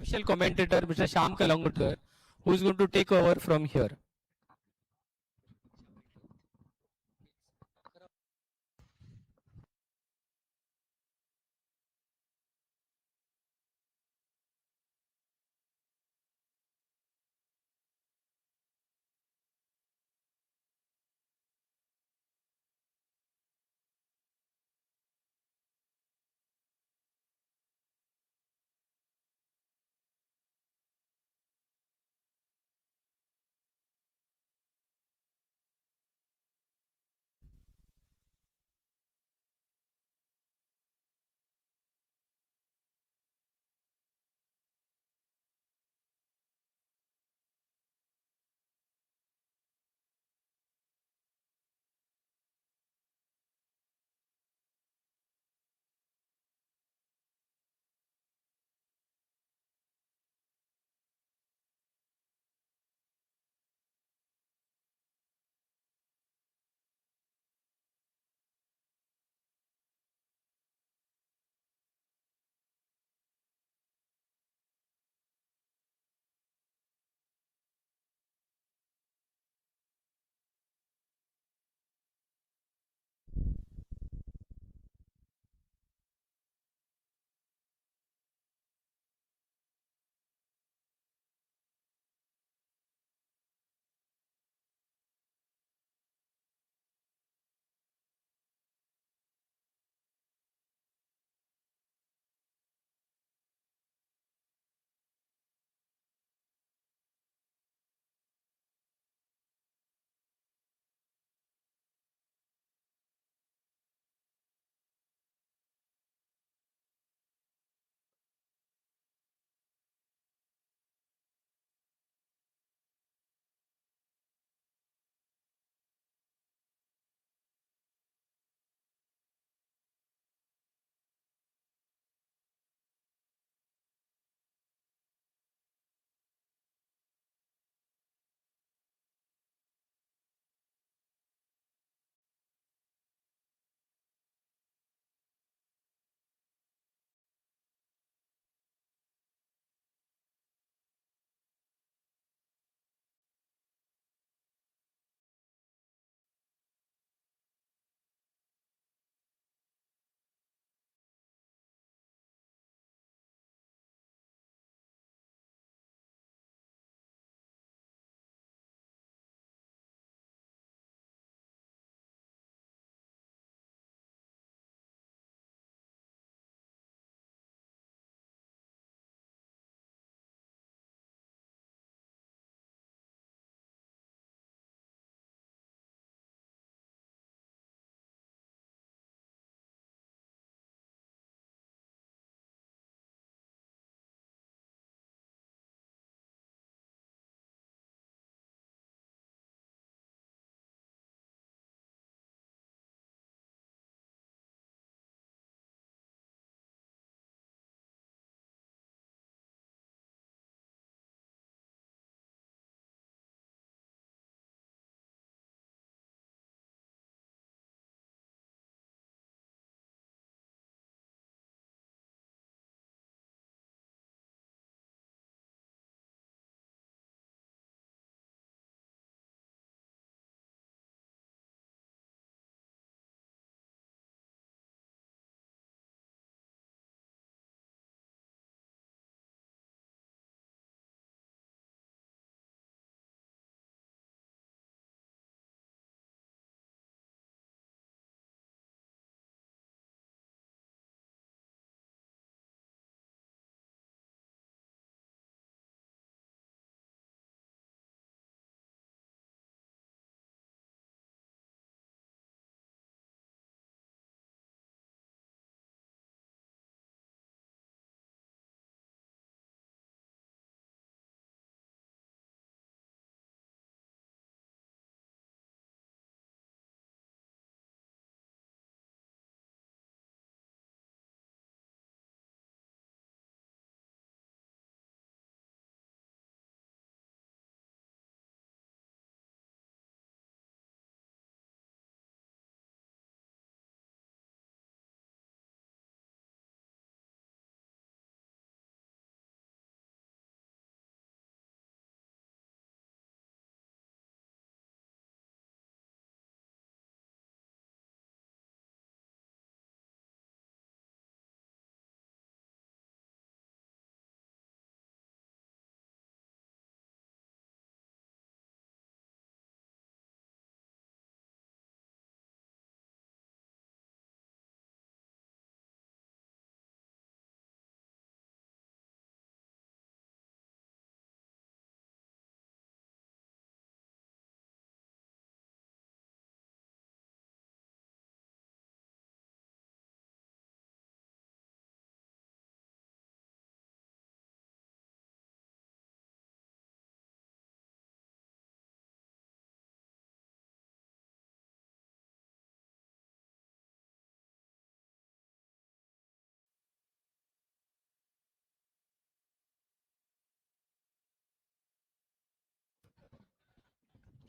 official commentator, Mr. Shyam Kalangutkar, who is going to take over from here.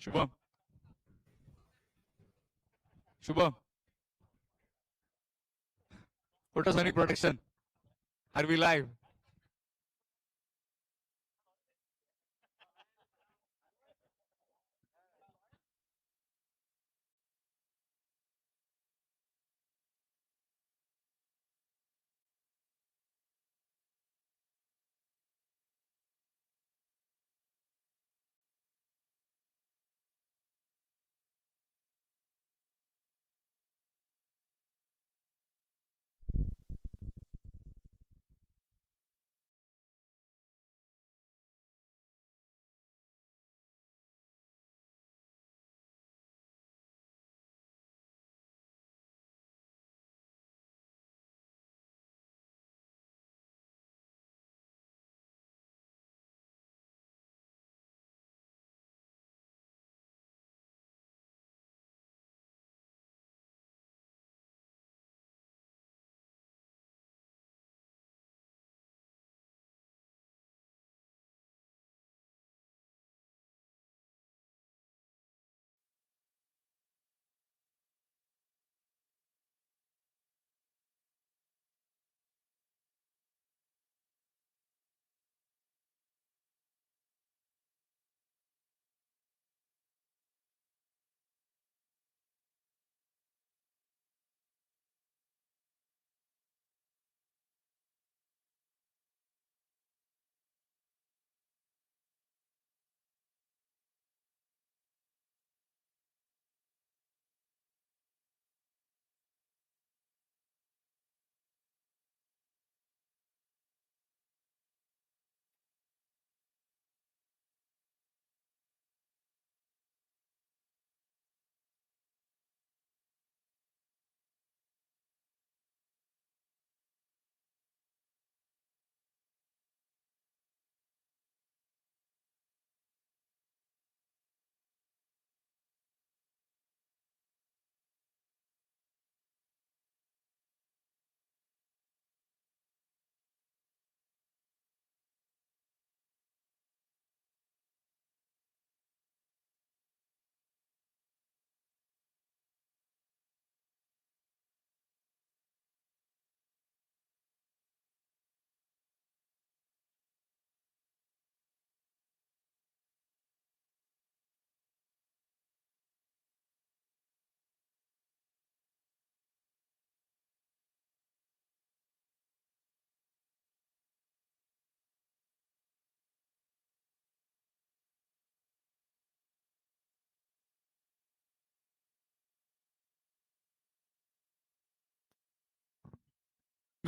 Shubham. Shubham. Photosonic protection. Are we live?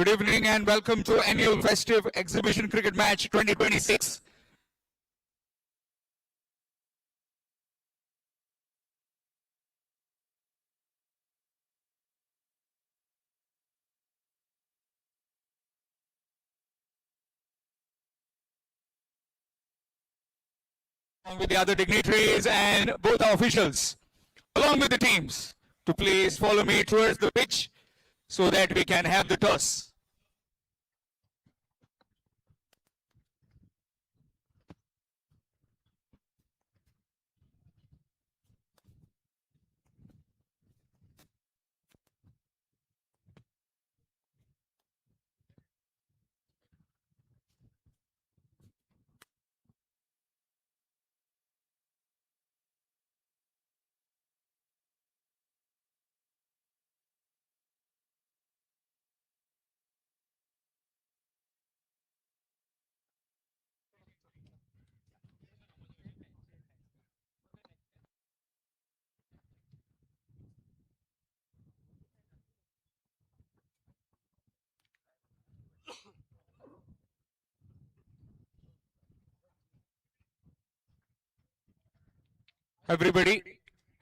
Good evening and welcome to annual festive exhibition cricket match 2026. Along with the other dignitaries and both our officials, along with the teams, to please follow me towards the pitch so that we can have the toss. Everybody,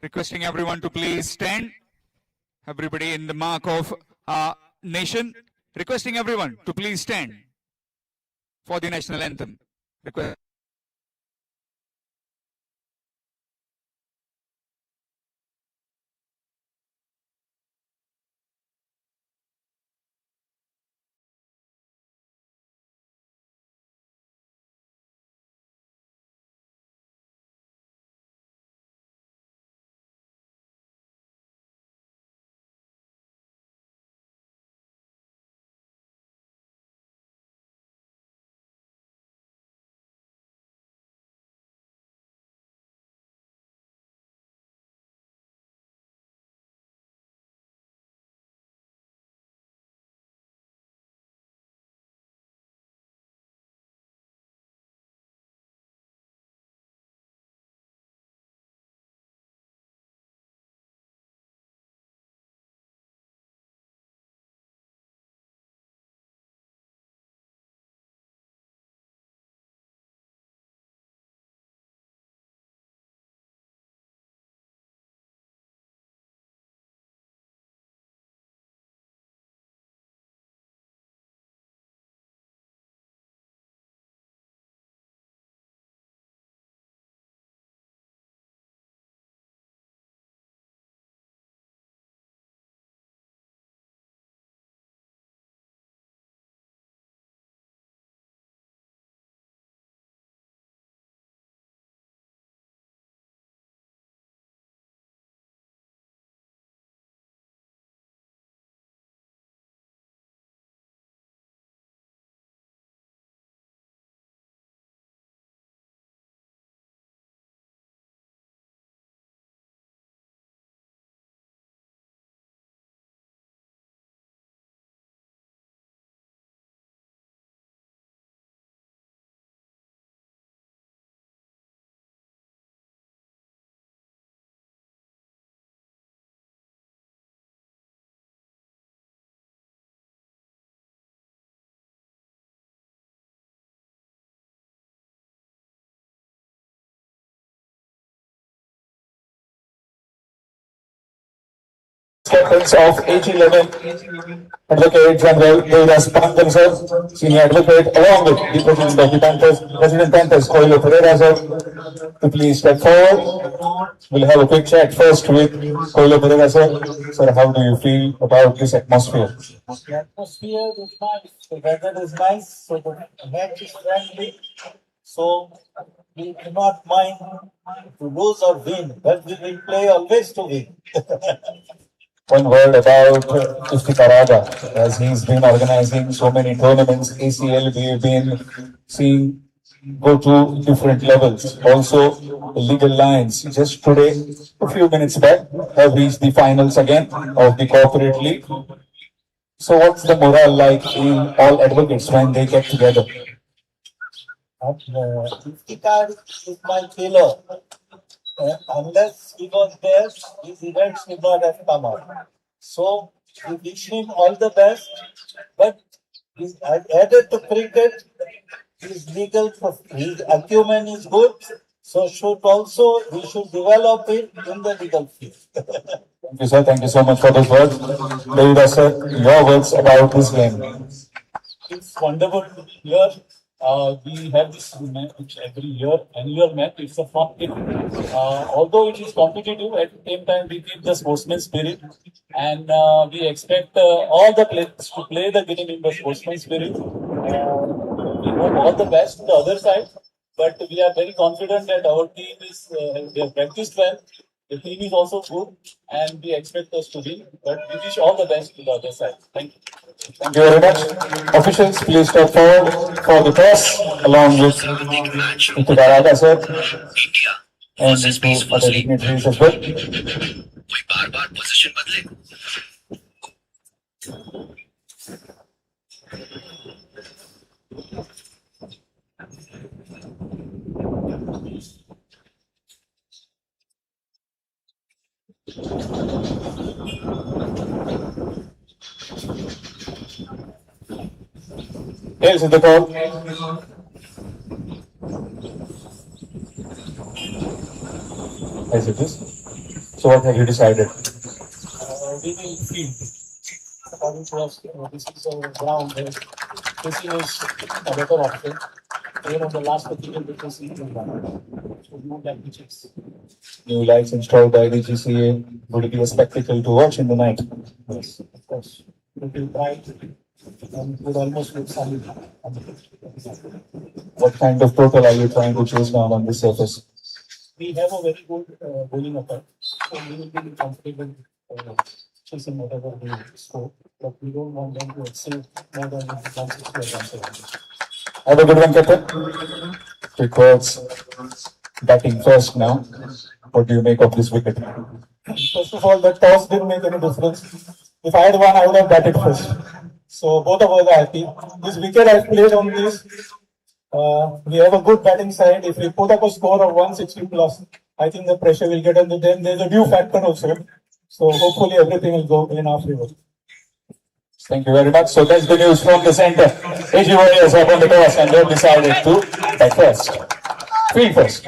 requesting everyone to please stand. Everybody in the mark of our nation, requesting everyone to please stand for the national anthem. Request Captains of AG11 Advocate General Devidas Pantham sir, Senior Advocate, along with the President of the Panthers, President Panthers, Coelho Pereira sir, to please step forward. We'll have a quick chat first with Coelho Pereira sir. Sir, how do you feel about this atmosphere? The atmosphere is nice, the weather is nice, so the match is friendly. So we do not mind to lose or win, but we will play always to win. One word about Iftikaraga, as he's been organizing so many tournaments, ACL, we've been seeing go to different levels. Also, the legal lines, just today, a few minutes back, have reached the finals again of the corporate league. So what's the morale like in all advocates when they get together? Iftikar is my killer. Unless he was there, these events would not have come up. So we wish him all the best. But he's added to cricket, his his acumen is good. So we should develop it in the legal field. Thank you, sir. Thank you so much for those words. David, sir, your words about this game. It's wonderful to be here. We have this match every year, annual match. It's a fun game. Although it is competitive, at the same time we keep the sportsman spirit, and we expect all the players to play the game in the sportsman spirit. We hope all the best to the other side, but we are very confident that our team is they have practiced well. The team is also good, and we expect us to win. But we wish all the best to the other side. Thank you. Thank you very much. Officials, please step forward for the press, along with Mr. Barada, sir, and to other dignitaries as well. Here's the call. As it is. So what have you decided? We will field. According to us, this is our ground. Facing is a better option. Here on the last particular facing is so no that pitches. New lights installed by the GCA. Would it be a spectacle to watch in the night? Yes, of course. We will try and would almost look solid. What kind of total are you trying to chase down on this surface? We have a very good bowling attack, so we will be comfortable chasing whatever we score, but we don't want them to exceed more than 160 or 170. Have a good one, Captain. Quick words. Batting first now. What do you make of this wicket? First of all, the toss didn't make any difference. If I had won, I would have batted first. So both of us are happy. This wicket I played on this. We have a good batting side. If we put up a score of 160 plus, I think the pressure will get onto them. There's a due factor also. So hopefully everything will go in our favor. Thank you very much. So that's the news from the center. AG Warriors have won the toss and they've decided to bat first. Field first.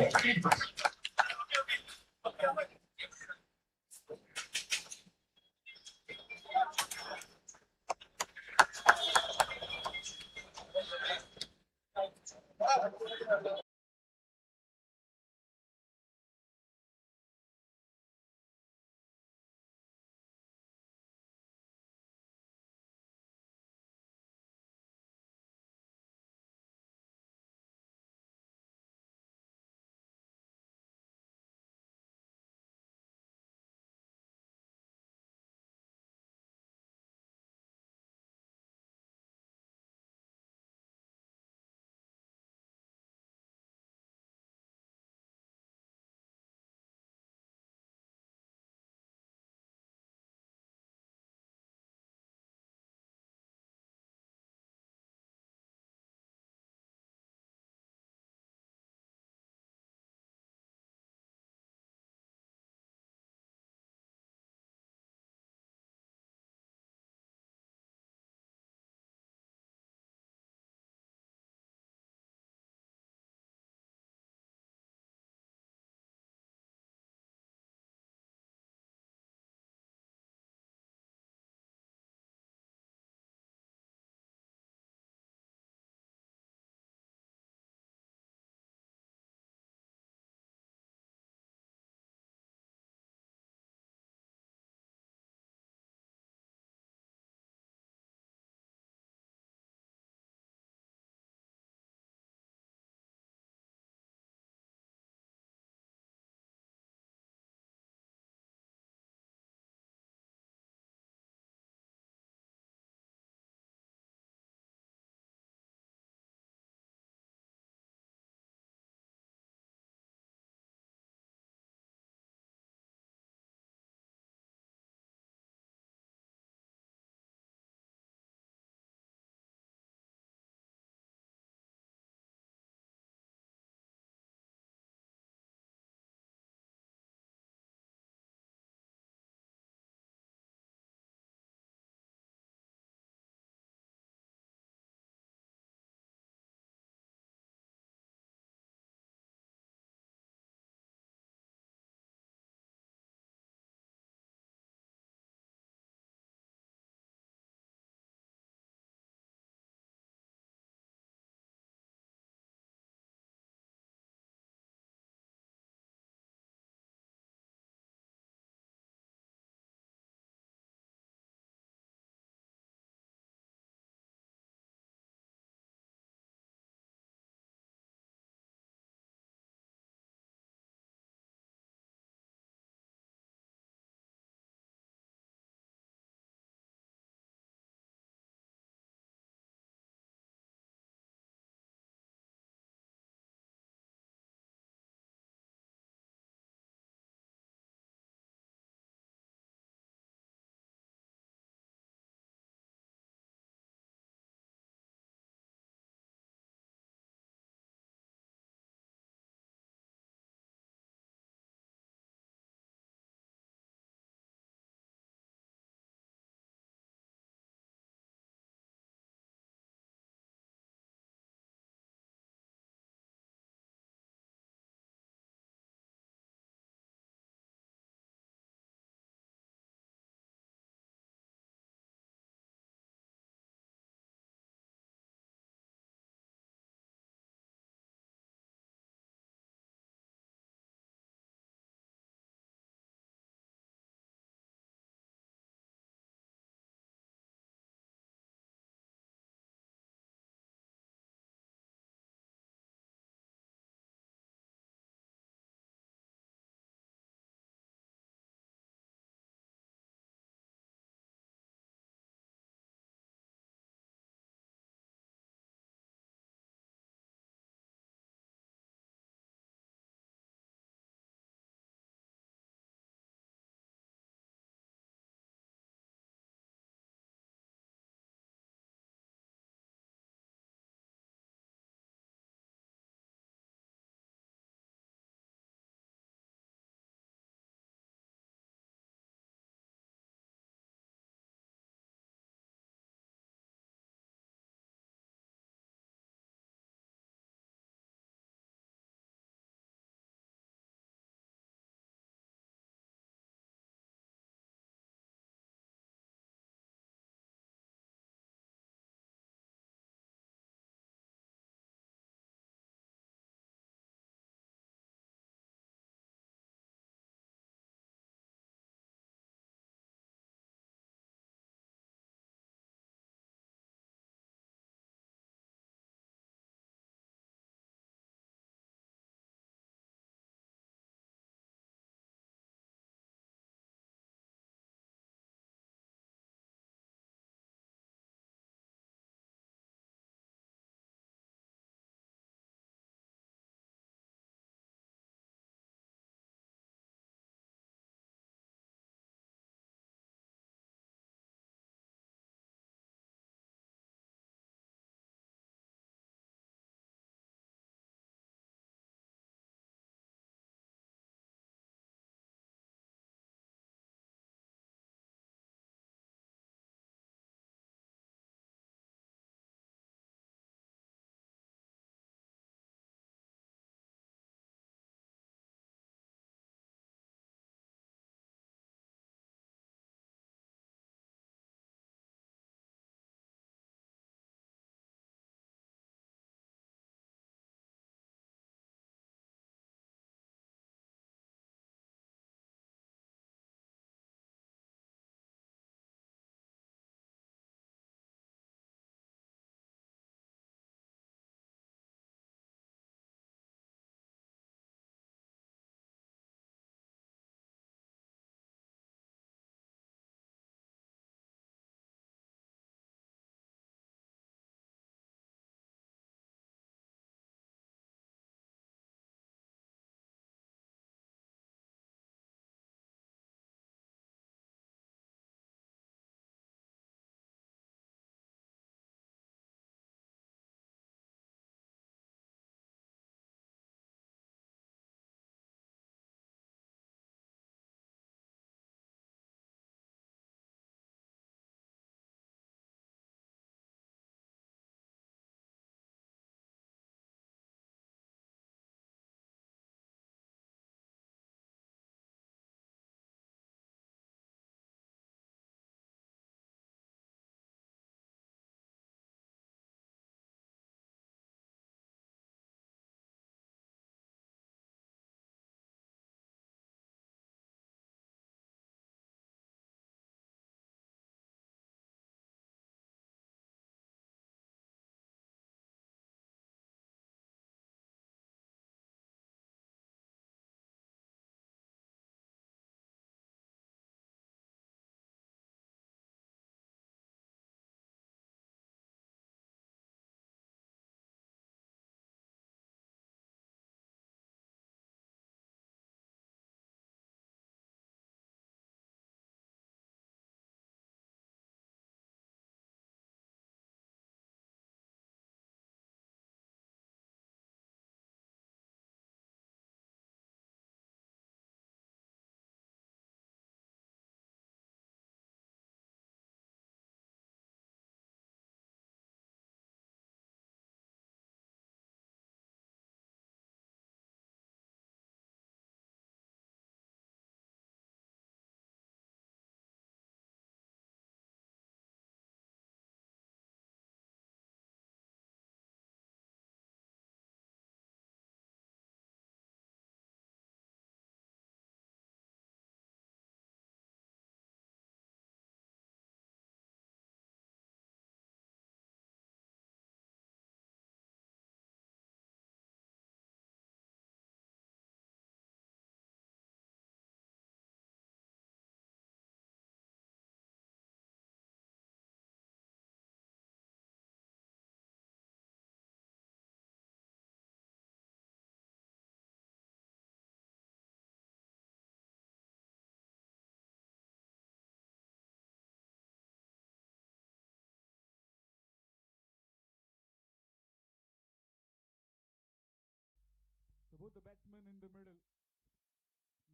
both the batsmen in the middle.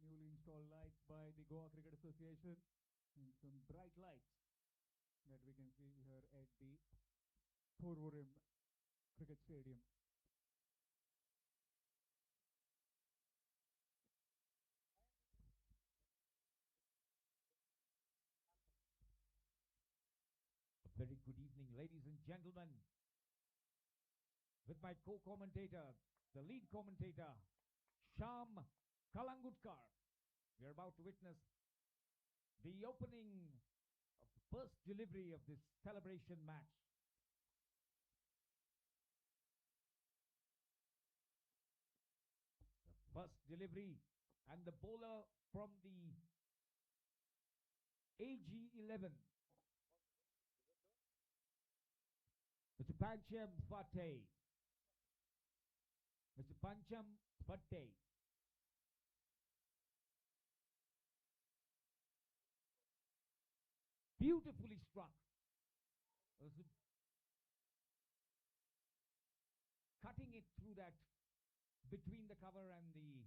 Newly installed lights by the Goa Cricket Association and some bright lights that we can see here at the Porvorim Cricket Stadium. Very good evening, ladies and gentlemen. With my co-commentator, the lead commentator, Sham Kalangutkar. We are about to witness the opening of the first delivery of this celebration match. The first delivery, and the bowler from the AG11. Mr. Pancham Phate. Mr. Pancham Phate. Beautifully struck. Cutting it through that, between the cover and the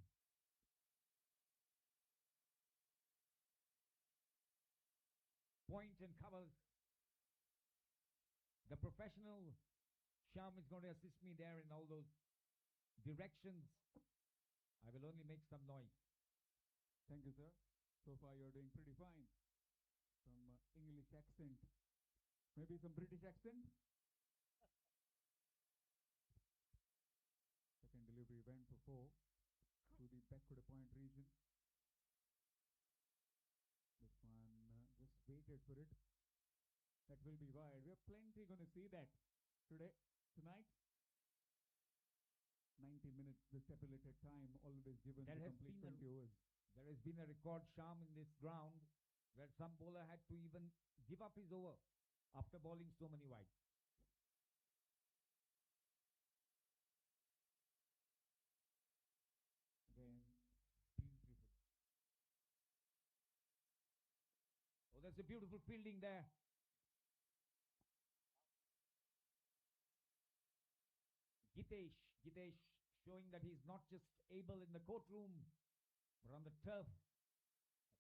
point and covers. The professional Sham is going to assist me there in all those directions. I will only make some noise. Thank you, sir. So far, you're doing pretty fine. Some English accent, maybe some British accent. Second delivery went for 4 to the backward point region. This one just waited for it. That will be wide. We are plenty going to see that tonight. 90 minutes, the stipulated time always given to complete 20 overs. There has been a record Sham in this ground where some bowler had to even give up his over after bowling so many wides. Again, Beautiful. Oh, there's a beautiful fielding there. Gitesh showing that he's not just able in the courtroom, but on the turf.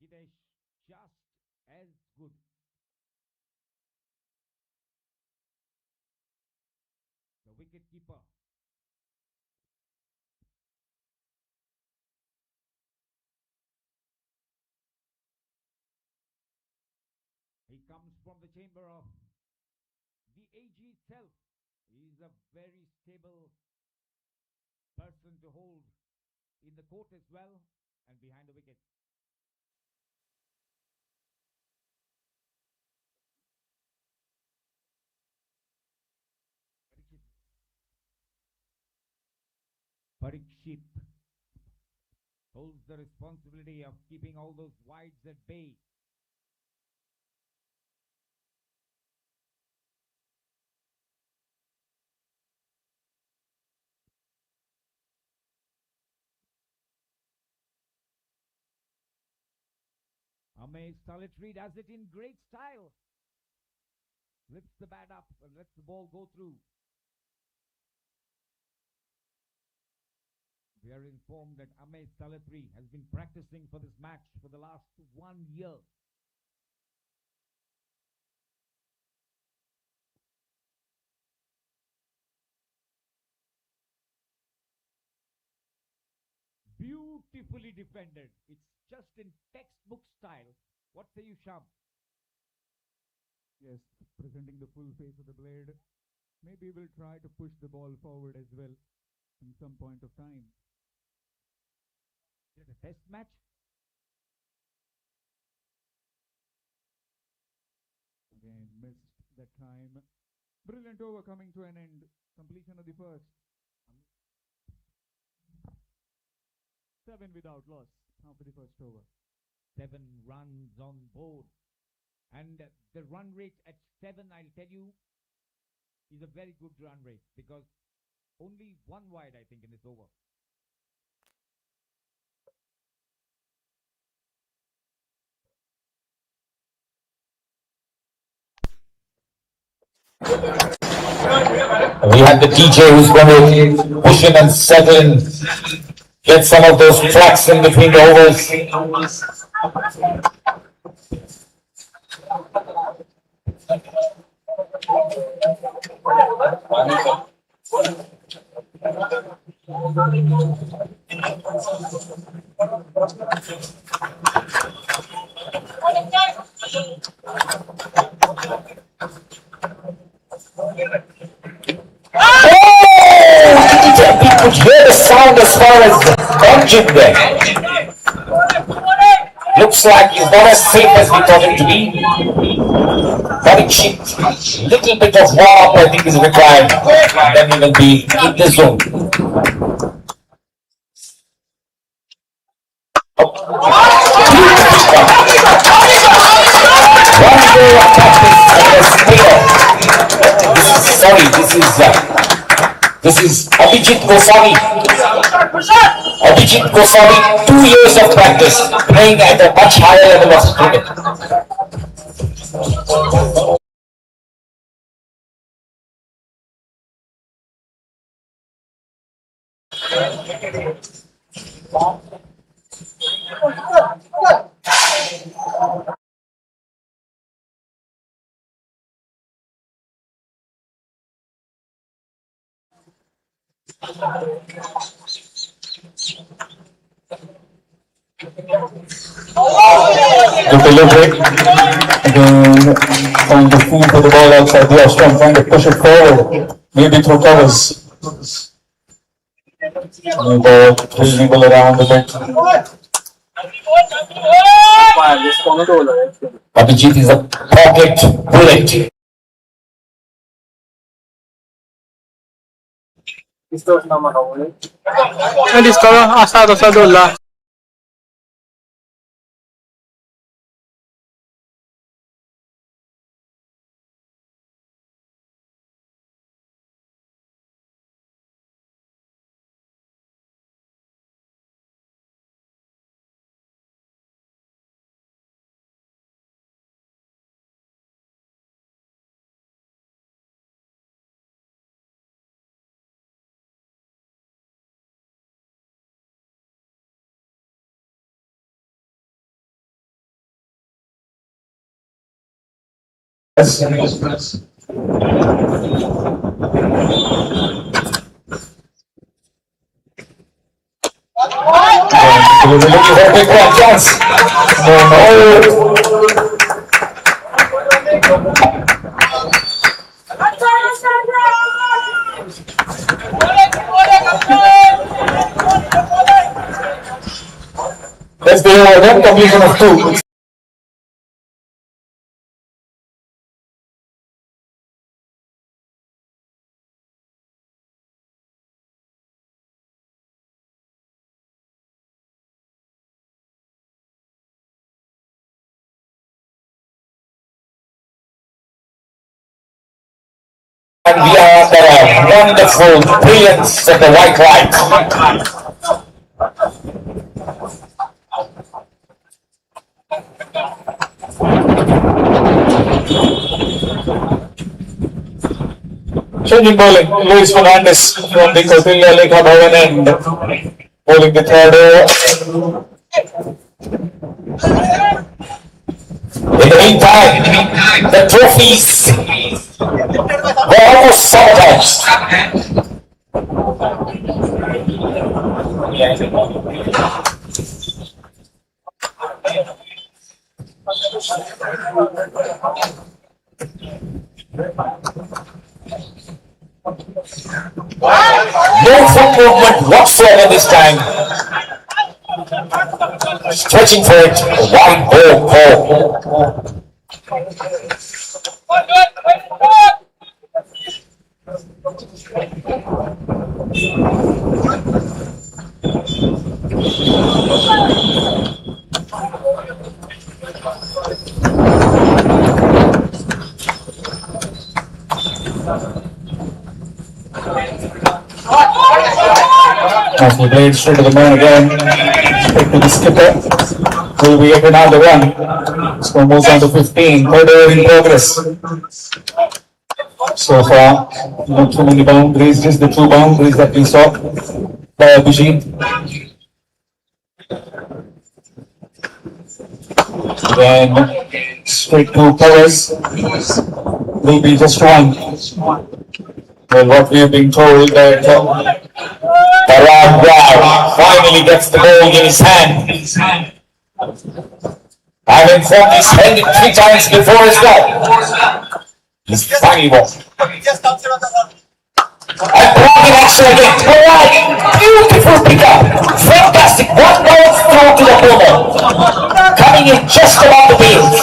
Gitesh just as good. The wicket keeper. He comes from the chamber of the AG itself. He's a very stable person to hold in the court as well and behind the wicket. Parikshit holds the responsibility of keeping all those wides at bay. Amay Solitary does it in great style. Lifts the bat up and lets the ball go through. We are informed that Amay Solitary has been practicing for this match for the last 1 year. Beautifully defended. It's just in textbook style. What say you, Sham? yes, presenting the full face of the blade. Maybe we'll try to push the ball forward as well in some point of time. Is it a test match? Again, missed that time. Brilliant over coming to an end. Completion of the first. 7 without loss after the first over. 7 runs on board. And the run rate at 7, I'll tell you, is a very good run rate because only 1 wide, I think, in this over. We have the DJ who's going to push in and settle in get some of those tracks in between the overs. You could hear the sound as far as the engine there. Looks like he's not as safe as we thought him to be. But a little bit of warm-up I think is required. Then he will be in the zone. One day of practice against Taylor. This is Abhijit Goswami. Abhijit Goswami, 2 years of practice, playing at a much higher level of cricket. Good delivery. Again, trying to feel for the ball outside the off-stump, trying to push it forward, maybe through covers. New ball, dribble around a bit. Abhijit is a pocket bullet. Asado sa dula. We're looking for a big one, chance. No. Let's do one completion of 2. And we are the wonderful brilliance of the white light. Changing bowling, Luis Fernandez from the Kautilya Lekha Bhavan end, bowling the third over. In the meantime, the trophies were almost sabotaged. No foot movement whatsoever this time. Stretching for it, wide ball. As we played straight to the man again, straight to the skipper. Will we get another run? Score moves on to 15. Third over in progress. So far, not too many boundaries, just the 2 boundaries that we saw by Abhijit. Then straight to Perez will be just one. Well, what we have been told that Parag finally gets the ball in his hand. I've informed he's held it 3 times before as well. He's funny one. And Parag in action again. Parag, beautiful pickup. Fantastic. One ball through to the corner. Coming in just about the wheels.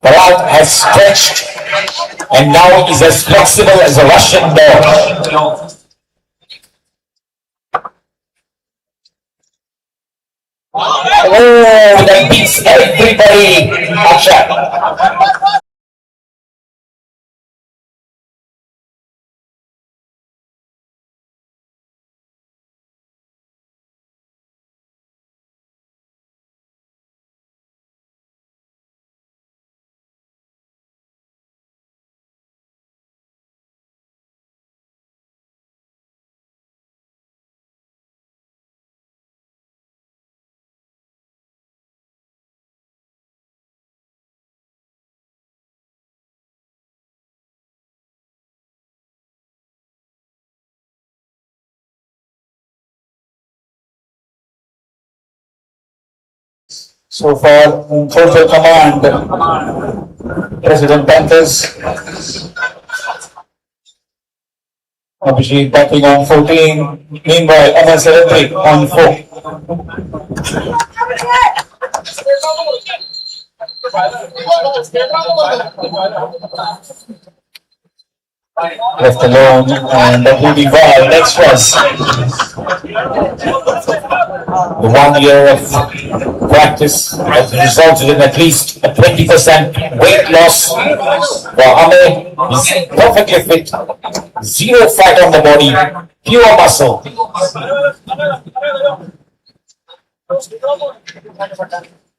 Parag has stretched and now is as flexible as a Russian ball. Oh, that beats everybody. Akshay. So far, in total command, President Panthers, Abhijit batting on 14, meanwhile MS Electric on 4. Left alone, and that will be well. Next was the 1 year of practice has resulted in at least a 20% weight loss for Ame. He's perfectly fit, zero fat on the body, pure muscle.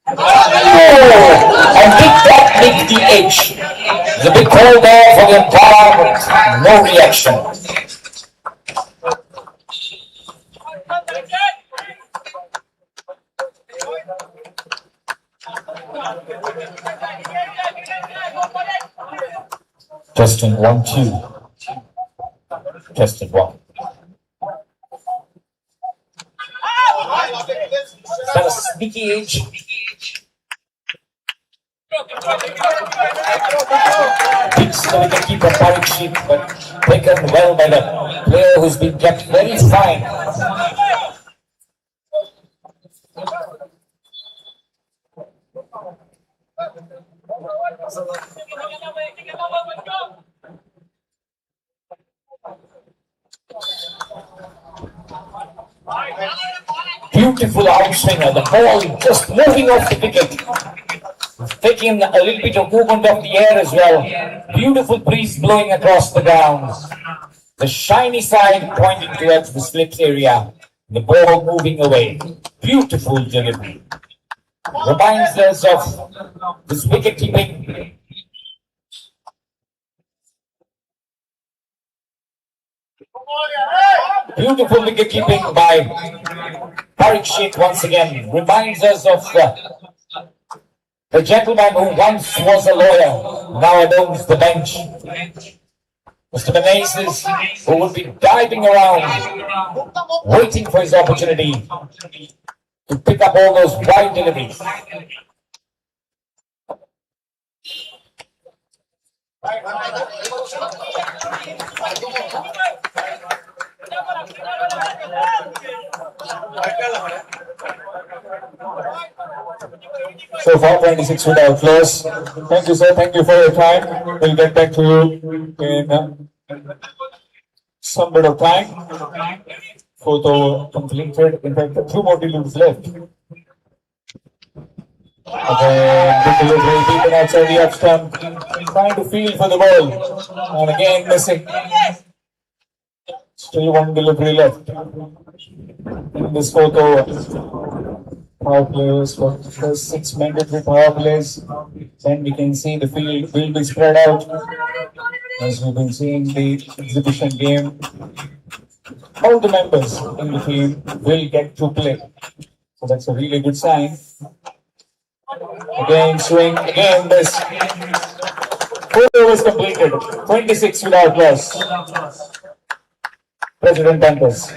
Oh, and did that make the edge? The big call there for the umpire, but no reaction. Testing 1, 2. Testing 1. Is that a sneaky edge? Beats the wicketkeeper Parikshit, but taken well by the player who's been kept very fine. Beautiful outswinger, the ball just moving off the wicket. Taking a little bit of movement of the air as well. Beautiful breeze blowing across the grounds. The shiny side pointing towards the slips area. The ball moving away. Beautiful delivery. Reminds us of this wicket keeping. Beautiful wicket keeping by Parikshit once again. Reminds us of the gentleman who once was a lawyer, now adorns the bench. Mr. Menezes, who would be diving around, waiting for his opportunity to pick up all those wide deliveries. So far, 26 without loss. Thank you, sir. Thank you for your time. We'll get back to you in some bit of time. Photo completed. In fact, 2 more deliveries left. Again, good delivery, keeping outside the up stump, trying to feel for the ball, and again missing. Still 1 delivery left in this photo. Power plays for the first 6 mandatory power plays. Then we can see the field will be spread out as we've been seeing the exhibition game. All the members in the field will get to play. So that's a really good sign. Again, swing, again, this. 4 overs completed, 26 without loss. President Panthers.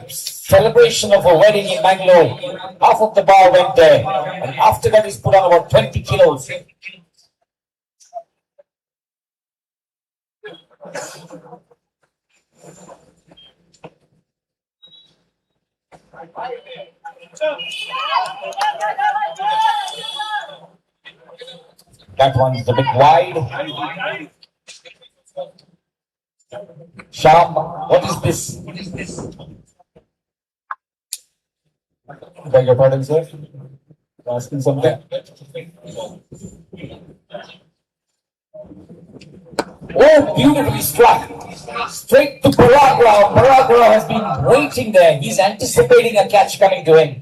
Celebration of a wedding in Bangalore. Half of the bar went there, and after that, he's put on about 20 kilos. That one's a bit wide. Sharp, what is this? Beg your pardon, sir. Asking something. Oh, beautifully struck. Straight to Parag Rao. Parag Rao has been waiting there. He's anticipating a catch coming to him.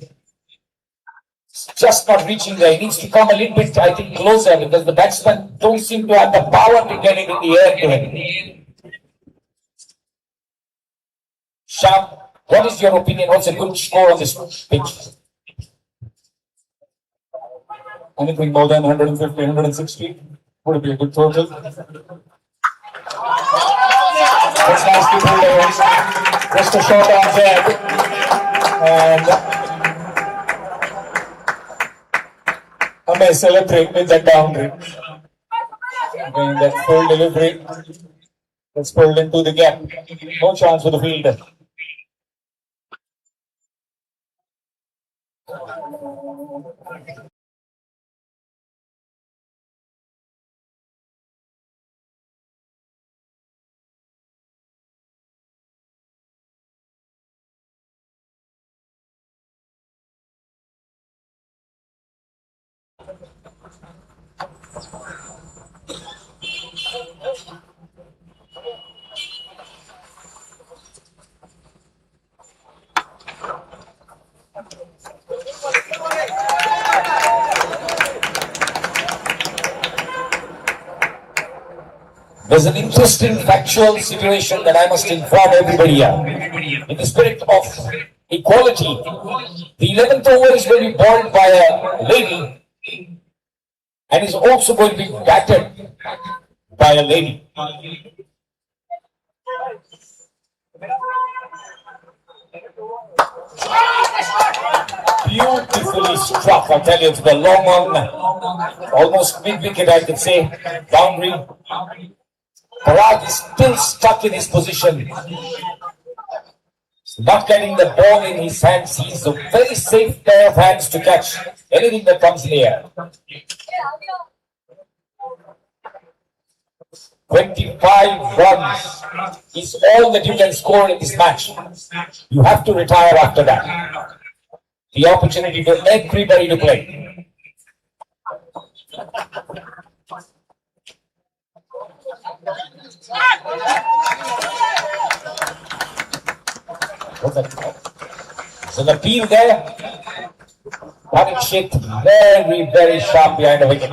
Just not reaching there. He needs to come a little bit, I think, closer because the batsmen don't seem to have the power to get it in the air to him. Sharp. What is your opinion? What's a good score on this pitch? Anything more than 150, 160 would be a good total. That's nice to pull there. Just a short arm there. And I may celebrate with that boundary. Again, that full delivery. That's pulled into the gap. No chance for the fielder. There's an interesting factual situation that I must inform everybody here. In the spirit of equality, the 11th over is going to be bowled by a lady and is also going to be batted by a lady. Beautifully struck, I tell you, to the long one, almost mid-wicket, I could say, boundary. Parag is still stuck in his position. Not getting the ball in his hands. He's a very safe pair of hands to catch anything that comes in the air. 25 runs is all that you can score in this match. You have to retire after that. The opportunity for everybody to play. So the appeal there, Parikshit very, very sharp behind the wicket.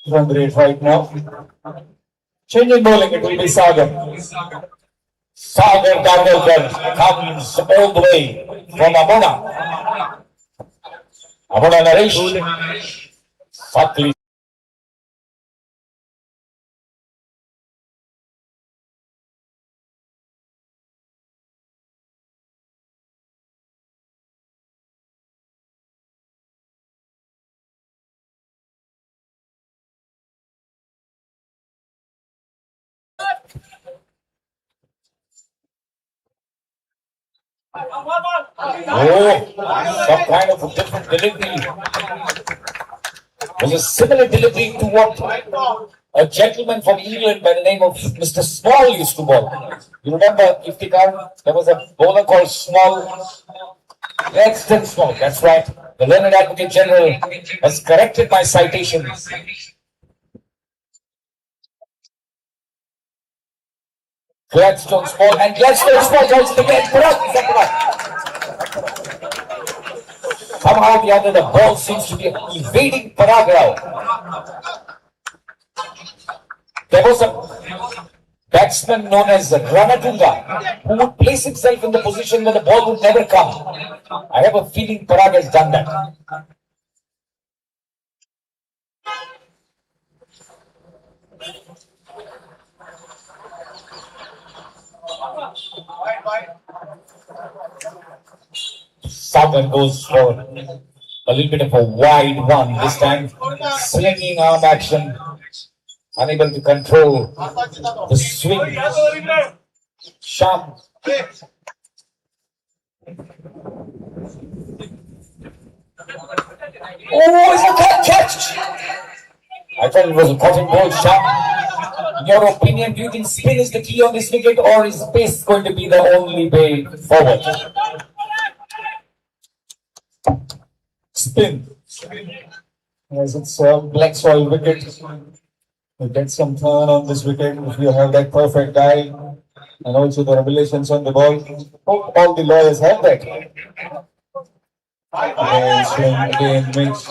Run rate right now. Changing bowling, it will be Sagar. Sagar Dagarkar comes all the way from Abuna. Abuna Naresh. Fatli. Oh, some kind of a different delivery. It was a similar delivery to what a gentleman from England by the name of Mr. Small used to bowl. You remember, Iftikhar, there was a bowler called Small. Excellent Small, that's right. The learned Advocate General has corrected my citations. Gladstone Small, and Gladstone Small goes again. Somehow or the other, the ball seems to be evading Parag Rao. There was a batsman known as Ranatunga who would place himself in the position where the ball would never come. I have a feeling Parag has done that. Sagar goes for a little bit of a wide one this time, slinging arm action, unable to control the swing. Sharp. Oh, it's a catch! I thought it was a cotton ball shot. In your opinion, do you think spin is the key on this wicket, or is pace going to be the only way forward? Spin. As it's a black soil wicket, you get some turn on this wicket if you have that perfect eye, and also the revelations on the ball. Hope all the lawyers have that. Again, Mitch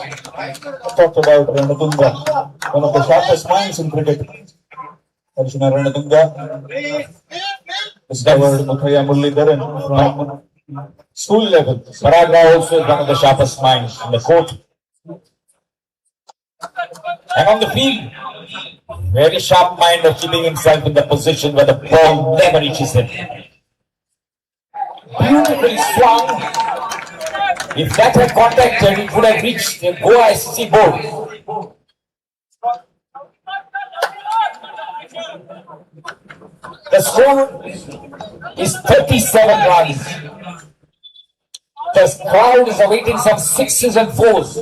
talked about Ranatunga, one of the sharpest minds in cricket. Arjuna Ranatunga discovered Muthaiya Muralidharan from school level. Parag Rao also is one of the sharpest minds in the court. And on the field, very sharp mind of keeping himself in the position where the ball never reaches him. Beautifully swung. If that had contacted, it would have reached the Goa SC board. The score is 37 runs. The crowd is awaiting some sixes and fours.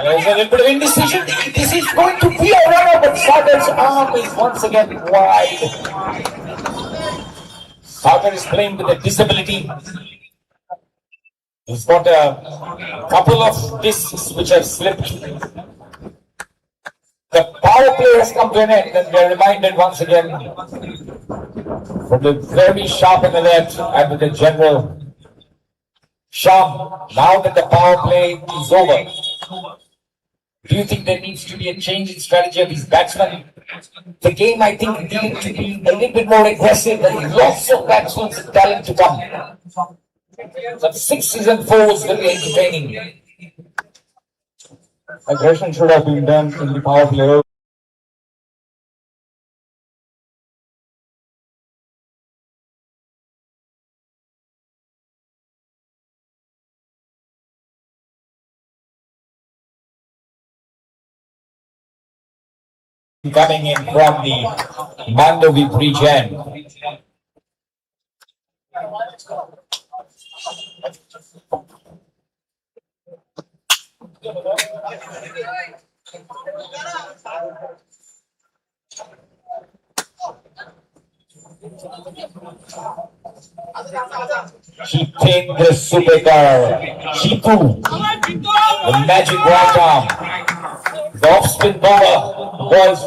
There's a little bit of indecision. This is going to be a runner, but Sagar's arm is once again wide. Sagar is playing with a disability. He's got a couple of discs which have slipped. The power play has come to an end, and we're reminded once again from the very sharp and alert Advocate General Sham. Now that the power play is over, do you think there needs to be a change in strategy of these batsmen? The game, I think, needed to be a little bit more aggressive. There is lots of batsmen with talent to come. Some sixes and fours will be entertaining. Aggression should have been done in the power play. Coming in from the Mandovi region. Jitendra Supekar, Chiku, the magic right arm. The off-spin bowler was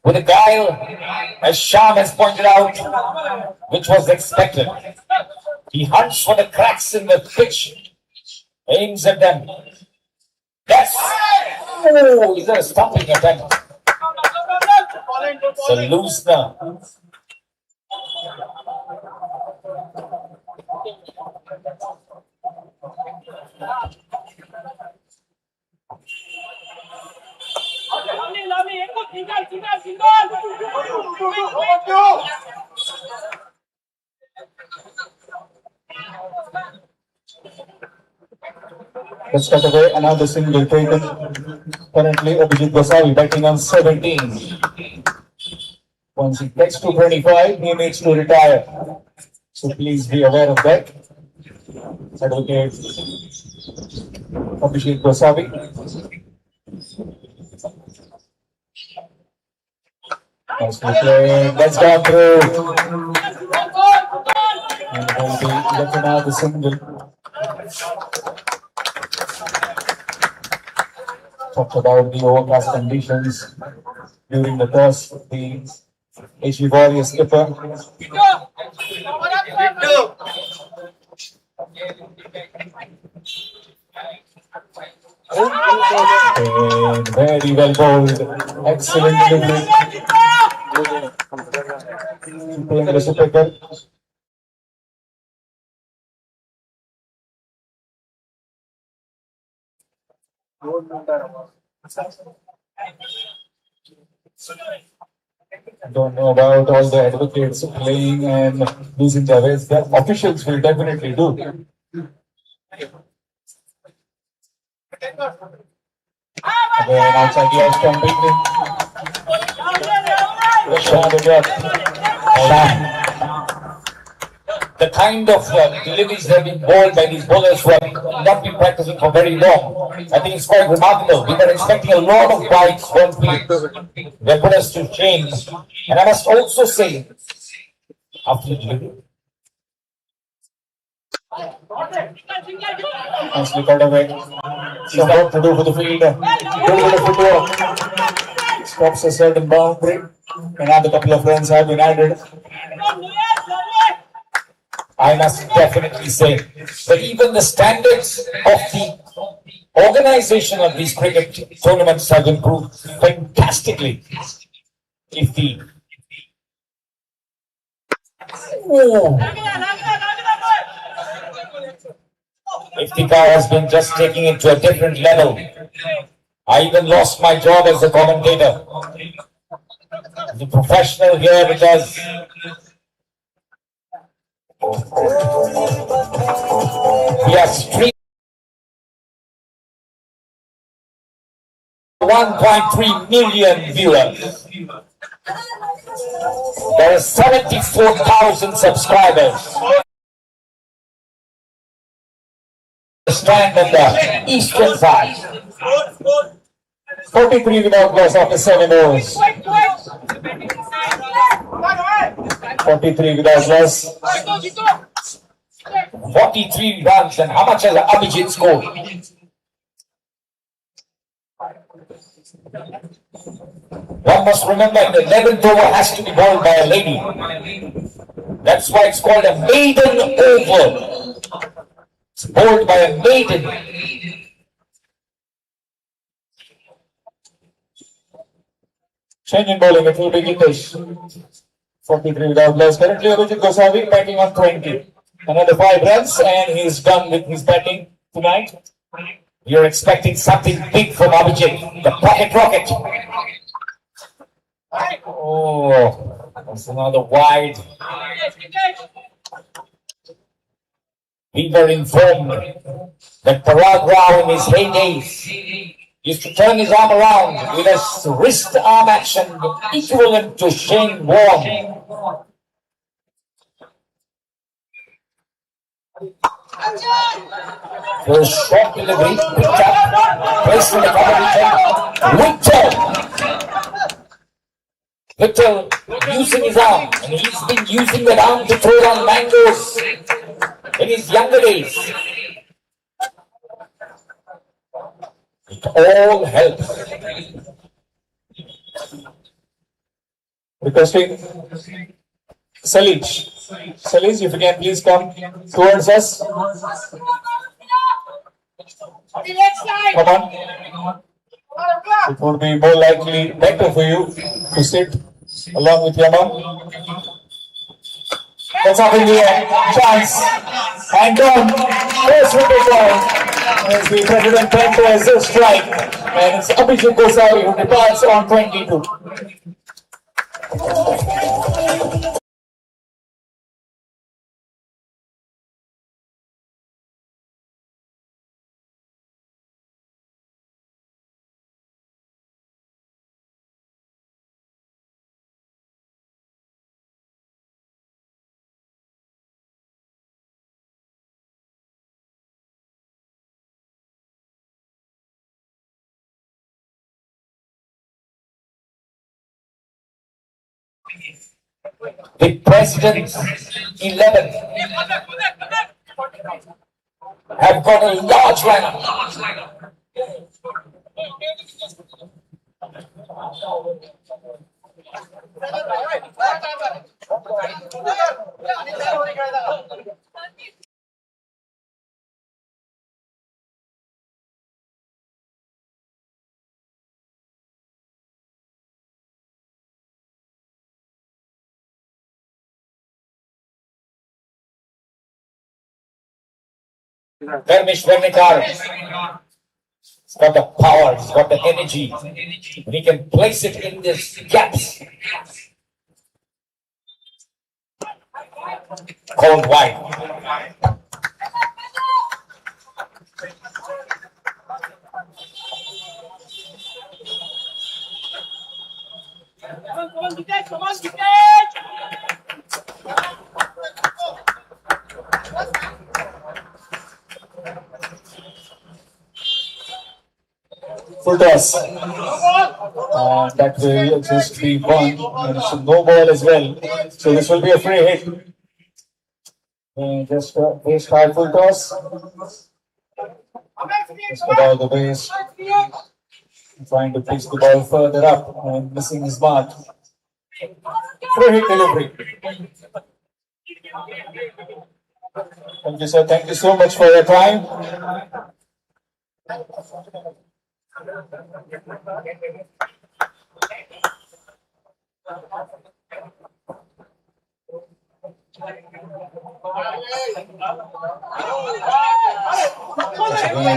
with a guile, as Sham has pointed out, which was expected. He hunts for the cracks in the pitch, aims at them. Yes! Oh, is there a stumping attempt? It's a loosener. Let's cut away another single taken. Currently, Abhijit Gosavi batting on 17. Once he gets to 25, he needs to retire. So please be aware of that. Advocate Abhijit Gosavi. That's gone through. And will be yet another single. Talked about the overcast conditions during the toss. The HG Warrior skipper. And very well bowled. Excellent delivery. Jitendra Supekar. Don't know about all the advocates playing and losing their ways. The officials will definitely do. Again, outside the edge completely. The kind of deliveries that have been bowled by these bowlers who have not been practicing for very long, I think it's quite remarkable. We were expecting a lot of bites, won't we? They put us to change. And I must also say, after the delivery, Nicely cut away. Some work to do for the fielder. Good with the footwork. Stops a certain boundary. Another couple of runs have been added. I must definitely say that even the standards of the organization of these cricket tournaments have improved fantastically. If the car has been just taking it to a different level. I even lost my job as a commentator. The professional here, because we are streaming 1.3 million viewers. There are 74,000 subscribers. Stand on the eastern side. 43 without loss after 7 overs. 43 without loss. 43 runs, and how much has Abhijit scored? One must remember the 11th over has to be bowled by a lady. That's why it's called a maiden over. It's bowled by a maiden. Change in bowling, it will be Gitesh. 43 without loss. Currently, Abhijit Gosavi batting on 20. Another 5 runs, and he's done with his batting tonight. You're expecting something big from Abhijit, the pocket rocket. Oh, that's another wide. We were informed that Parag Rao in his heydays used to turn his arm around with a wrist arm action equivalent to Shane Warne. For a short delivery, picked up, placed in the competition. Victor using his arm, and he's been using that arm to throw down mangoes in his younger days. It all helps. Requesting Salij. Salij, if you can please come towards us. Come on. It would be more likely better for you to sit along with your mom. That's up in the air. Chance. And done. First wicket ball. As the President enters the strike. And it's Abhijit Goswami who departs on 22. The President's 11 have got a large lineup. Dharmesh Vernikar. He's got the power, he's got the energy, and he can place it in these gaps. Called wide. Full toss. That will just be one. And it's a no ball as well. So this will be a free hit. And just base high full toss. Just put out the base. Trying to pitch the ball further up and missing his mark. Free hit delivery. Thank you, sir. Thank you so much for your time.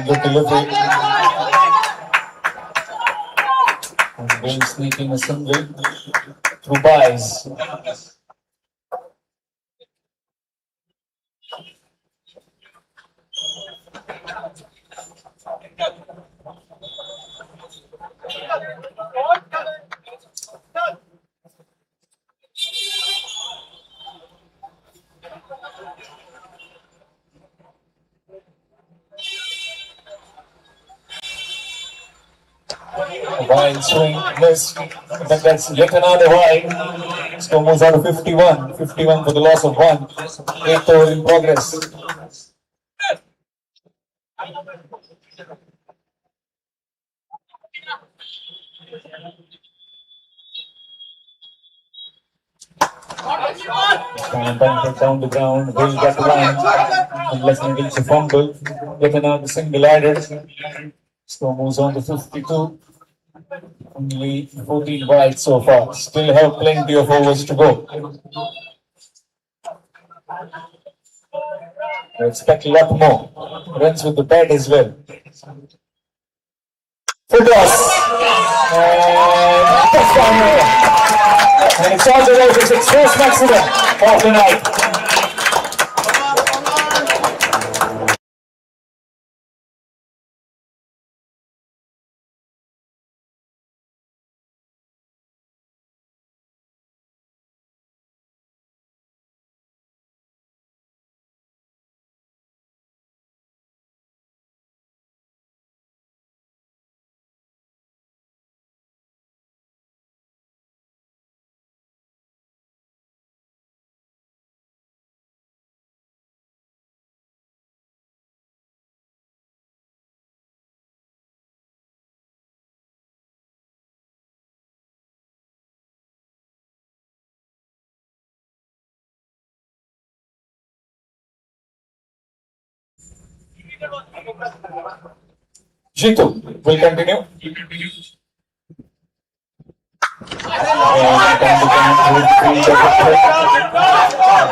Good delivery. And Bill sneaking a single through buys. Wild swing, miss. But that's yet another wide. Score moves out to 51. 51 for the loss of one. 8th over in progress. And bumped it down the ground. Will get one. Unless he gets a fumble. Yet another single added. Score moves on to 52. Only 14 wides so far. Still have plenty of overs to go. I expect a lot more. Runs with the bat as well. Full toss. And touchdown here. And it's all the way to its first maximum of the night. Jitu will continue. And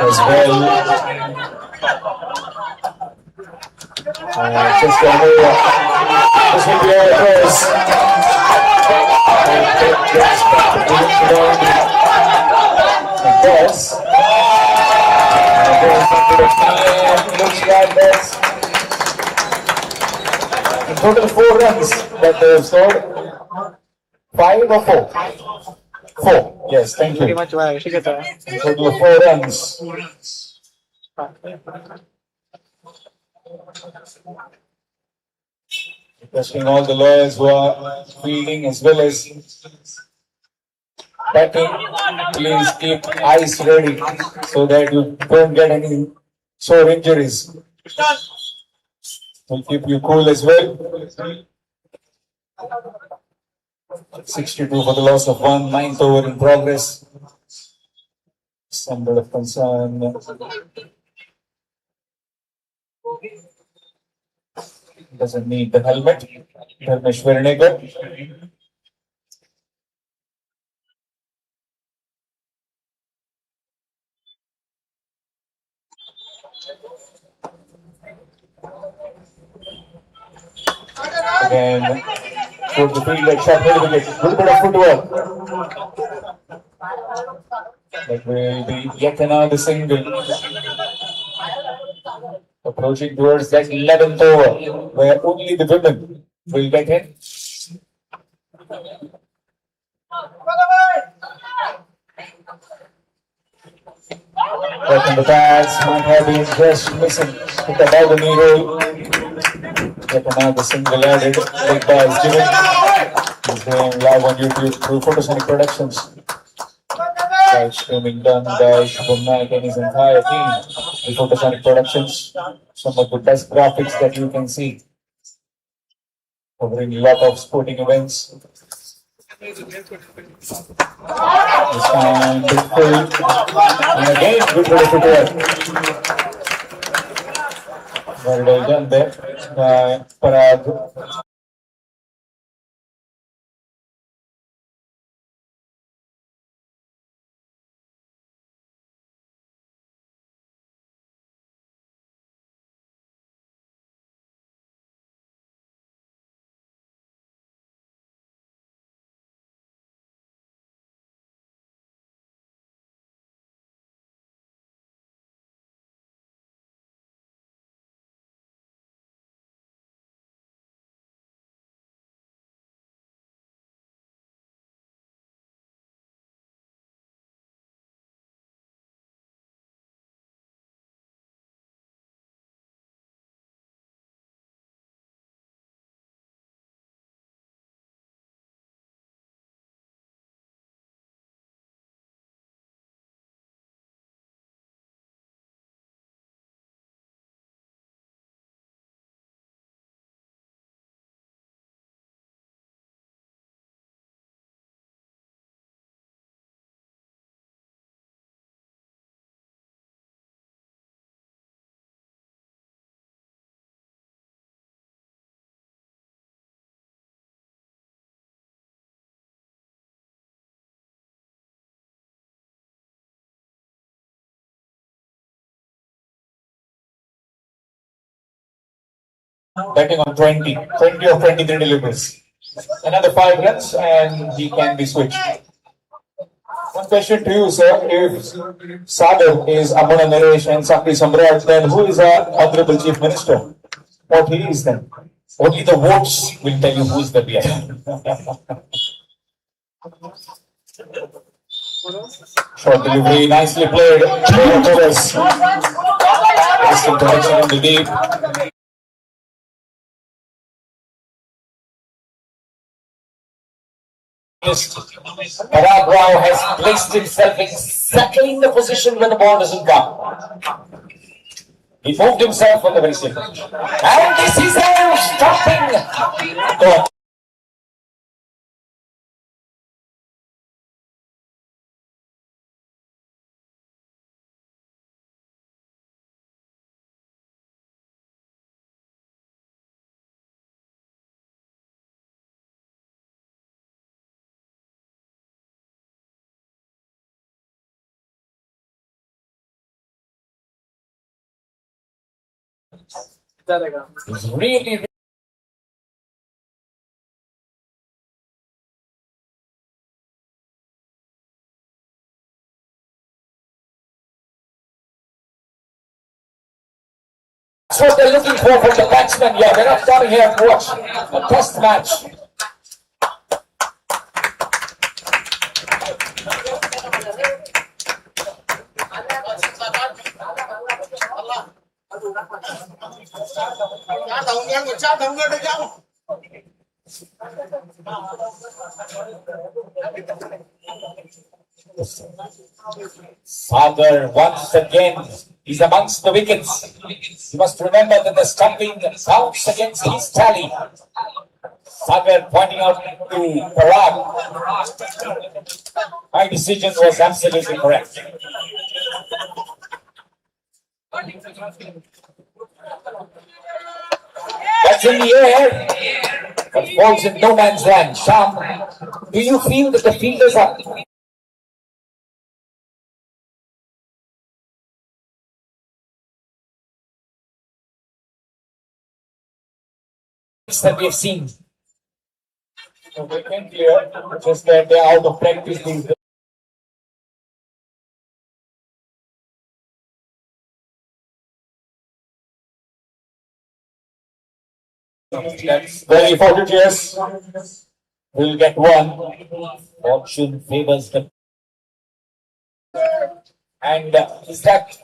as well. Just this will be our first. Looks like that's in total 4 runs that they have scored. 5 or 4? 4. Yes, thank you. In total of 4 runs. Requesting all the lawyers who are fielding as well as batting, please keep eyes ready so that you don't get any sore injuries. We'll keep you cool as well. 62 for the loss of 1, 9th over in progress. Some bit of concern. Doesn't need the helmet. Dharmeshwar. Again, towards the field, like shot middle wicket. Good bit of footwork. That will be yet another single. Approaching towards that 11th over, where only the women will get in. Back in the pads, might have been just missing with the ball the knee roll. Yet another single added. Big ball is given. He's going live on YouTube through Photosonic Productions. Live streaming done by Shubham Naik and his entire team. The Photosonic Productions. Some of the best graphics that you can see. Covering a lot of sporting events. This time, big pull. And again, good bit of footwork. Very well done there by Parag. Betting on 20 or 23 deliveries. Another 5 runs and he can be switched. One question to you, sir. If Sagar is Amana Naresh and Sakri Samrat, then who is our Honorable Chief Minister? What he is then? Only the votes will tell you who's the BI. Short delivery, nicely played. Nice interaction in the deep. Parag Rao has placed himself exactly in the position where the ball doesn't come. He moved himself on the very simple. And this is a stopping. It's really. That's what they're looking for from the batsmen. Yeah, they're not coming here to watch a test match. Sagar once again is amongst the wickets. You must remember that the stumping counts against his tally. Sagar pointing out to Parag. My decision was absolutely correct. That's in the air, but falls in no man's land. Sham, do you feel that the fielders are that we have seen? So they can clear, just that they're out of practice these days. That's very fortuitous. We'll get one. fortune favors them? And is that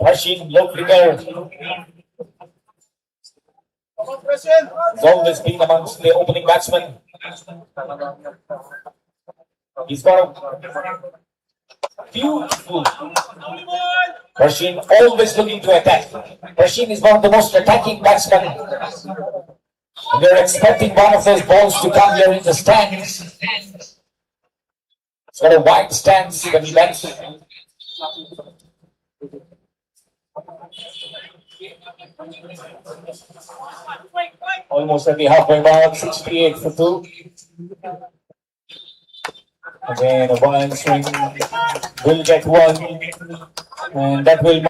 Rashid Lofinger has always been amongst the opening batsmen. He's got a beautiful. Rashid always looking to attack. Rashid is one of the most attacking batsmen. And they're expecting one of those balls to come here in the stands. It's got a wide stance when he bats. almost at the halfway mark, 68 for 2. Again, a one swing will get one, and that will.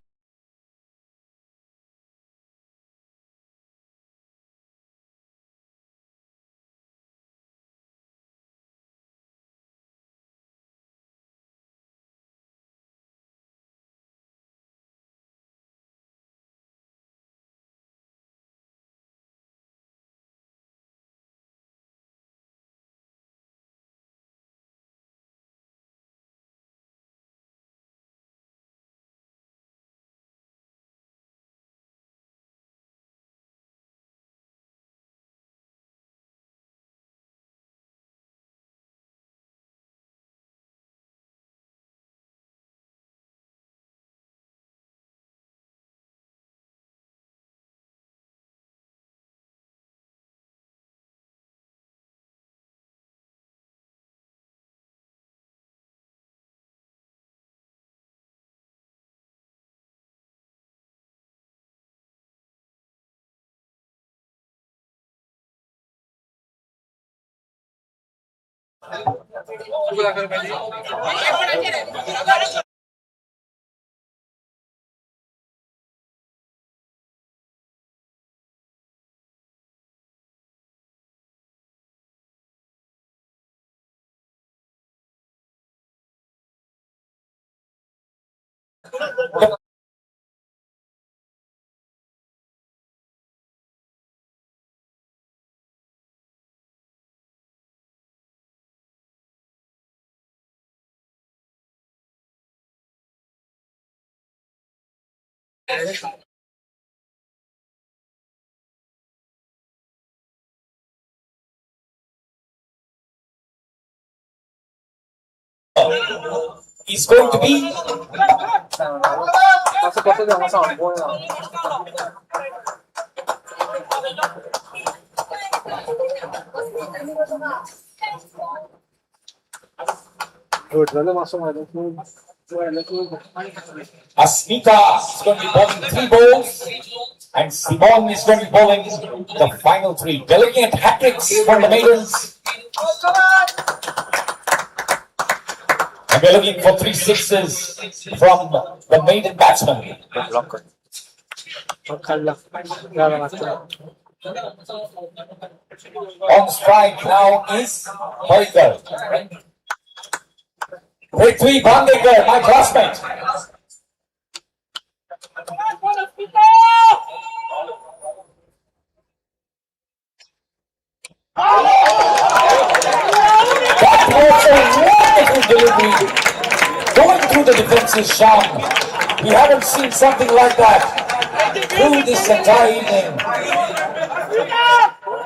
is going to be Asmita is going to be bowling 3 balls, and Simon is going to be bowling the final 3. They're looking at hat-tricks from the maidens. And we're looking for 3 sixes from the maiden batsman. On strike now is Parikar. Prithvi Bandekar, my classmate. That was a wonderful delivery. Going through the defenses, Shyam. We haven't seen something like that through this entire evening.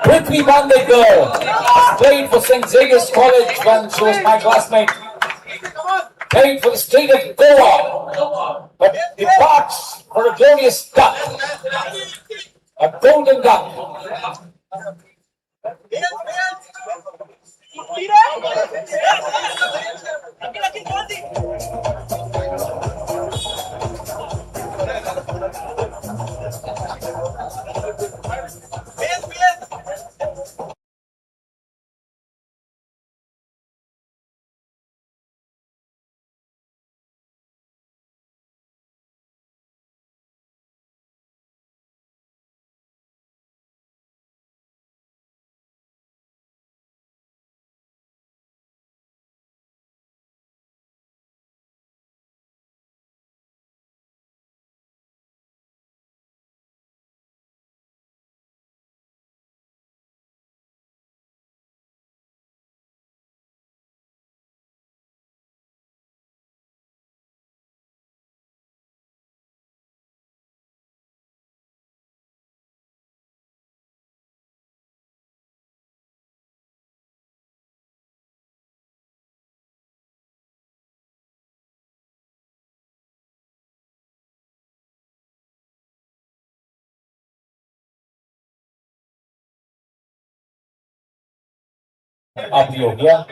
Prithvi Bandekar played for St. Xavier's College when she was my classmate. Played for the state of Goa, but departs for a glorious duck, a golden duck. Up the over.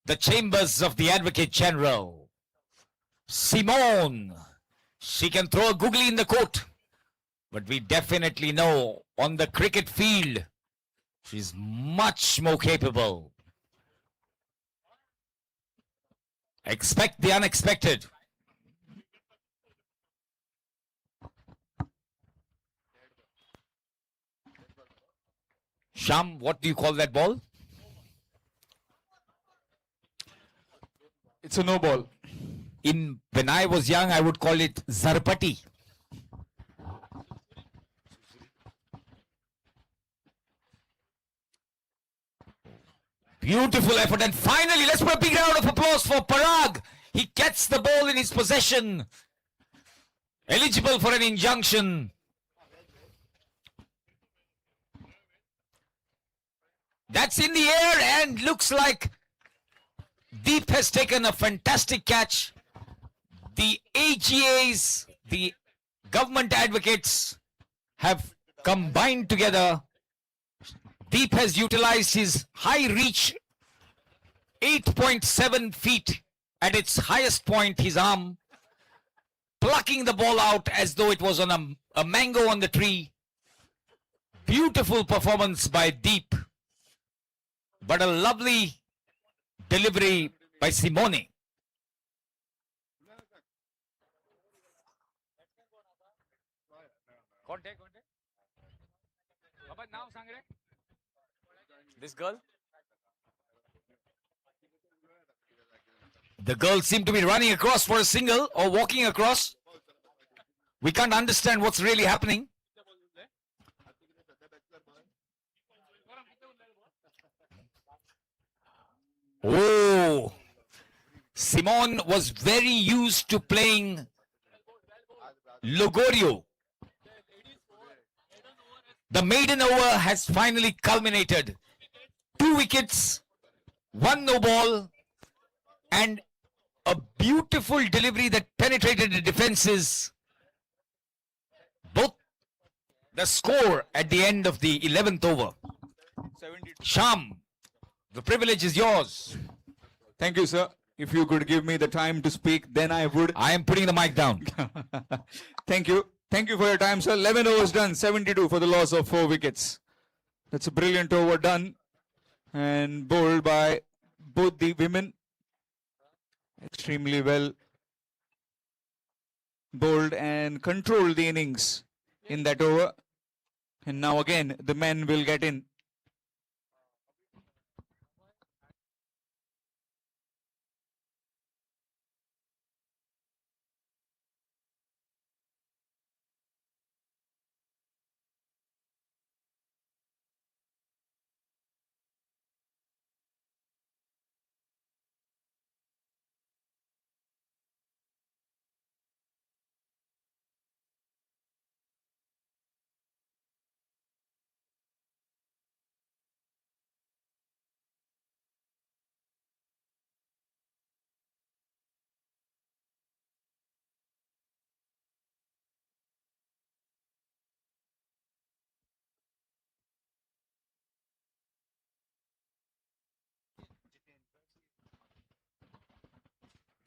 the chambers of the Advocate General. Simone, she can throw a googly in the court, but we definitely know on the cricket field, she's much more capable. Expect the unexpected. Sham, what do you call that ball? It's a no ball. When I was young, I would call it Zarpati. Beautiful effort, and finally, let's put a big round of applause for Parag. He gets the ball in his possession. Eligible for an injunction. That's in the air and looks like Deep has taken a fantastic catch. The AGAs, the government advocates have combined together. Deep has utilized his high reach, 8.7 feet at its highest point, his arm, plucking the ball out as though it was on a mango on the tree. Beautiful performance by Deep, but a lovely delivery by Simone. This girl? The girls seem to be running across for a single or walking across. We can't understand what's really happening. Oh, Simone was very used to playing Logorio. The maiden over has finally culminated. 2 wickets, 1 no ball, and a beautiful delivery that penetrated the defenses. Both the score at the end of the 11th over. 72. Sham, the privilege is yours. Thank you, sir. If you could give me the time to speak, then I would. I am putting the mic down. Thank you. Thank you for your time, sir. 11 overs done, 72 for the loss of 4 wickets. That's a brilliant over done and bowled by both the women. Extremely well bowled and controlled the innings in that over. And now again, the men will get in.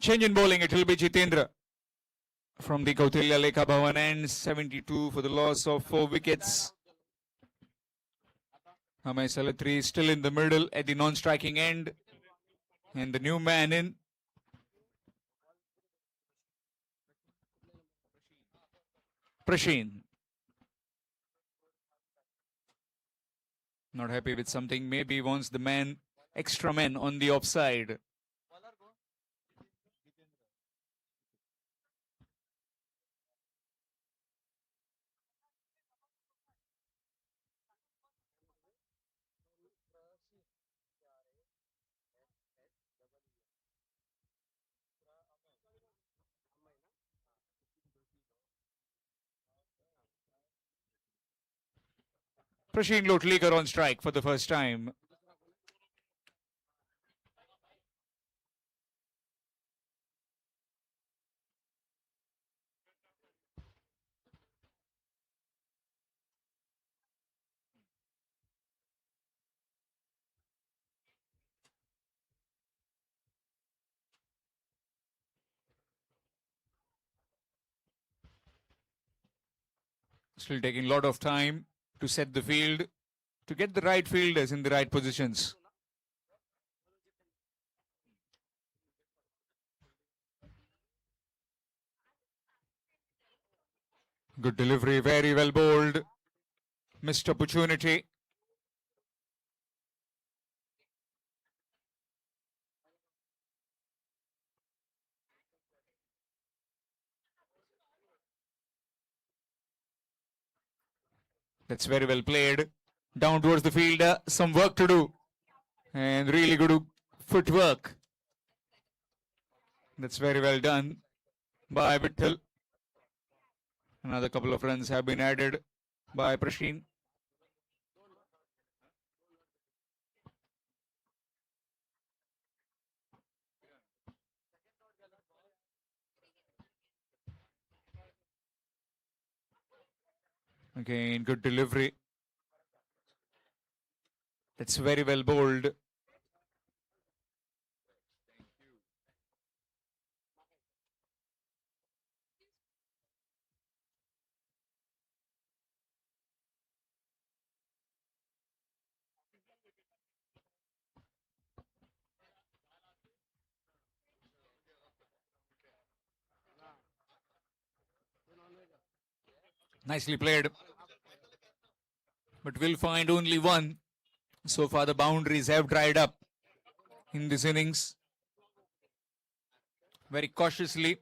Change in bowling, it will be Jitendra from the Kautilya Lekha Bhavan end, 72 for the loss of 4 wickets. Amay Salatri still in the middle at the non-striking end. And the new man in. Prasheen. Not happy with something. Maybe wants the man, extra men on the offside. Prasheen Lotlikar on strike for the first time. Still taking a lot of time to set the field, to get the right fielders in the right positions. Good delivery, very well bowled. Missed opportunity. That's very well played. Down towards the fielder, some work to do. And really good footwork. That's very well done by Vittal. Another couple of runs have been added by Prasheen. Again, good delivery. That's very well bowled. Nicely played. But we'll find only one. So far, the boundaries have dried up in this innings. Very cautiously.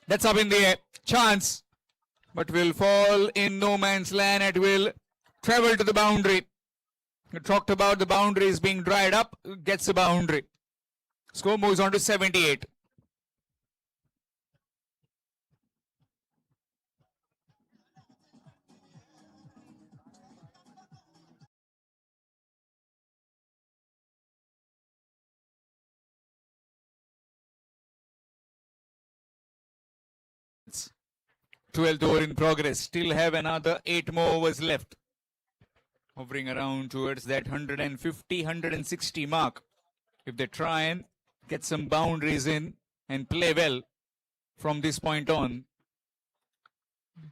That's up in the air. Chance. But will fall in no man's land. It will travel to the boundary. We talked about the boundaries being dried up. Gets the boundary. Score moves on to 78. It's 12th over in progress. Still have another 8 more overs left. Hovering around towards that 150, 160 mark. If they try and get some boundaries in and play well from this point on.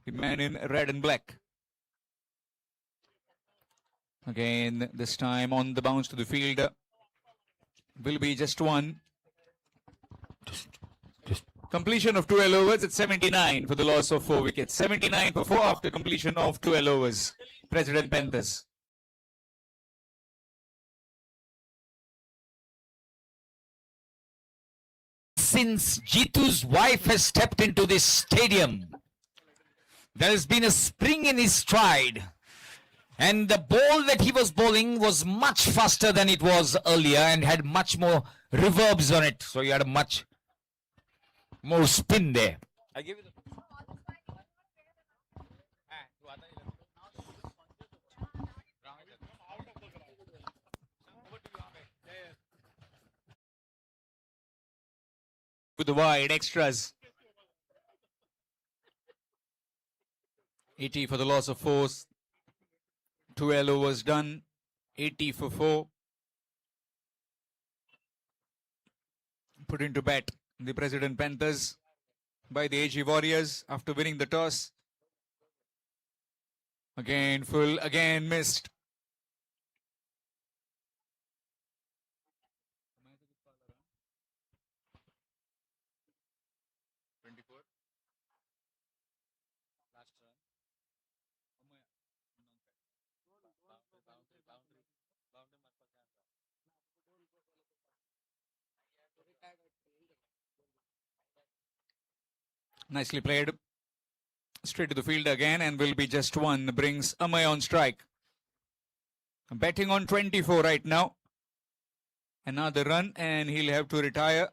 The man in red and black. Again, this time on the bounce to the field. Will be just one. Completion of 12 overs at 79 for the loss of 4 wickets. 79 for 4 after completion of 12 overs. President Panthers. Since Jitu's wife has stepped into this stadium, there has been a spring in his stride. And the ball that he was bowling was much faster than it was earlier and had much more reverbs on it. So he had a much more spin there. I give you the... With the wide extras. 80 for the loss of 4. 12 overs done. 80 for 4. Put into bat the President Panthers by the AG Warriors after winning the toss. Again full, again missed. Nicely played. Straight to the field again and will be just one. Brings Amay on strike. Betting on 24 right now. Another run and he'll have to retire.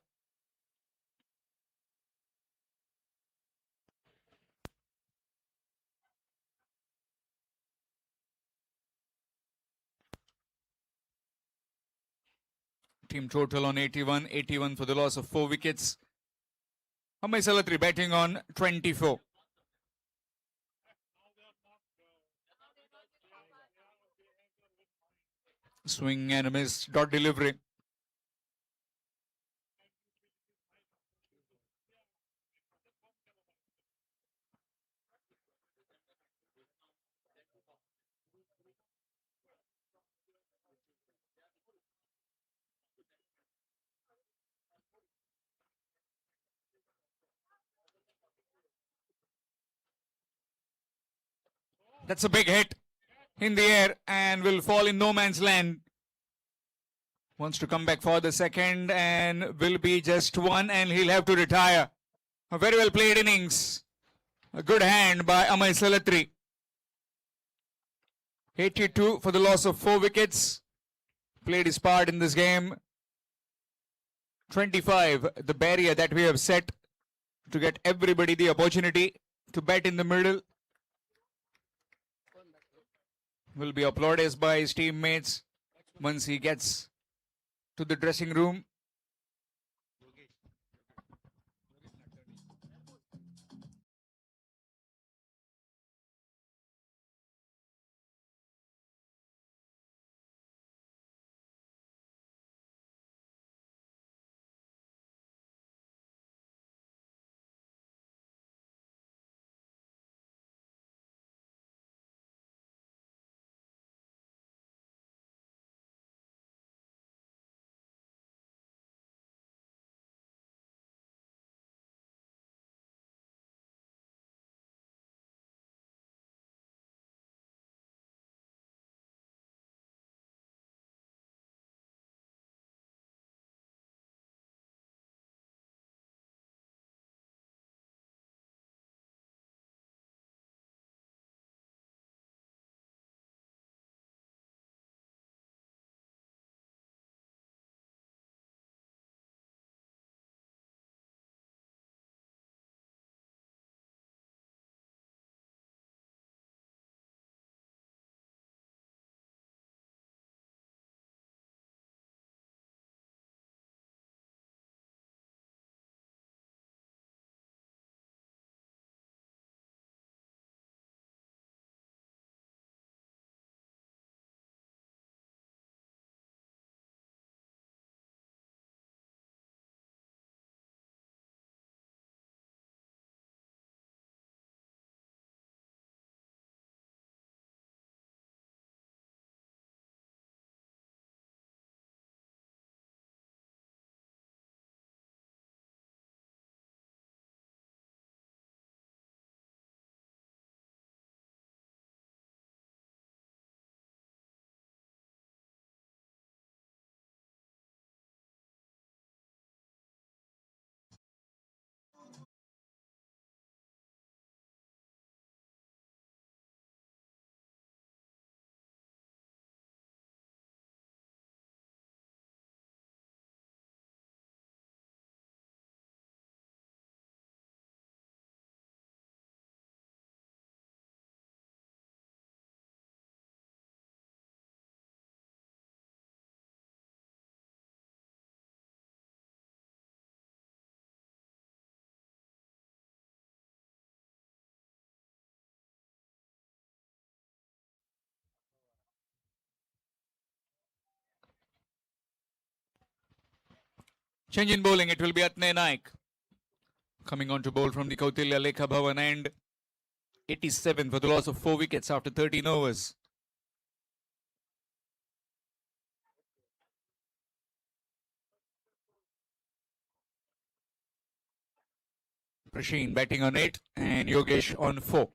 Team total on 81. 81 for the loss of 4 wickets. Amay Salatri betting on 24. Swing and a miss. Dot delivery. That's a big hit in the air and will fall in no man's land. Wants to come back for the second and will be just one, and he'll have to retire. A very well played innings. A good hand by Amay Salatri. 82 for the loss of 4 wickets. Played his part in this game. 25, the barrier that we have set to get everybody the opportunity to bat in the middle. Will be applauded by his teammates once he gets to the dressing room. Change in bowling, it will be Atne Naik coming on to bowl from the Kautilya Lekha Bhavan, and 87 for the loss of 4 wickets after 13 overs. Prasheen batting on 8 and Yogesh on 4.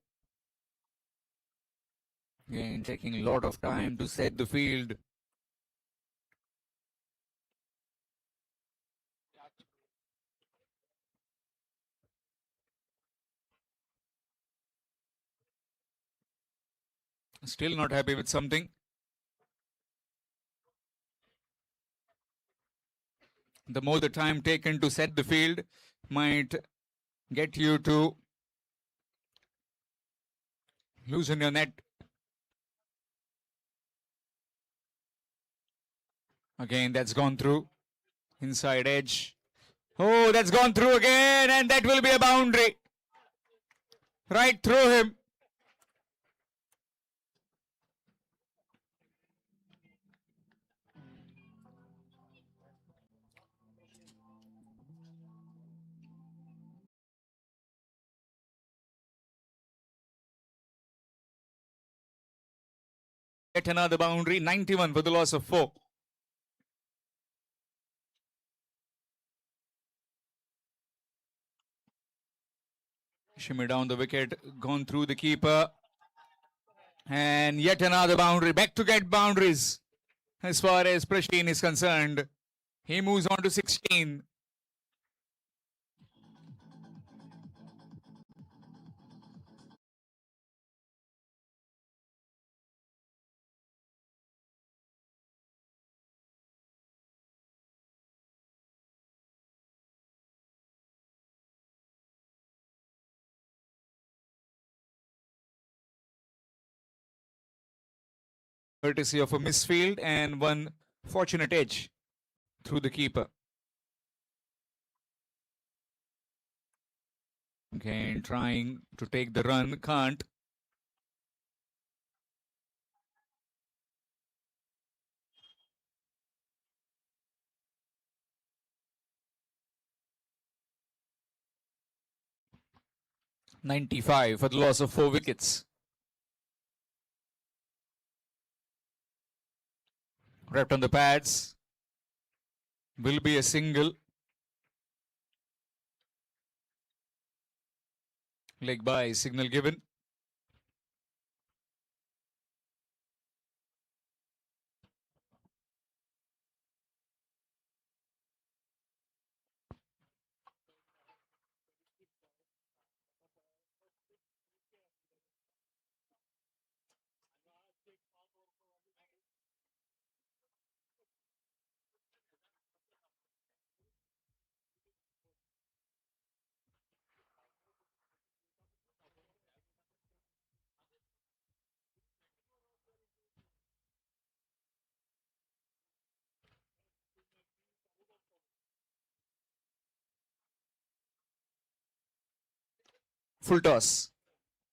Again, taking a lot of time to set the field. Still not happy with something. The more the time taken to set the field might get you to loosen your net. Again, that's gone through. Inside edge. Oh, that's gone through again, and that will be a boundary. Right through him. Yet another boundary, 91 for the loss of 4. Shimmy down the wicket, gone through the keeper. And yet another boundary, back to get boundaries. As far as Prasheen is concerned, he moves on to 16. Courtesy of a misfield and one fortunate edge through the keeper. Again, trying to take the run, can't. "95 for the loss of 4 wickets. Wrapped on the pads. Will be a single. Leg by, signal given. Full toss.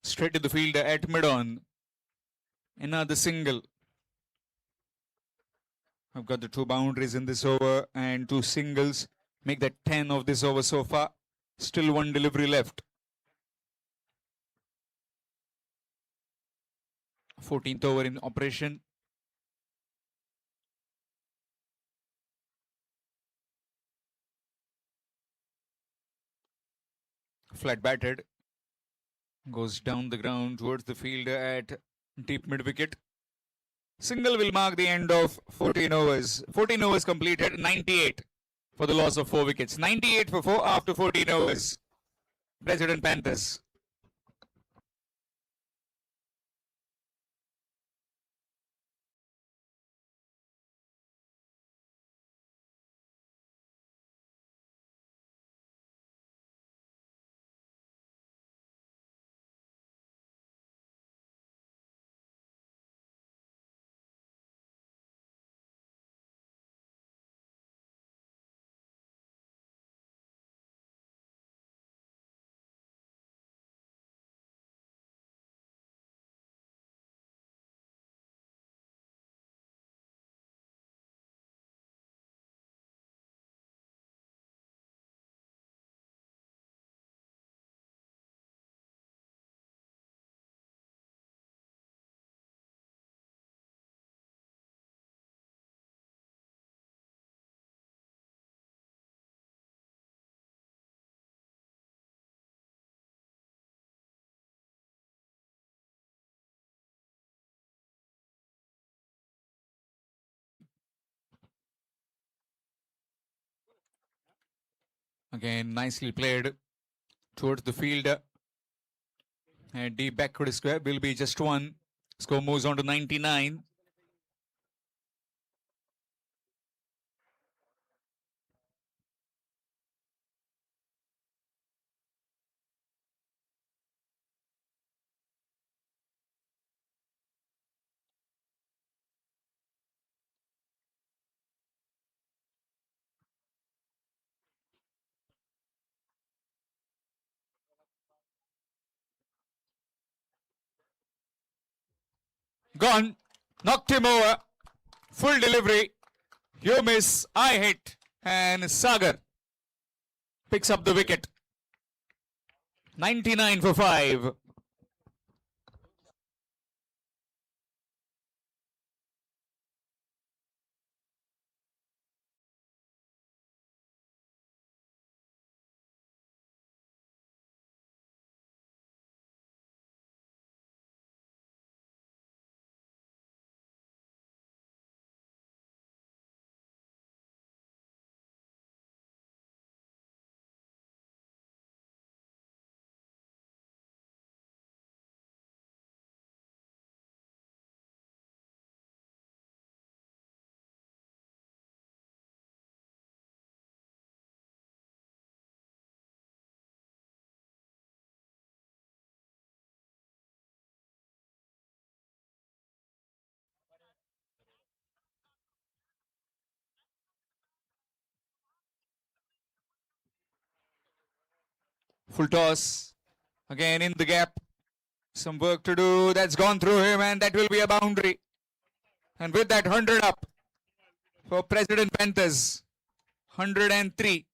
Straight to the fielder at mid-on. Another single. I've got the 2 boundaries in this over and 2 singles. Make that 10 of this over so far. Still 1 delivery left. 14th over in operation. Flat batted. Goes down the ground towards the fielder at deep mid wicket. Single will mark the end of 14 overs. 14 overs completed, 98 for the loss of 4 wickets. 98 for 4 after 14 overs. President Panthers. Again, nicely played towards the fielder. And deep backward square will be just 1. Score moves on to 99. Gone. Knocked him over. Full delivery. You miss, I hit. And Sagar picks up the wicket. 99 for 5. Full toss. Again in the gap. Some work to do. That's gone through him, and that will be a boundary. And with that, 100 up for President Panthers. 103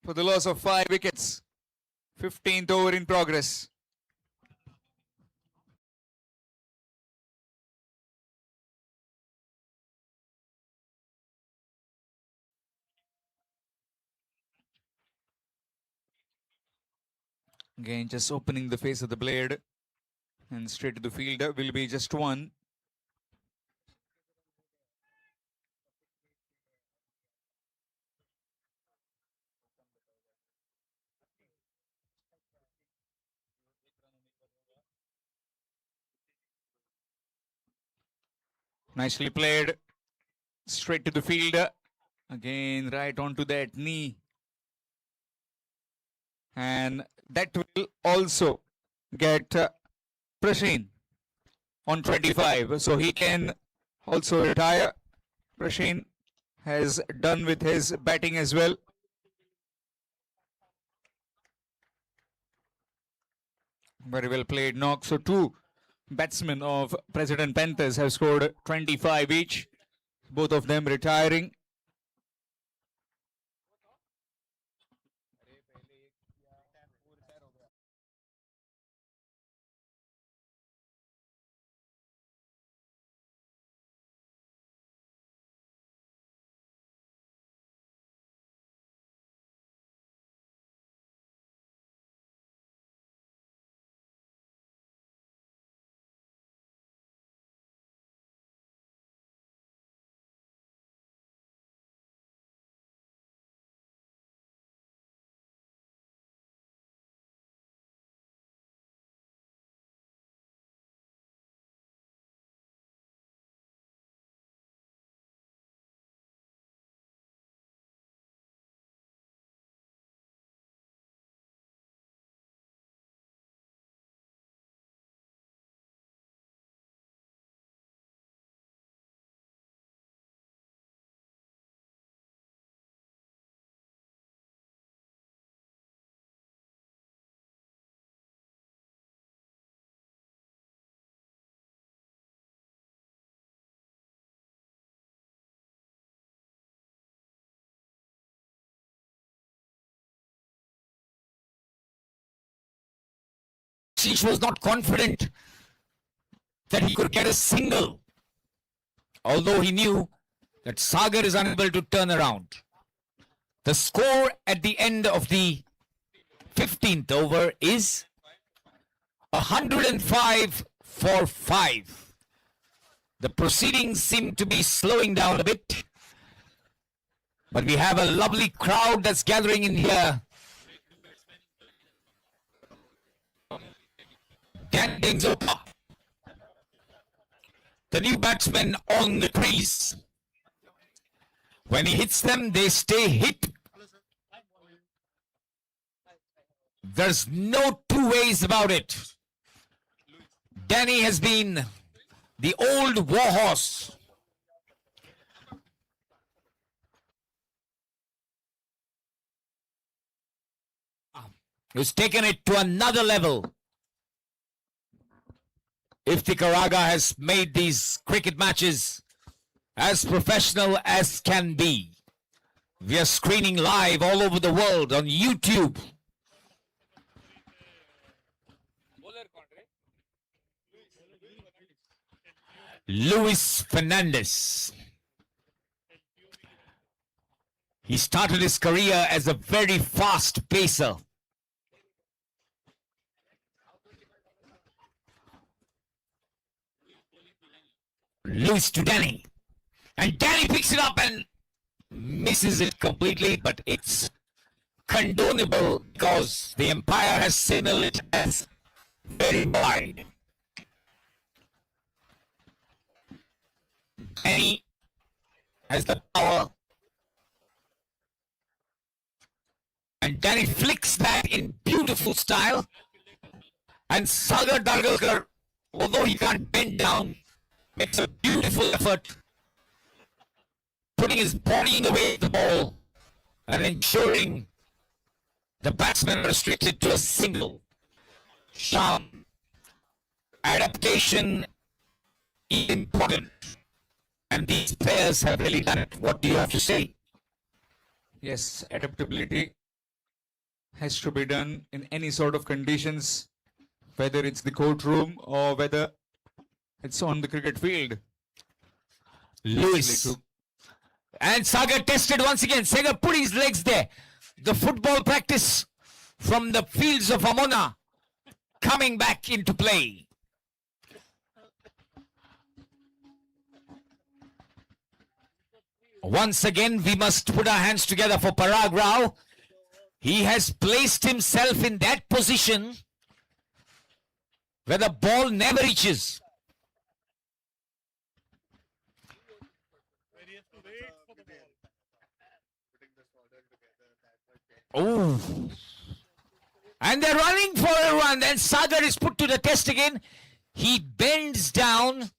for the loss of 5 wickets. 15th over in progress. Again, just opening the face of the blade. And straight to the fielder will be just one. Nicely played. Straight to the fielder. Again, right onto that knee. And that will also get Prashin on 25. So he can also retire. Prashin has done with his batting as well. Very well played knock. So 2 batsmen of President Panthers have scored 25 each. Both of them retiring. She was not confident that he could get a single, although he knew that Sagar is unable to turn around. The score at the end of the 15th over is 105 for 5. The proceedings seem to be slowing down a bit, but we have a lovely crowd that's gathering in here. The new batsman on the crease. When he hits them, they stay hit. There's no two ways about it. Danny has been the old warhorse. Who's taken it to another level. Iftikhar has made these cricket matches as professional as can be. We are screening live all over the world on YouTube. Luis Fernandez. He started his career as a very fast pacer. Luis to Danny. And Danny picks it up and misses it completely, but it's condonable because the umpire has signaled it as very wide. Danny has the power. And Danny flicks that in beautiful style. And Sagar Dargalkar, although he can't bend down, makes a beautiful effort, putting his body in the way of the ball and ensuring The batsman restricted to a single. Sham. Adaptation is important. And these players have really done it. What do you have to say? Yes, adaptability has to be done in any sort of conditions, whether it's the courtroom or whether it's on the cricket field. Lewis. And Sagar tested once again. Sagar put his legs there. The football practice from the fields of Amona coming back into play. Once again, we must put our hands together for Parag Rao. He has placed himself in that position where the ball never reaches. Oh. And they're running for a run. Then Sagar is put to the test again. He bends down.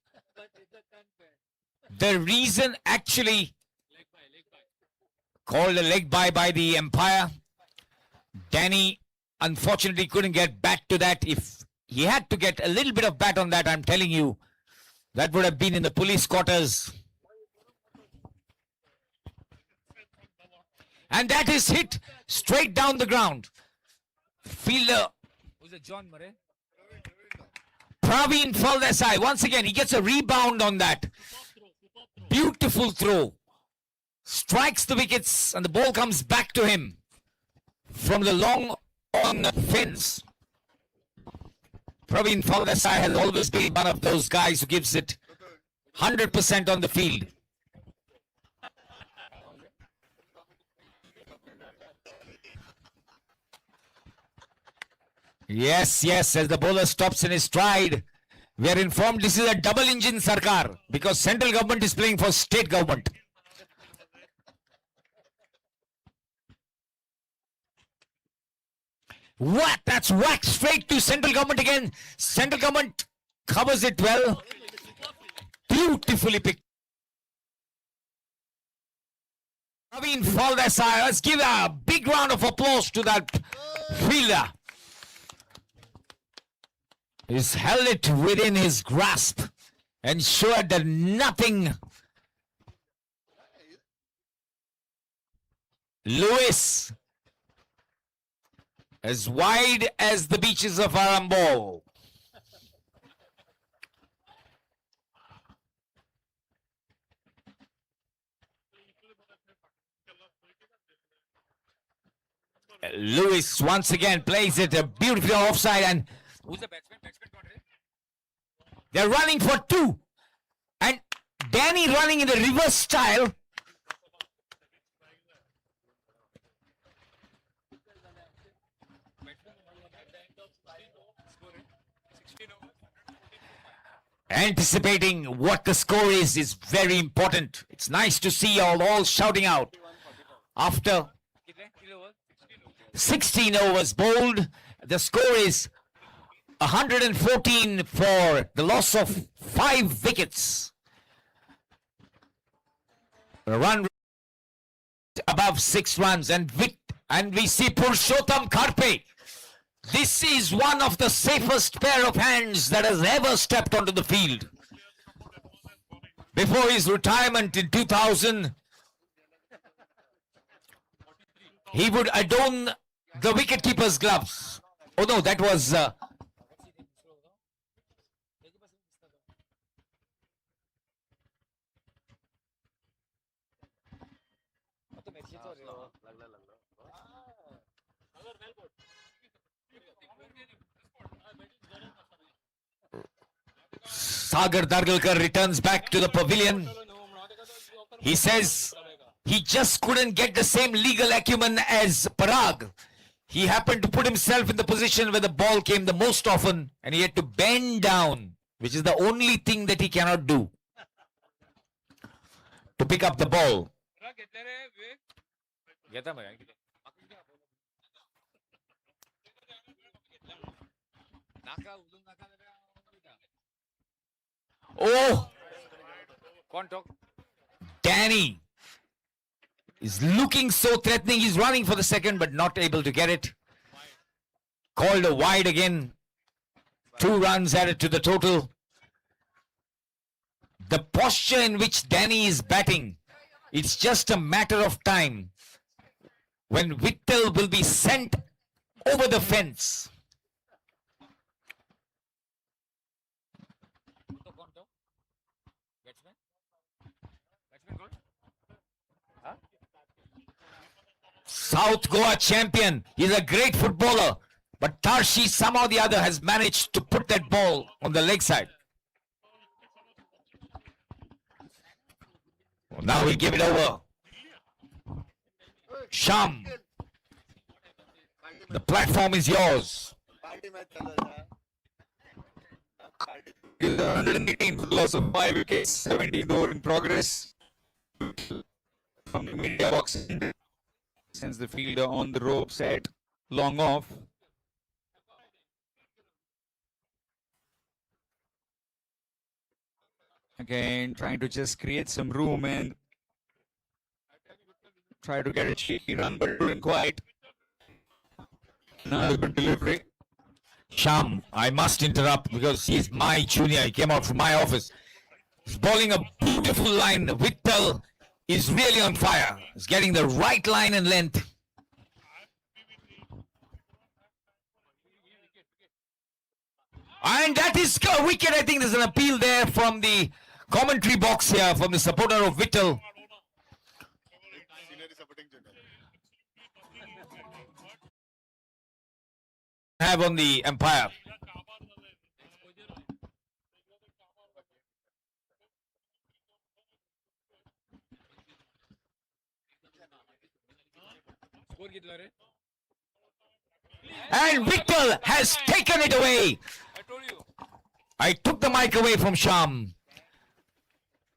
The reason actually called a leg by the umpire. Danny unfortunately couldn't get back to that. If he had to get a little bit of bat on that, I'm telling you, that would have been in the police quarters. And that is hit straight down the ground. Fielder, who's it, John Murray? Praveen Faldesai. Once again, he gets a rebound on that. Beautiful throw. Strikes the wickets and the ball comes back to him from the long on fence. Praveen Faldesai has always been one of those guys who gives it 100% on the field. Yes, as the bowler stops in his stride, we are informed this is a double engine Sarkar because central government is playing for state government. What? That's whacked straight to central government again. Central government covers it well. Beautifully picked. Praveen Faldesai, let's give a big round of applause to that fielder. He's held it within his grasp, ensured that nothing. Lewis, as wide as the beaches of Arambol. Lewis once again plays it a beautiful offside, and who's the batsman? They're running for two, and Danny running in the reverse style. Anticipating what the score is very important. It's nice to see all shouting out. After 16 overs bowled, the score is 114 for the loss of 5 wickets. A run above 6 runs, and we see Purushottam Karpe. This is one of the safest pair of hands that has ever stepped onto the field. Before his retirement in 2000, he would adorn the wicketkeeper's gloves. Oh no, that was Sagar Dargalkar returns back to the pavilion. He says he just couldn't get the same legal acumen as Parag. He happened to put himself in the position where the ball came the most often, and he had to bend down, which is the only thing that he cannot do, to pick up the ball. Oh, Danny He's looking so threatening. He's running for the second, but not able to get it. Called a wide again. 2 runs added to the total. The posture in which Danny is batting, it's just a matter of time when Vittal will be sent over the fence. South Goa champion. He's a great footballer. But Tarshi somehow or the other has managed to put that ball on the leg side. Now we give it over. Sham. The platform is yours. 118 for the loss of 5 wickets, 17th over in progress. From the media box, sends the fielder on the rope set, long off. Again, trying to just create some room and try to get a cheeky run, but couldn't quite. Another good delivery. Sham, I must interrupt because he's my junior. He came out from my office. He's bowling a beautiful line. Vittal is really on fire. He's getting the right line and length. And that is a wicket. I think there's an appeal there from the commentary box here from the supporter of Vittal. Have on the umpire. And Vittal has taken it away. I took the mic away from Sham,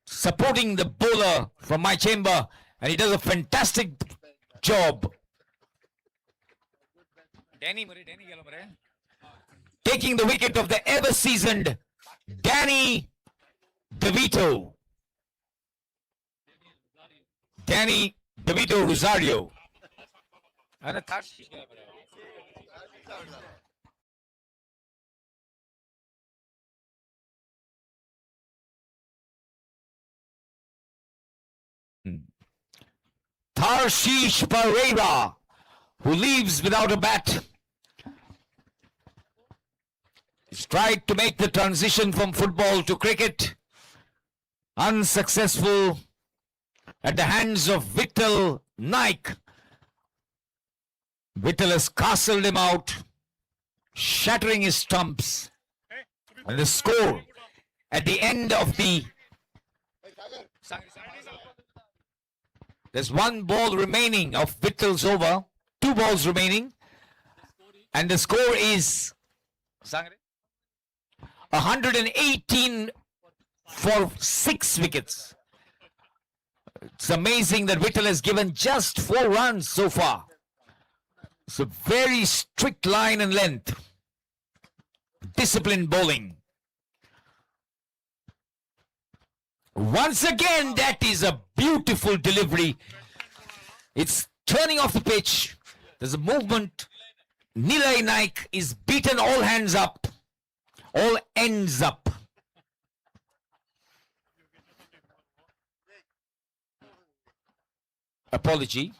supporting the bowler from my chamber, and he does a fantastic job. Taking the wicket of the ever-seasoned Danny DeVito. Danny DeVito Rosario. Tarshish Pereira, who leaves without a bat. He's tried to make the transition from football to cricket. Unsuccessful at the hands of Vittal Naik. Vittal has castled him out, shattering his stumps. And the score at the end of the... There's 1 ball remaining of Vittal's over. 2 balls remaining. And the score is 118 for 6 wickets. It's amazing that Vittal has given just 4 runs so far. It's a very strict line and length. Disciplined bowling. Once again, that is a beautiful delivery. It's turning off the pitch. There's a movement. Nilay Naik is beaten all hands up. All ends up. Apology.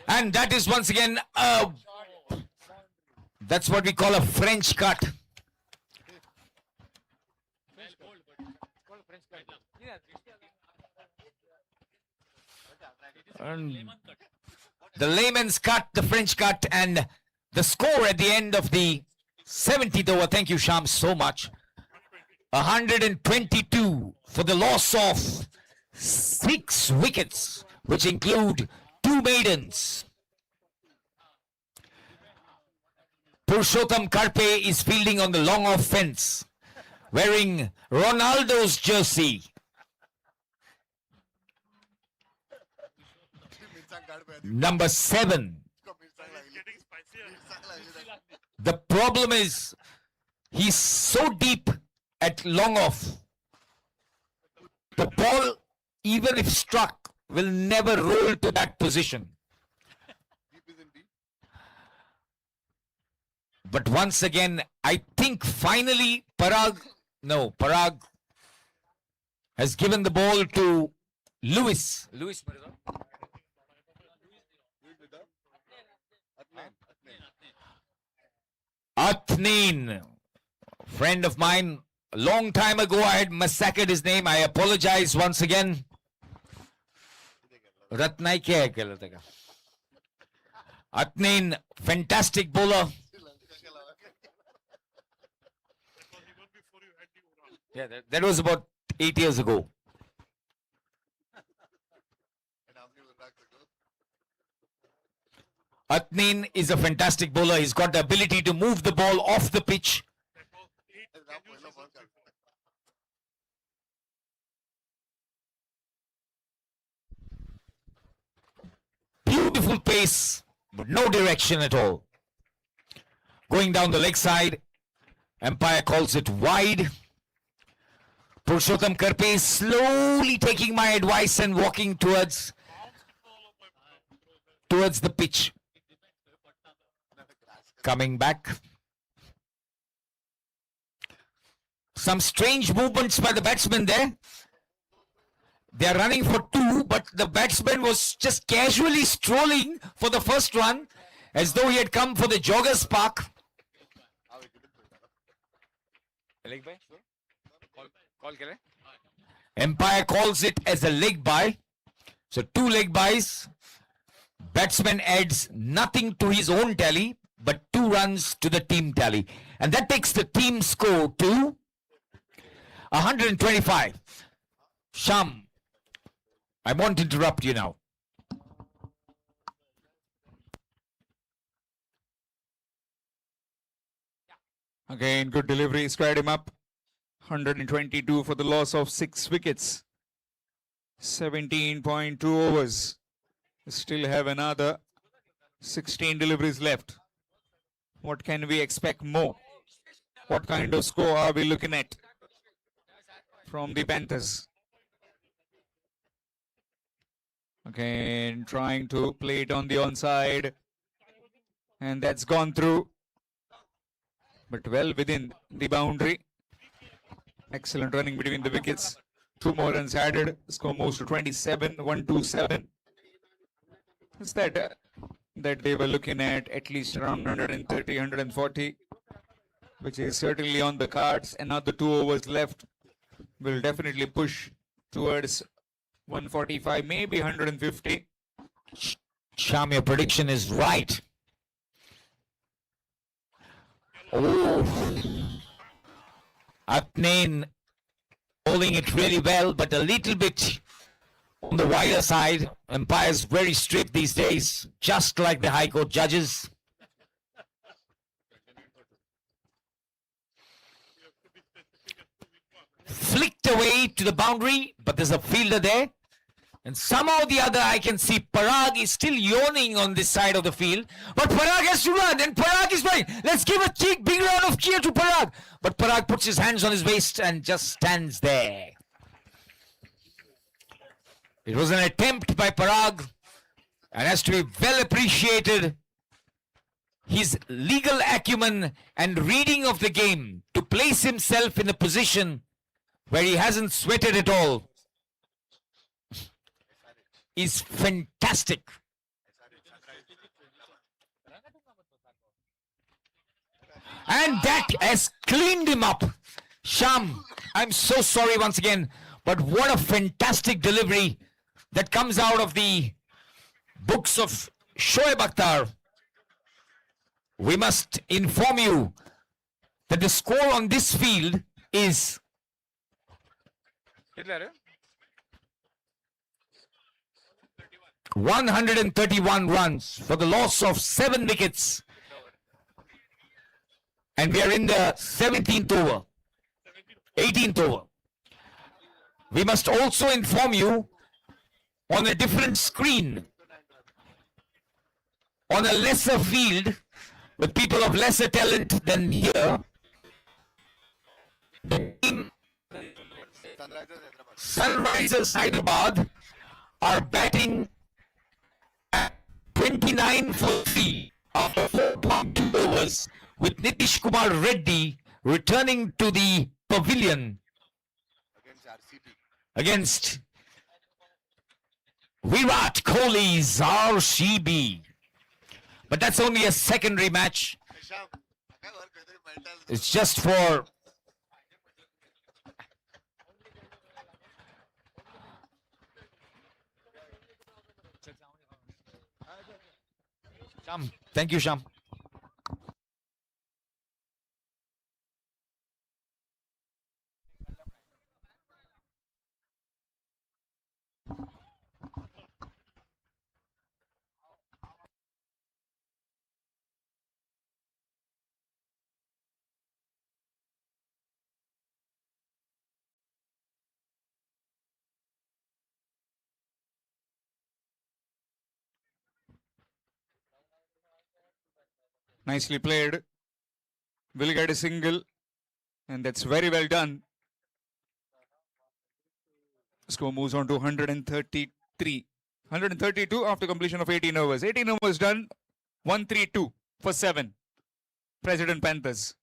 And that is once again, that's what we call a French cut. The layman's cut, the French cut, and the score at the end of the 70th over. Thank you, Sham, so much. 122 for the loss of 6 wickets, which include 2 maidens. Purushottam Karpe is fielding on the long off fence, wearing Ronaldo's jersey. Number 7. The problem is he's so deep at long off. The ball, even if struck, will never roll to that position. But once again, I think finally Parag has given the ball to Lewis. Athneen, friend of mine. A long time ago, I had massacred his name. I apologize once again. Ratnai kya hai kehte ka? Athneen, fantastic bowler. Yeah, that was about 8 years ago. Athneen is a fantastic bowler. He's got the ability to move the ball off the pitch. Beautiful pace, but no direction at all. Going down the leg side, umpire calls it wide. Purushottam Karpe is slowly taking my advice and walking towards the pitch. Coming back. Some strange movements by the batsman there. They are running for two, but the batsman was just casually strolling for the first run as though he had come for the joggers park. Umpire calls it as a leg bye. So 2 leg byes. Batsman adds nothing to his own tally, but 2 runs to the team tally. And that takes the team score to 125. Sham, I won't interrupt you now. Again, good delivery, squared him up. 122 for the loss of 6 wickets. 17.2 overs. Still have another 16 deliveries left. What can we expect more? What kind of score are we looking at from the Panthers? Again, trying to play it on the onside. And that's gone through. But well within the boundary. Excellent running between the wickets. 2 more runs added. Score moves to 27, 127. It's that they were looking at least around 130, 140, which is certainly on the cards. Another 2 overs left will definitely push towards 145, maybe 150. Sham, your prediction is right. Oh, Athneen bowling it really well, but a little bit on the wider side. Umpires very strict these days, just like the High Court judges. Flicked away to the boundary, but there's a fielder there. And somehow or the other, I can see Parag is still yawning on this side of the field. But Parag has to run, and Parag is fine. Let's give a big round of cheer to Parag. But Parag puts his hands on his waist and just stands there. It was an attempt by Parag, and has to be well appreciated. His legal acumen and reading of the game to place himself in a position where he hasn't sweated at all is fantastic. And that has cleaned him up. Sham, I'm so sorry once again, but what a fantastic delivery that comes out of the books of Shoaib Akhtar. We must inform you that the score on this field is 131 runs for the loss of 7 wickets. And we are in the 17th over, 18th over. We must also inform you on a different screen, on a lesser field with people of lesser talent than here, Sunrisers Hyderabad are batting at 29 for 3 after 4.2 overs, with Nitish Kumar Reddy returning to the pavilion against Virat Kohli's RCB. But that's only a secondary match. It's just for Sham. Thank you, Sham. Nicely played. Will get a single, and that's very well done. Score moves on to 133. 132 after completion of 18 overs. 18 overs done. 132 for 7. President Panthers.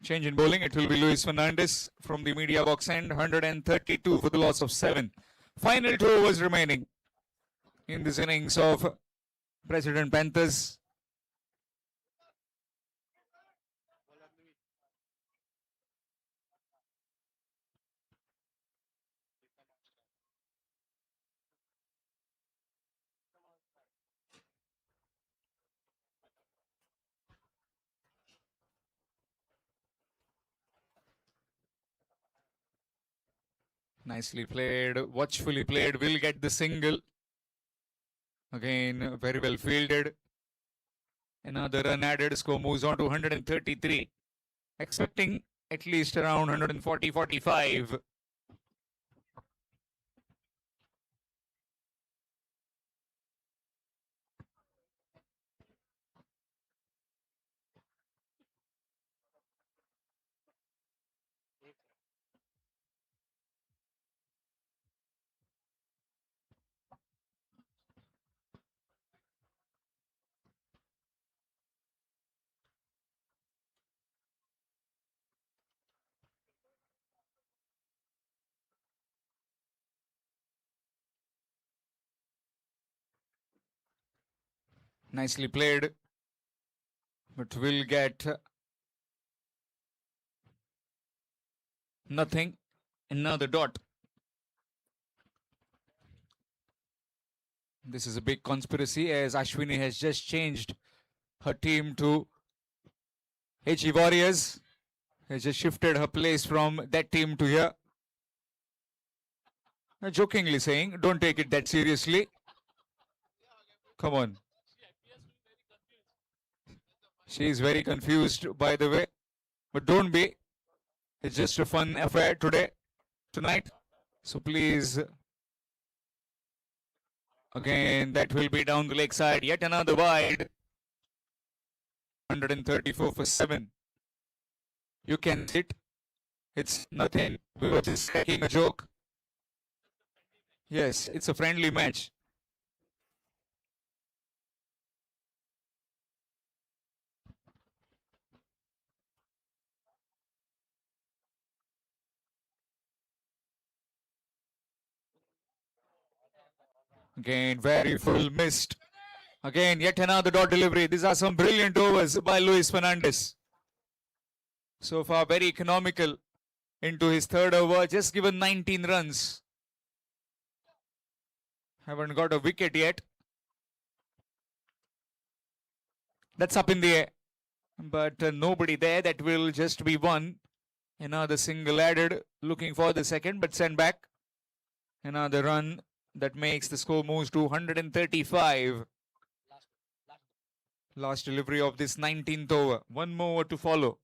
Change in bowling. It will be Luis Fernandez from the media box end. 132 for the loss of 7. Final 2 overs remaining in this innings of President Panthers. Nicely played, watchfully played, will get the single. Again, very well fielded. Another run added, score moves on to 133. Expecting at least around 140-45. Nicely played, but will get nothing. Another dot. This is a big conspiracy as Ashwini has just changed her team to HE Warriors. Has just shifted her place from that team to here. Jokingly saying, don't take it that seriously. Come on. She is very confused, by the way. But don't be. It's just a fun affair tonight. So please. Again, that will be down the leg side. Yet another wide. 134 for 7. You can sit. It's nothing. We were just cracking a joke. Yes, it's a friendly match. Again, very full missed. Again, yet another dot delivery. These are some brilliant overs by Luis Fernandez. So far, very economical. into his third over, just given 19 runs. Haven't got a wicket yet. That's up in the air. But nobody there. That will just be one. Another single added. Looking for the second, but sent back. Another run that makes the score moves to 135. Last delivery of this 19th over. One more to follow.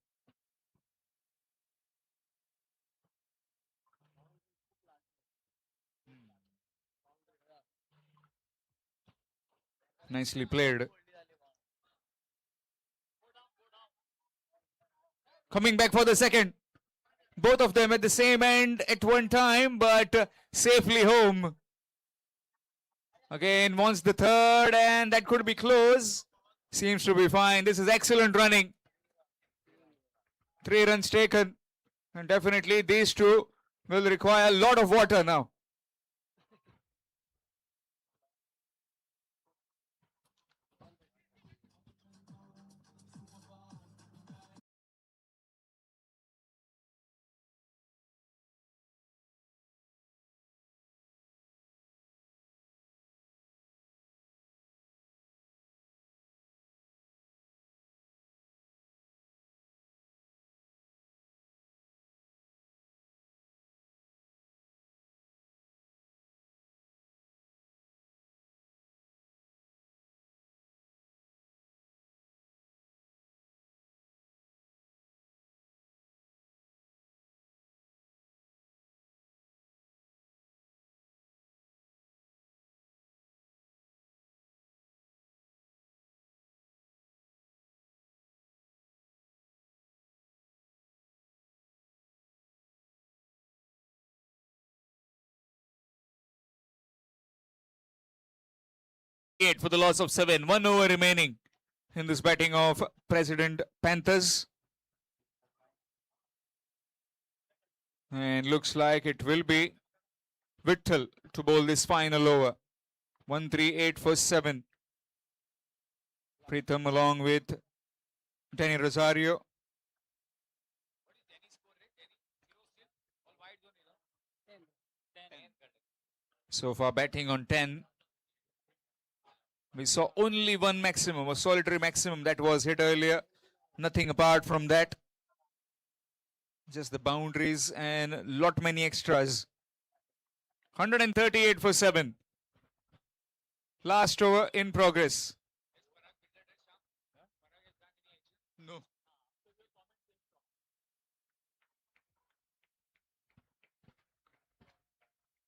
Nicely played. Coming back for the second. Both of them at the same end at one time, but safely home. Again, wants the third, and that could be close. Seems to be fine. This is excellent running. 3 runs taken. And definitely these two will require a lot of water now. For the loss of 7. 1 over remaining in this batting of President Panthers. And looks like it will be Vittal to bowl this final over. 138 for 7. Pritham along with Danny Rosario. So far batting on 10. We saw only one maximum, a solitary maximum that was hit earlier. Nothing apart from that. Just the boundaries and lot many extras. 138 for 7. Last over in progress. No.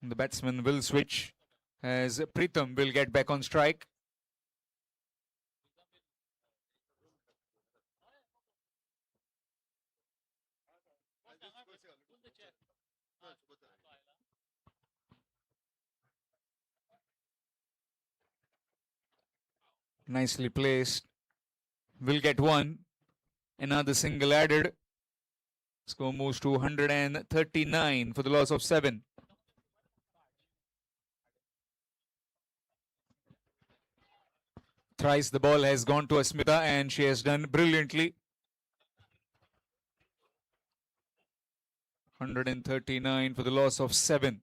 The batsman will switch as Pritham will get back on strike. Nicely placed. Will get one. Another single added. Score moves to 139 for the loss of 7. Thrice the ball has gone to Asmita and she has done brilliantly. 139 for the loss of 7.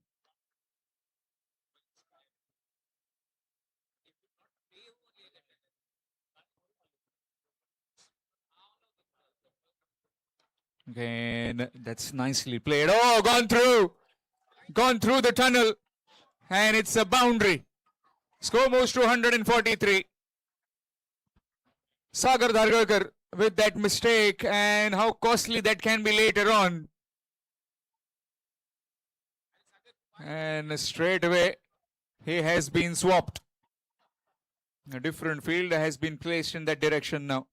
Again, that's nicely played. Oh, gone through the tunnel, and it's a boundary. Score moves to 143. Sagar Dhargarkar with that mistake, and how costly that can be later on. And straight away, he has been swapped. A different fielder has been placed in that direction now.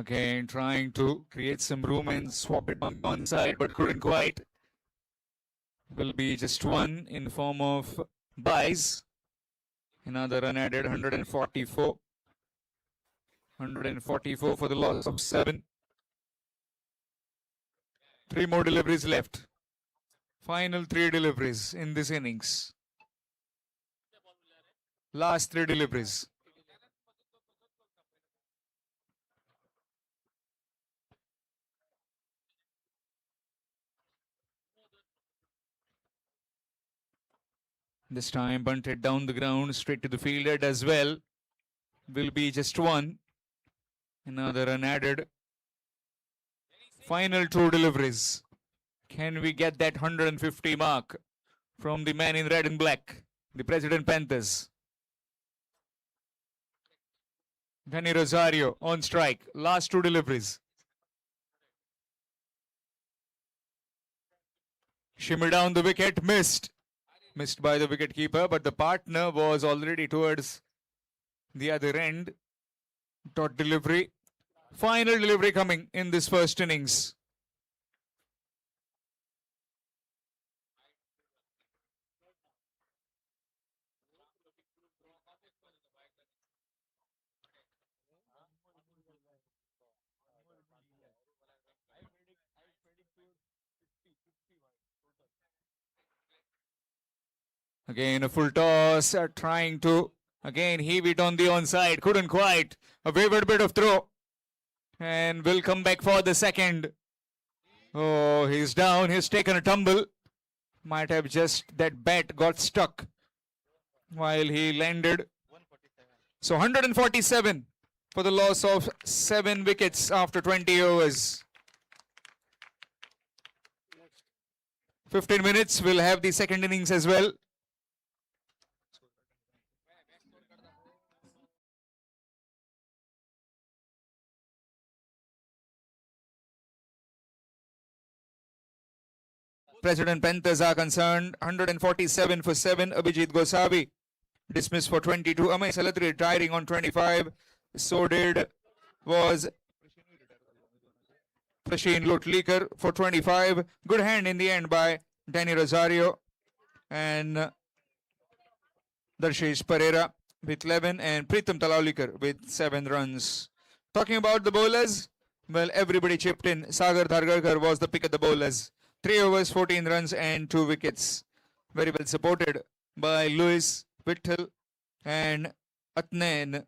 Again, trying to create some room and swap it on one side, but couldn't quite. Will be just one in form of buys. Another run added, 144. 144 for the loss of 7. 3 more deliveries left. Final 3 deliveries in this innings. Last 3 deliveries. This time bunted down the ground straight to the fielder as well. Will be just one. Another run added. Final 2 deliveries. Can we get that 150 mark from the man in red and black, the President Panthers? Danny Rosario on strike. Last 2 deliveries. Shimmer down the wicket. Missed. Missed by the wicketkeeper, but the partner was already towards the other end. Dot delivery. Final delivery coming in this first innings. Again, a full toss, trying to again heave it on the onside. Couldn't quite. A wayward bit of throw. And will come back for the second. Oh, he's down. He's taken a tumble. Might have just that bat got stuck while he landed. So 147 for the loss of 7 wickets after 20 overs. 15 minutes. We'll have the second innings as well. President Panthers are concerned. 147 for 7. Abhijit Gosavi dismissed for 22. Amay Salatri retiring on 25. So was Prasheen Lotlikar for 25. Good hand in the end by Danny Rosario and Darshish Pereira with 11 and Pritham Talaulikar with 7 runs. Talking about the bowlers, well, everybody chipped in. Sagar Dhargarkar was the pick of the bowlers. 3 overs, 14 runs and 2 wickets. Very well supported by Lewis, Vittal and Atnain.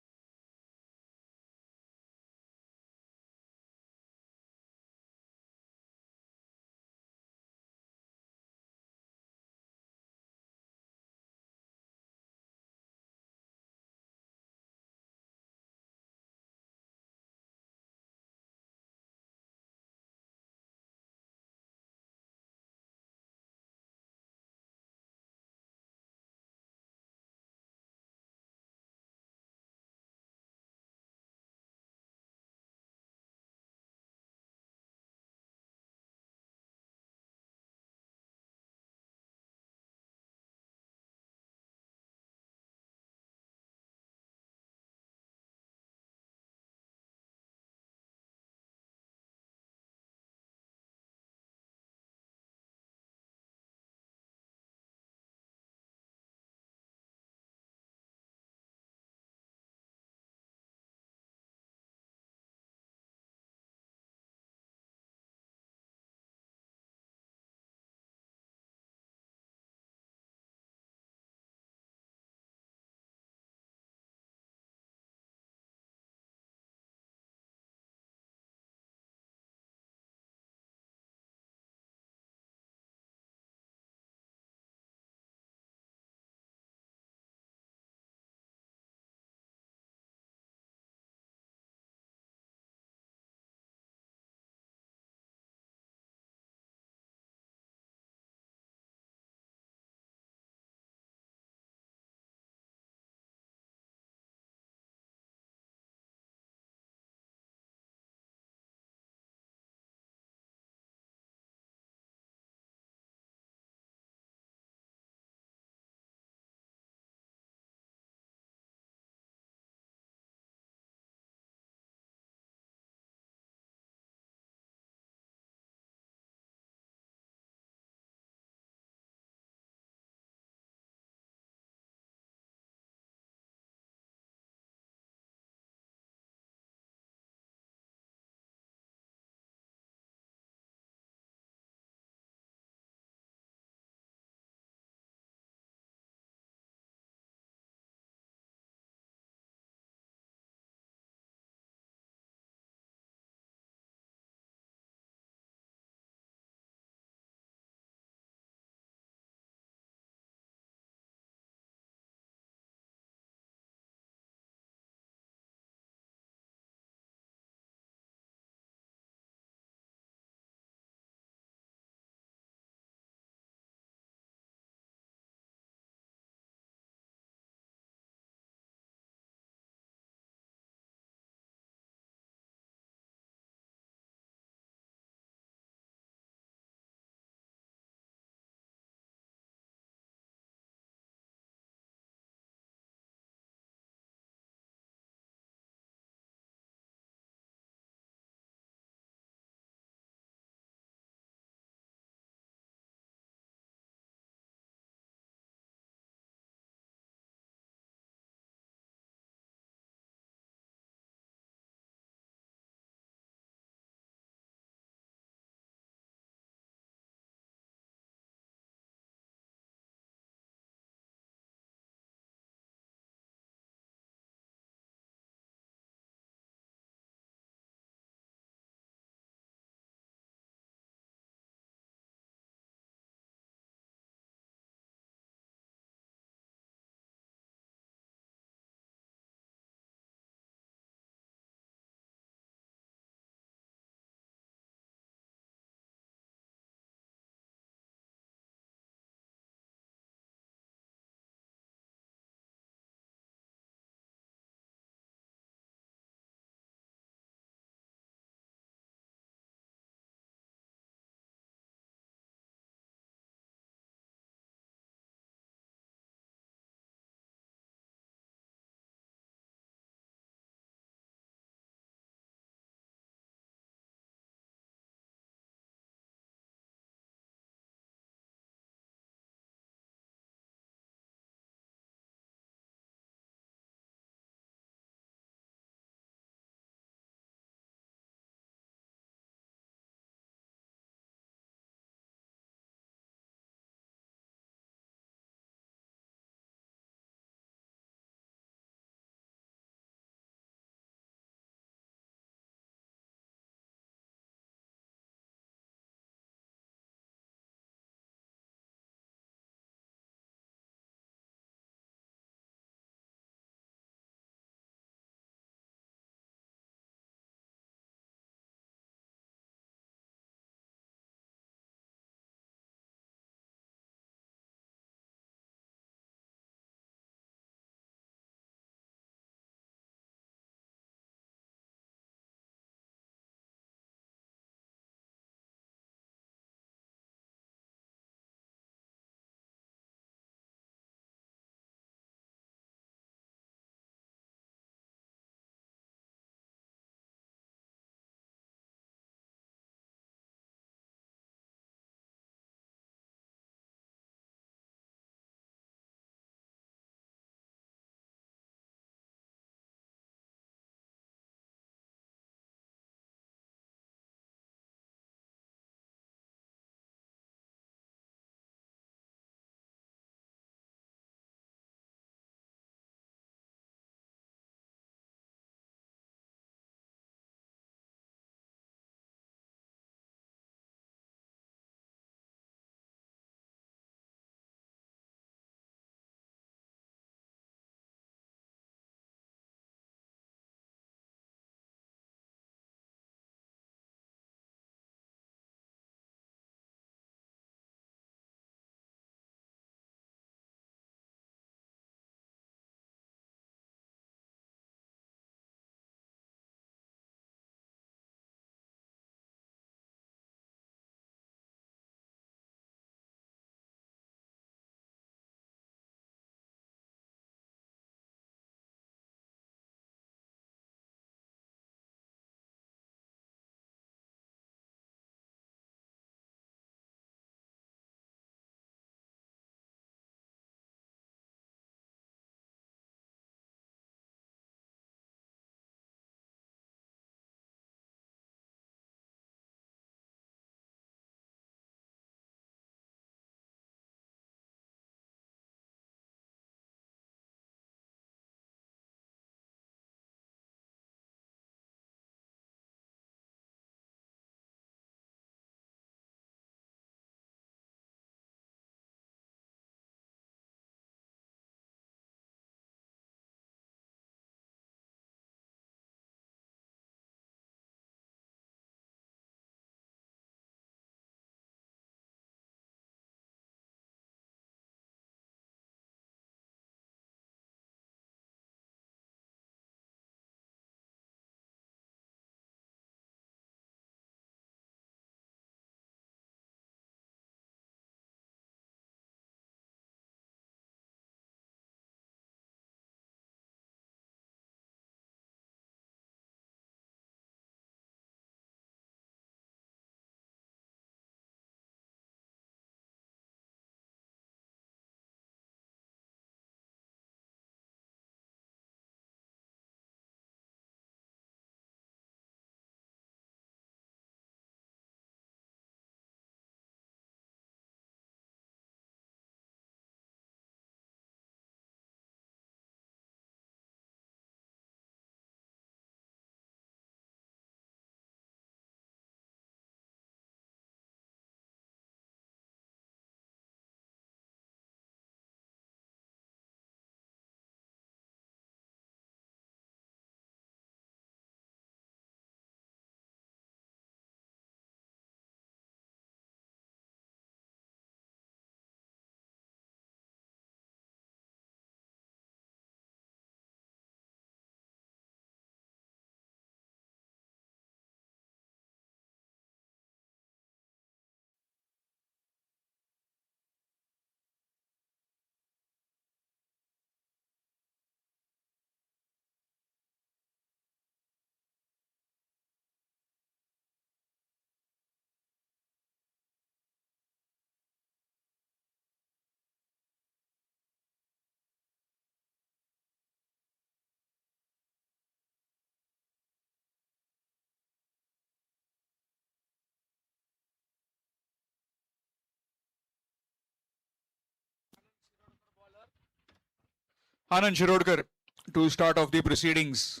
Anand Shirodkar to start off the proceedings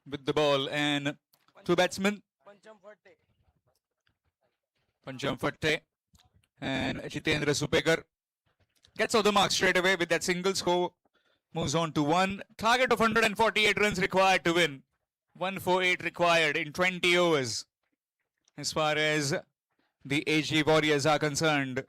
with the ball, and two batsmen, Pancham Fatte and Chitendra Supekar, gets off the mark straight away with that single. Score moves on to one. Target of 148 runs required to win. 148 required in 20 overs as far as the AG Warriors are concerned.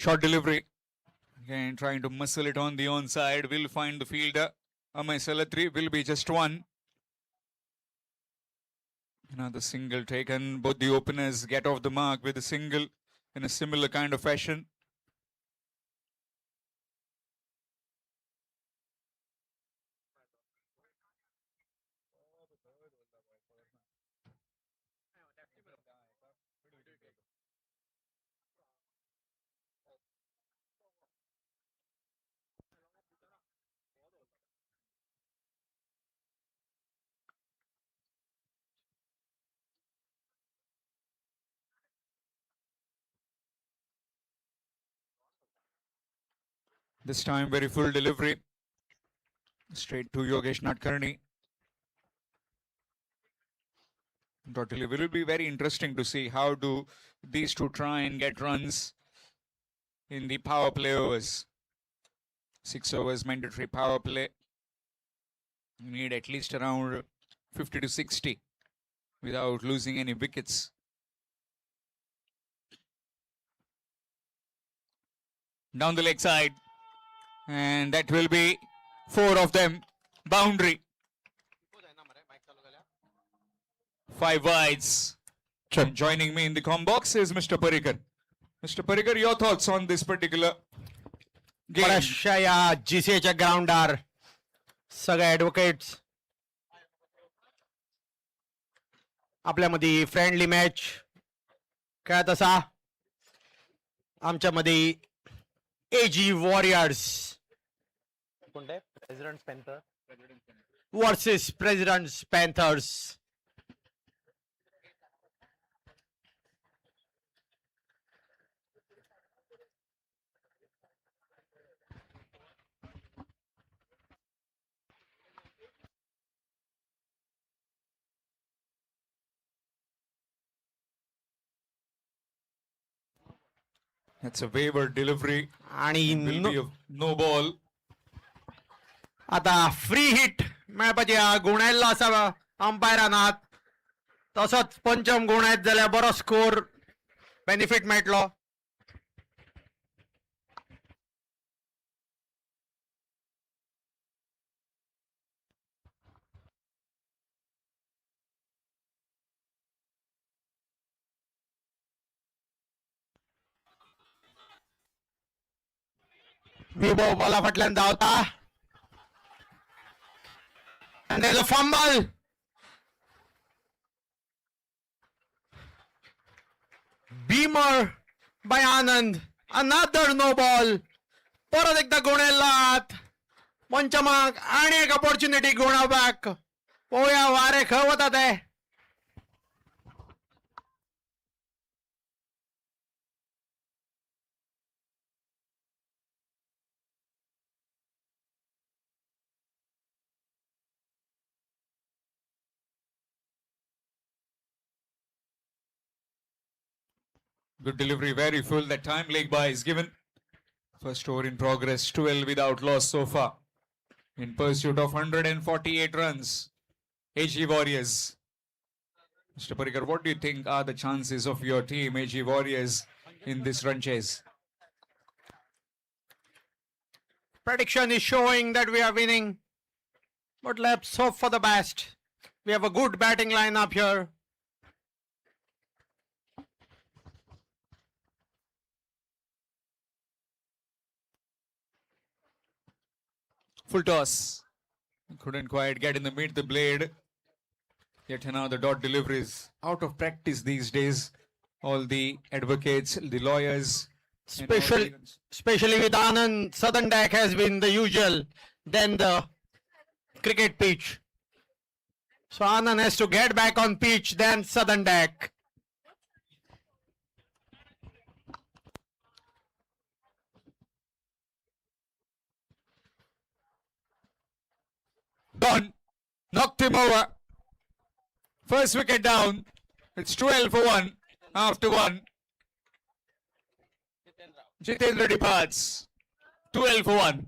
Short delivery. Again, trying to muscle it on the onside. Will find the fielder. Amay Salatri will be just one. Another single taken. Both the openers get off the mark with a single in a similar kind of fashion. This time very full delivery. Straight to Yogesh Nadkarni. Totally. It will be very interesting to see how do these two try and get runs in the power play overs. 6 overs mandatory power play. You need at least around 50 to 60 without losing any wickets. Down the leg side. And that will be 4 of them. Boundary. 5 wides. And joining me in the com box is Mr. Parikar. Mr. Parikar, your thoughts on this particular game? बऱ्याचशा या जीसीएच्या ग्राउंडार सगळे advocates आपल्यामध्ये friendly match खेळत असा. आमच्यामध्ये एजी warriors कोणते president panther versus president Panthers. That's a waiver delivery. आणि Will be a no ball. आता फ्री हिट मेळपाची गुणायल्लो आसा अंपायरानात. तसोच पंचम गुणायत जाल्यार बरो स्कोर बेनिफीट मेळटलो. विभव बॉला फाटल्यान धांवता. And there's a fumble. Beamer by Anand. Another no ball. परत एकदा गुणेलात. पंचमाक आणि एक ऑपॉर्च्युनिटी गुणावपाक. पळोवया वारे खंय वता ते. Good delivery, very full that time. Leg by is given. First over in progress, 12 without loss so far. In pursuit of 148 runs. AG Warriors. Mr. Parikar, what do you think are the chances of your team, AG Warriors, in this run chase? Prediction is showing that we are winning. But let's hope for the best. We have a good batting lineup here. Full toss. Couldn't quite get in the meet the blade. Yet another dot deliveries. Out of practice these days. All the advocates, the lawyers. and all Special, the- especially with Anand, southern deck has been the usual. Then the cricket pitch. So Anand has to get back on pitch, then southern deck. Gone. Knocked him over. First wicket down. It's 12 for 1 after 1. Jitendra departs. 12 for 1.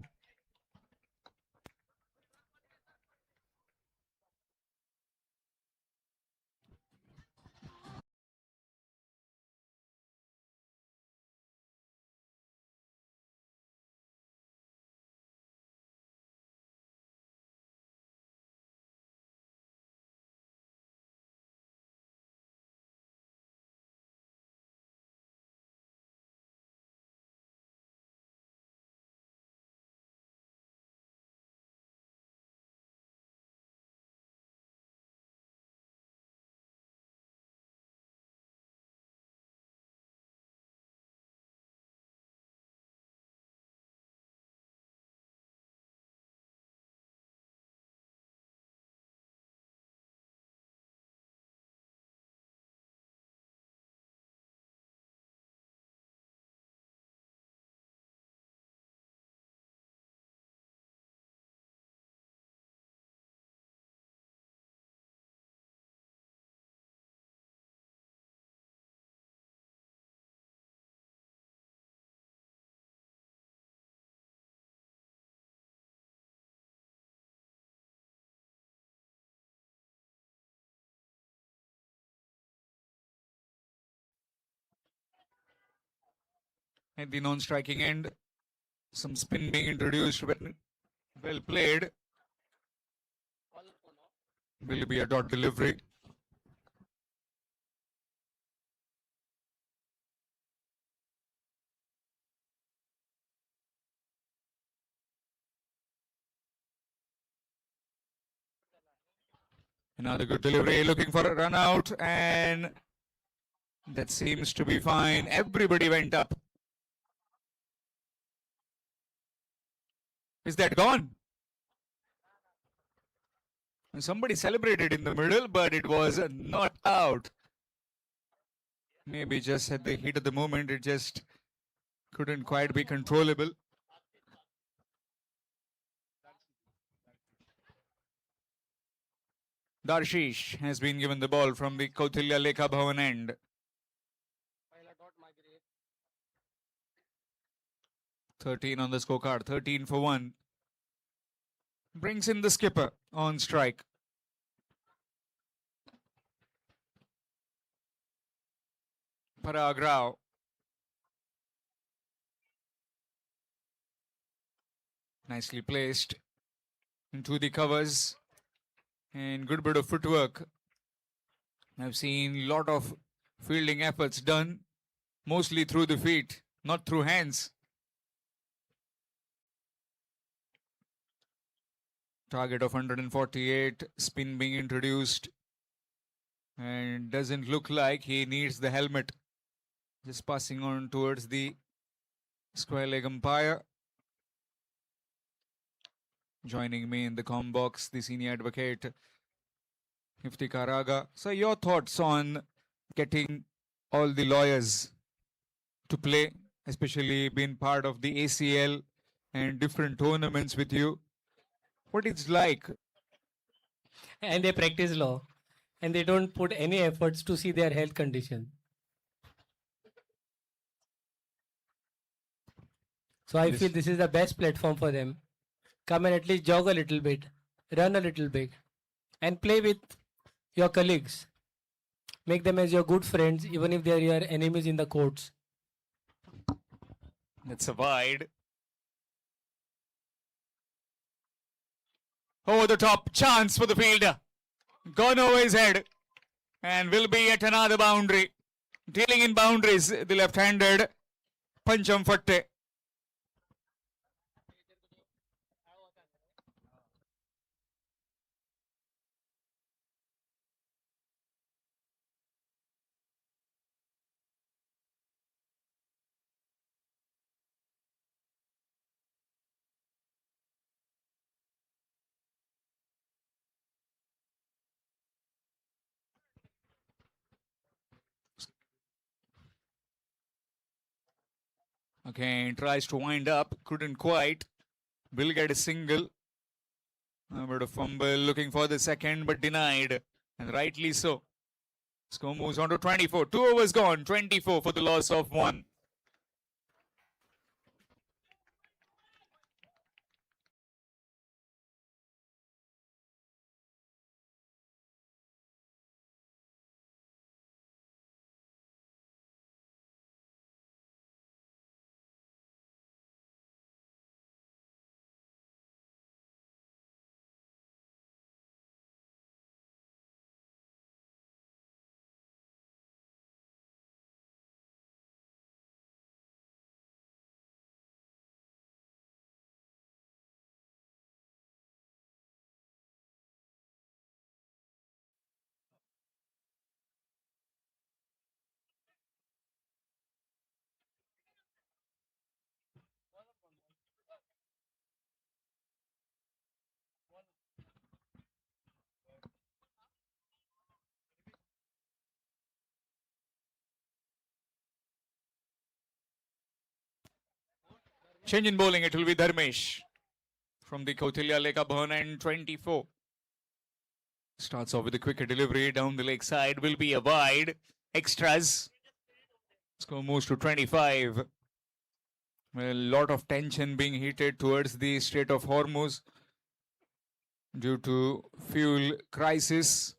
At the non-striking end, some spin being introduced. Well played. Will be a dot delivery. Another good delivery, looking for a run out, and that seems to be fine. Everybody went up. Is that gone? Somebody celebrated in the middle, but it was not out. Maybe just at the heat of the moment, it just couldn't quite be controllable. Darshish has been given the ball from the Kautilya Lekha Bhavan end. 13 on the scorecard, 13 for 1. Brings in the skipper on strike. Parag Rao. Nicely placed into the covers. And good bit of footwork. I've seen lot of fielding efforts done, mostly through the feet, not through hands. Target of 148, spin being introduced. And doesn't look like he needs the helmet. Just passing on towards the square leg umpire. Joining me in the comm box, the senior advocate, Iftikhar Aga. So your thoughts on getting all the lawyers to play, especially being part of the ACL and different tournaments with you. What it's like? And they practice law and they don't put any efforts to see their health condition. So I feel this is the best platform for them. Come and at least jog a little bit, run a little bit, and play with your colleagues. Make them as your good friends, even if they are your enemies in the courts. That's a wide. Over the top, chance for the fielder. Gone over his head. And will be at another boundary. Dealing in boundaries, the left-handed Pancham Fatte. Again, tries to wind up, couldn't quite. Will get a single. But a fumble, looking for the second, but denied. And rightly so. Score moves on to 24. 2 overs gone, 24 for the loss of 1. Change in bowling, it will be Dharmesh from the Kautilya Lekha Bhavan, and 24. Starts off with a quicker delivery down the leg side, will be a wide. Extras. Score moves to 25. A lot of tension being heated towards the Strait of Hormuz due to fuel crisis.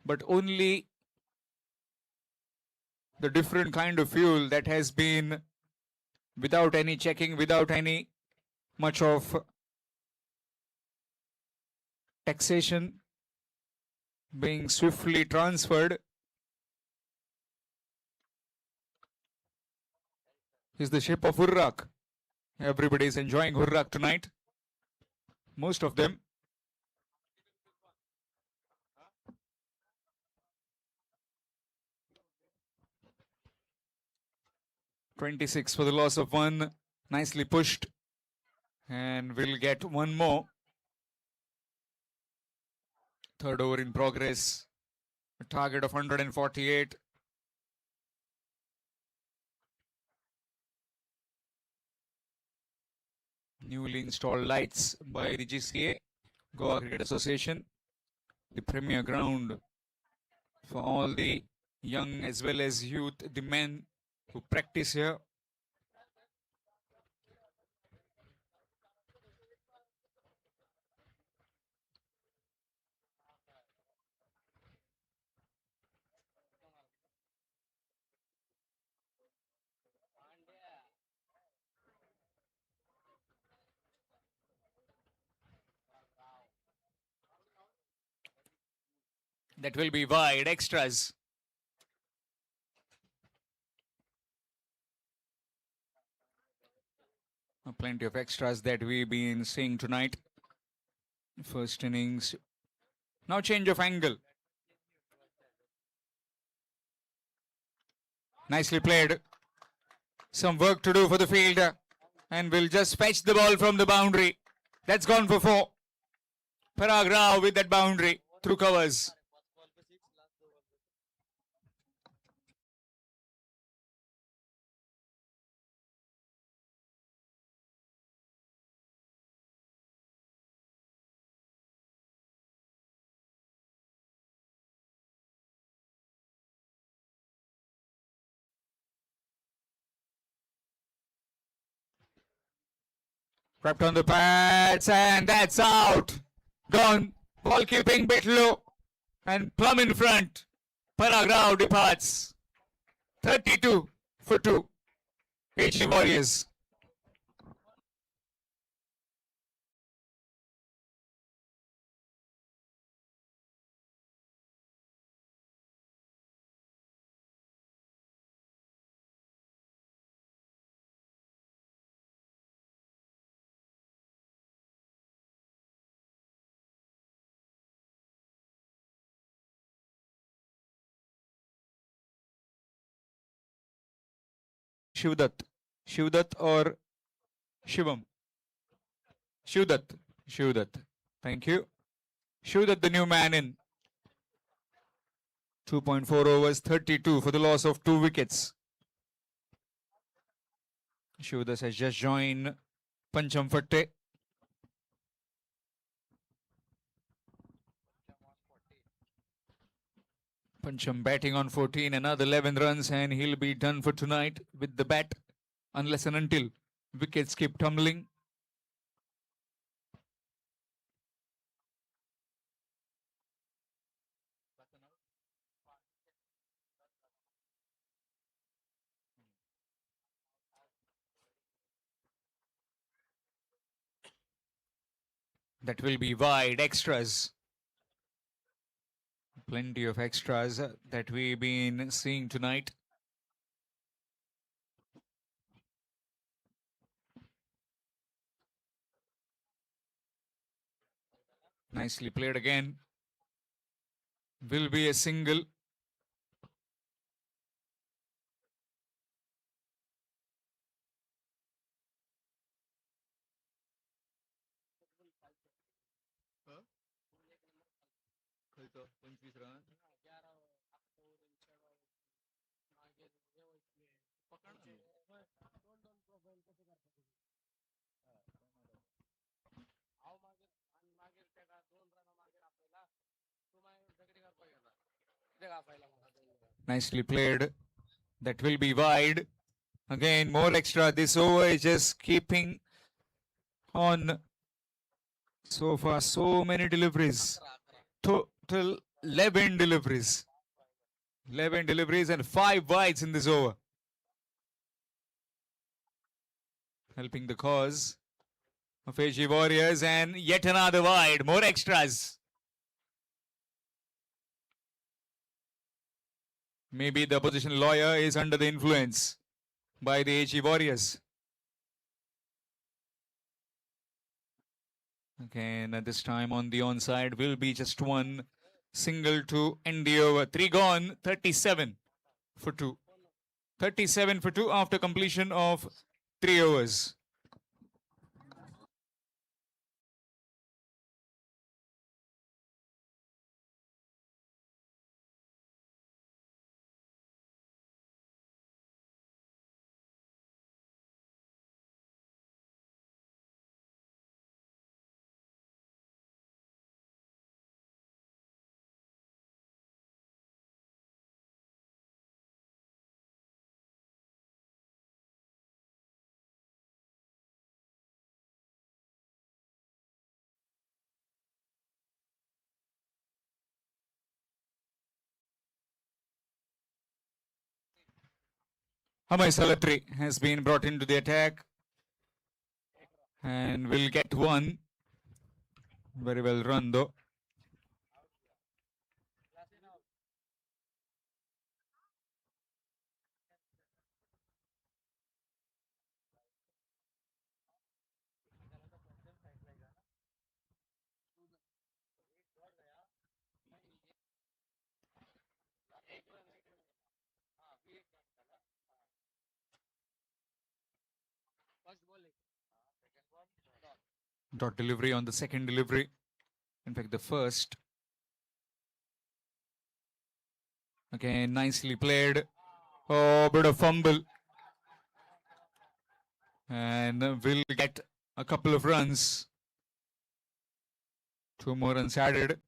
But only the different kind of fuel that has been without any checking, without any much of taxation, being swiftly transferred, is the ship of Hurrak. Everybody is enjoying Hurrak tonight. Most of them. $26 for the loss of 1. Nicely pushed. And we'll get one more. Third over in progress. A target of 148. Newly installed lights by the GCA, Goa Cricket Association. The premier ground for all the young as well as youth, the men who practice here. That will be wide. Extras. Plenty of extras that we've been seeing tonight. First innings. Now change of angle. Nicely played. Some work to do for the fielder. And will just fetch the ball from the boundary. That's gone for 4. Parag Rao with that boundary through covers. Wrapped on the pads, and that's out. Gone. Ball keeping bit low. And plumb in front. Parag Rao departs. 32 for 2. HG Warriors. Shivdat. Shivdat or Shivam? Shivdat. Shivdat. Thank you. Shivdat, the new man in. 2.4 overs, 32 for the loss of 2 wickets. Shivadas has just joined Pancham Fatte. Pancham batting on 14, another 11 runs, and he'll be done for tonight with the bat, unless and until wickets keep tumbling. That will be wide, extras. Plenty of extras that we've been seeing tonight. Nicely played again. Will be a single. Nicely played. That will be wide. Again, more extra. This over is just keeping on. So far, so many deliveries. Total 11 deliveries. 11 deliveries and 5 wides in this over. Helping the cause of AG Warriors, and yet another wide. More extras. Maybe the opposition lawyer is under the influence by the AG Warriors. Again, at this time on the onside will be just one single to end the over. 3 gone, 37 for 2. 37 for 2 after completion of 3 overs. Amay Salatri has been brought into the attack and will get one. Very well run though. Dot delivery on the second delivery. In fact, the first. Again, nicely played. Oh, bit of fumble. And will get a couple of runs. 2 more runs added.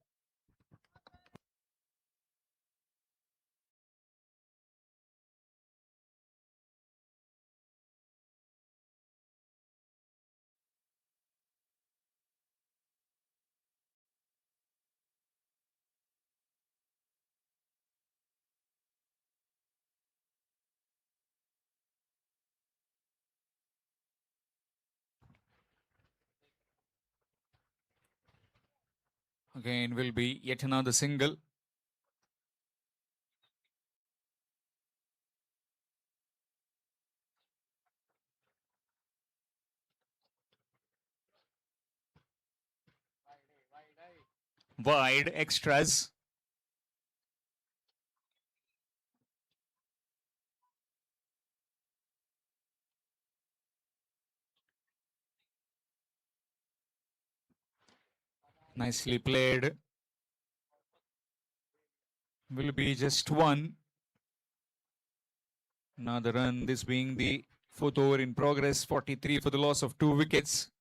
Again, will be yet another single. Wide extras. Nicely played. Will be just one. Another run, this being the Fourth over in progress, 43 for the loss of 2 wickets.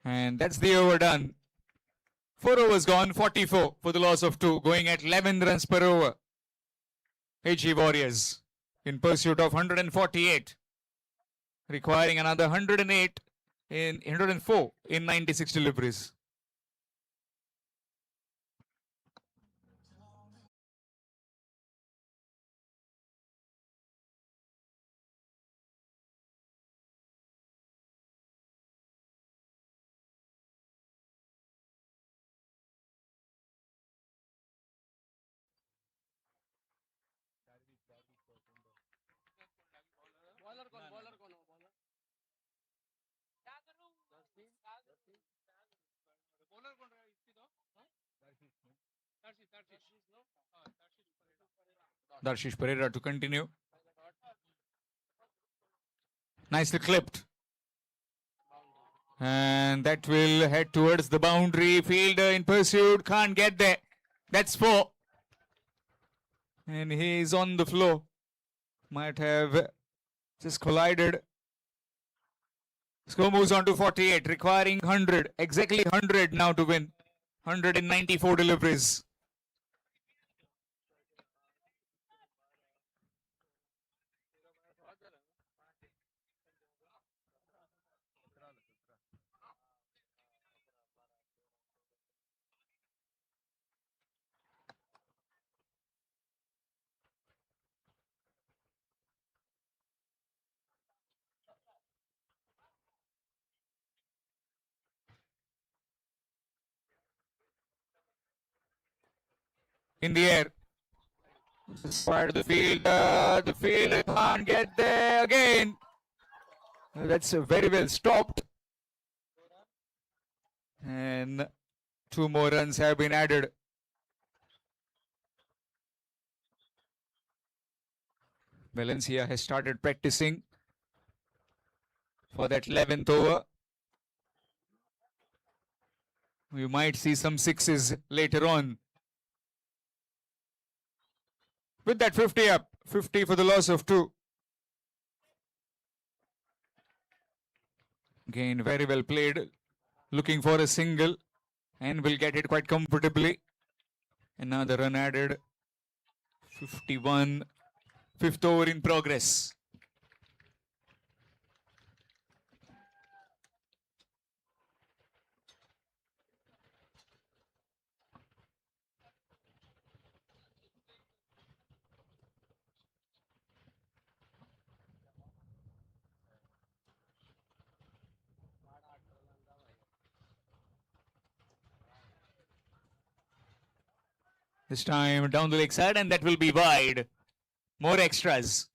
And that's the over done. 4 overs gone, 44 for the loss of 2, going at 11 runs per over. HG Warriors in pursuit of 148, requiring another 108 in 104 in 96 deliveries. Darshish Pereira to continue. Nicely clipped. And that will head towards the boundary. Fielder in pursuit, can't get there. That's 4. And he's on the floor. Might have just collided. Score moves on to 48, requiring 100. Exactly 100 now to win. 194 deliveries. In the air. Part of the field. The fielder can't get there again. That's very well stopped. And 2 more runs have been added. Valencia has started practicing for that 11th over. We might see some sixes later on. With that 50 up, 50 for the loss of 2. Again, very well played. Looking for a single and will get it quite comfortably. Another run added. 51. 5th over in progress. This time down the leg side, and that will be wide. More extras.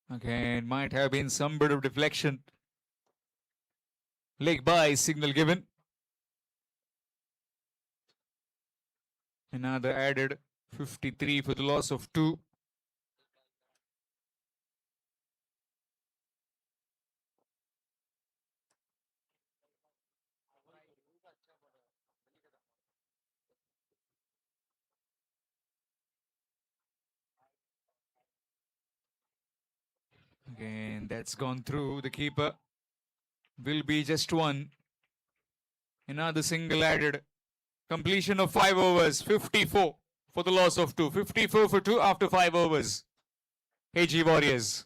Again, might have been some bit of deflection. Leg by signal given. Another added 53 for the loss of 2. Again, that's gone through. The keeper will be just 1. Another single added. Completion of 5 overs. 54 for the loss of 2. 54 for 2 after 5 overs. AG Warriors.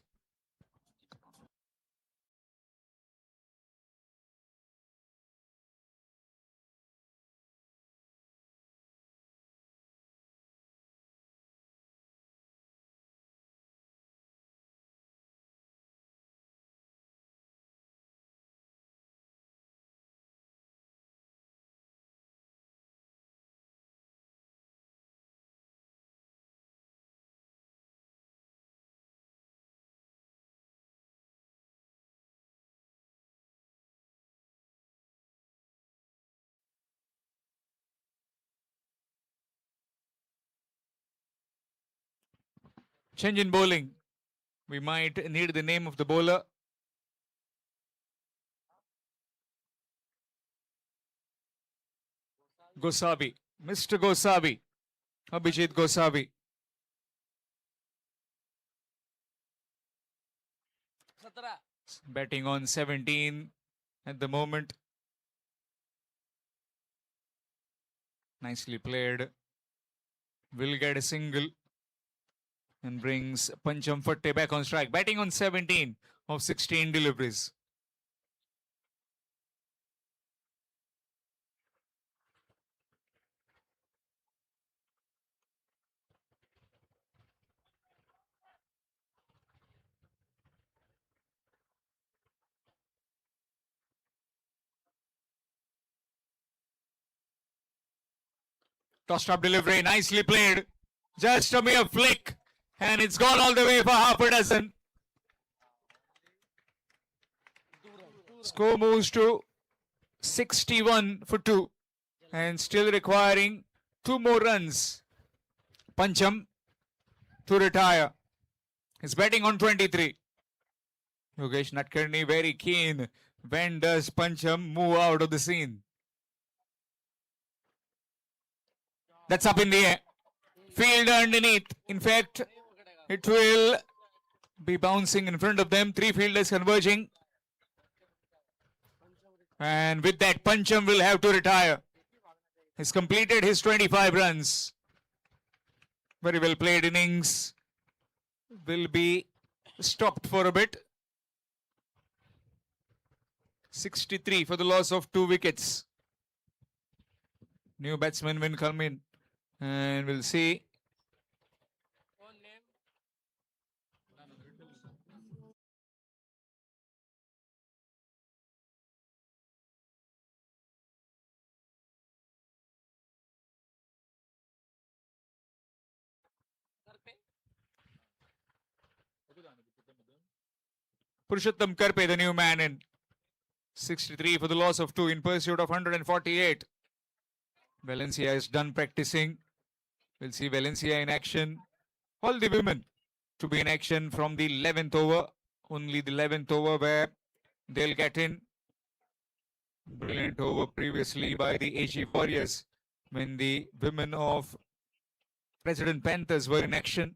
Change in bowling. We might need the name of the bowler. Gosabi. Mr. Gosabi. Abhijit Gosabi. Batting on 17 at the moment. Nicely played. Will get a single and brings Pancham Fatte back on strike. Batting on 17 of 16 deliveries. Tossed up delivery, nicely played. Just a mere flick, and it's gone all the way for half a dozen. Score moves to 61 for 2, and still requiring 2 more runs. Pancham to retire. He's batting on 23. Yogesh Natkarni very keen. When does Pancham move out of the scene? That's up in the air. Fielder underneath. In fact, it will be bouncing in front of them. 3 fielders converging. And with that, Pancham will have to retire. He's completed his 25 runs. Very well played innings. Will be stopped for a bit. 63 for the loss of 2 wickets. New batsman will come in. And we'll see. Purushottam Karpe, the new man in. 63 for the loss of 2 in pursuit of 148. Valencia is done practicing. We'll see Valencia in action. All the women to be in action from the 11th over. Only the 11th over where they'll get in. Brilliant over previously by the AG Warriors when the women of President Panthers were in action.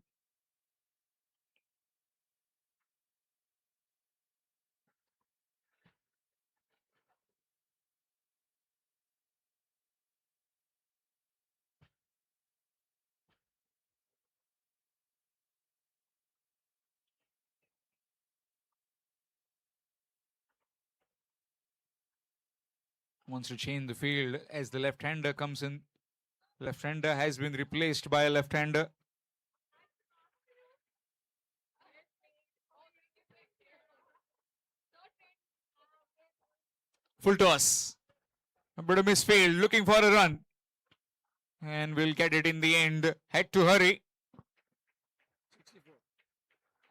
Wants to change the field as the left-hander comes in. Left-hander has been replaced by a left-hander. Full toss. A bit of misfield, looking for a run. And we'll get it in the end. Had to hurry.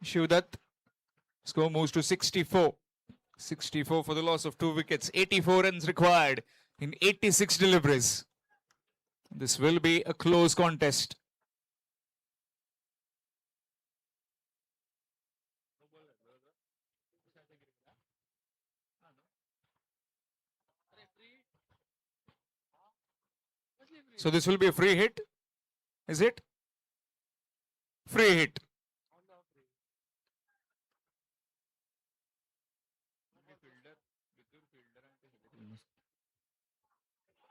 Shivdat. Score moves to 64. 64 for the loss of 2 wickets. 84 runs required in 86 deliveries. This will be a close contest. So this will be a free hit. Is it? Free hit.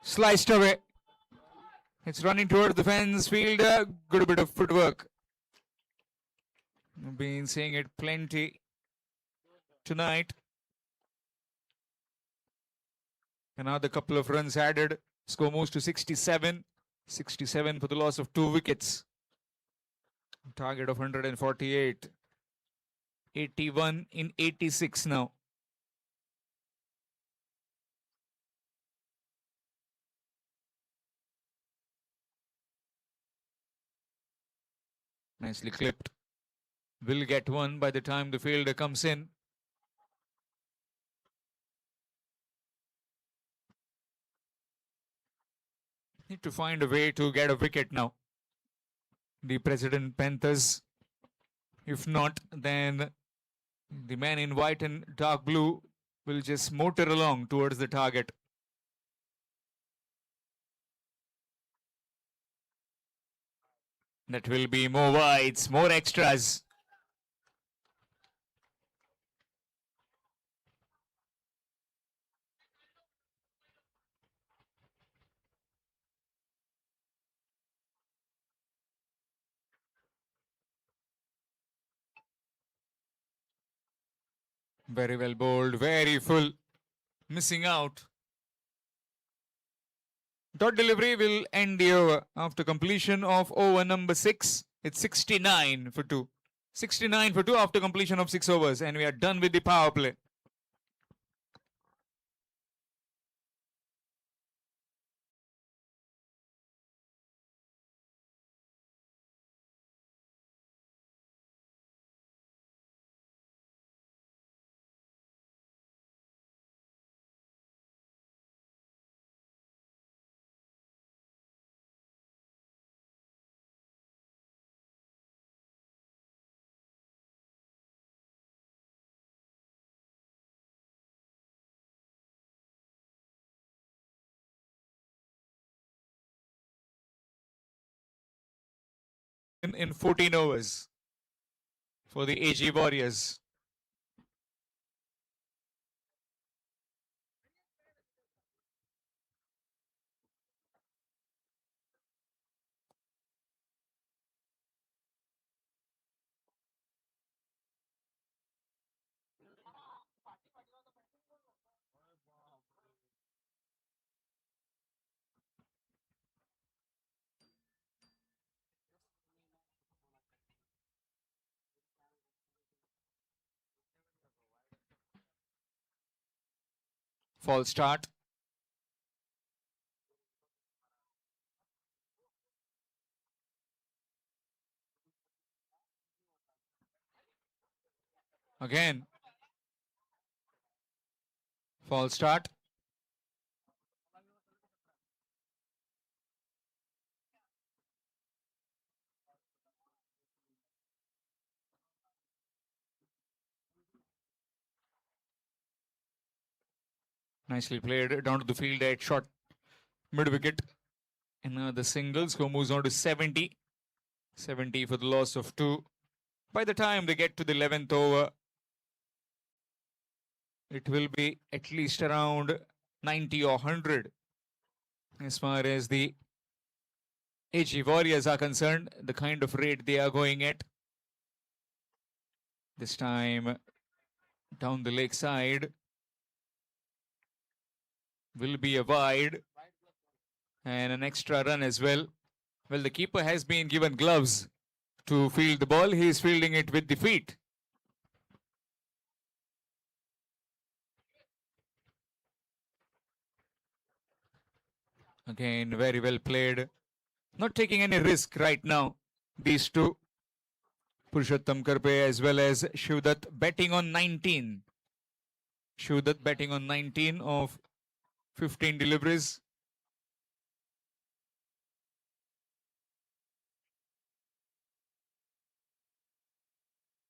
Sliced away. It's running toward the fence. Fielder, good bit of footwork. I've been seeing it plenty tonight. Another couple of runs added. Score moves to 67. 67 for the loss of 2 wickets. Target of 148. 81 in 86 now. Nicely clipped. Will get one by the time the fielder comes in. Need to find a way to get a wicket now. The President Panthers If not, then the man in white and dark blue will just motor along towards the target. That will be more wides, more extras. Very well bowled, very full. Missing out. Dot delivery will end the over after completion of over number 6. It's 69 for 2. 69 for 2 after completion of 6 overs, and we are done with the power play. In 14 overs for the AG Warriors. False start. Again. False start. Nicely played down to the field at short mid wicket. And the single score moves on to 70. 70 for the loss of 2. By the time they get to the 11th over, it will be at least around 90 or 100. As far as the AG Warriors are concerned, the kind of rate they are going at. This time down the leg side will be a wide and an extra run as well. Well, the keeper has been given gloves to field the ball. He is fielding it with the feet. Again, very well played. Not taking any risk right now. These two, Purushottam Karpe as well as Shivdat, betting on 19. Shivdat betting on 19 of 15 deliveries.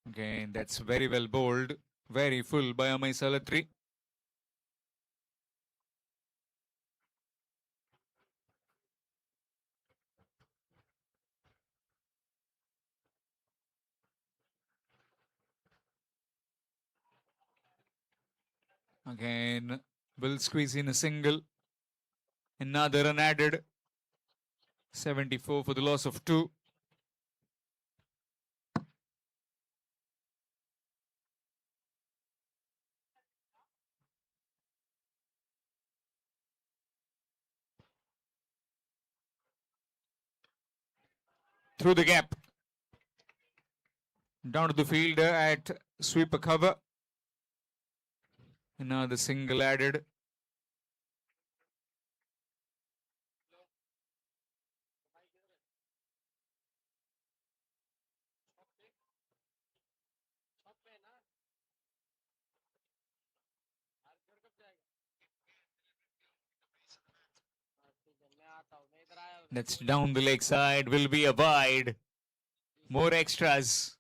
Again, that's very well bowled. Very full by Amay Salatri. Again, will squeeze in a single. Another run added. 74 for the loss of 2. Through the gap. Down to the field at sweeper cover. Another single added. That's down the leg side, will be a wide. More extras.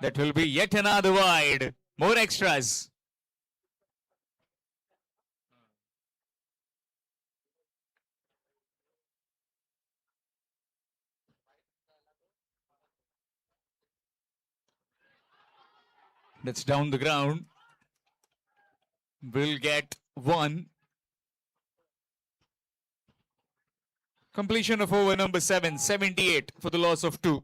That will be yet another wide. More extras. That's down the ground. Will get one. Completion of over number 7, 78 for the loss of 2.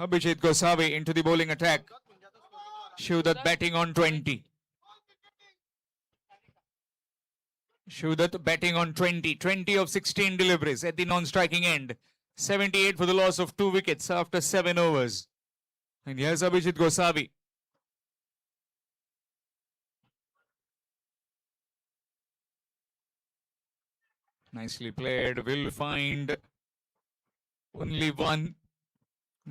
Abhijit Gosavi into the bowling attack. Shivdat batting on 20. Shivdat batting on 20. 20 of 16 deliveries at the non-striking end. 78 for the loss of 2 wickets after 7 overs. And here's Abhijit Gosavi. Nicely played. Will find only one.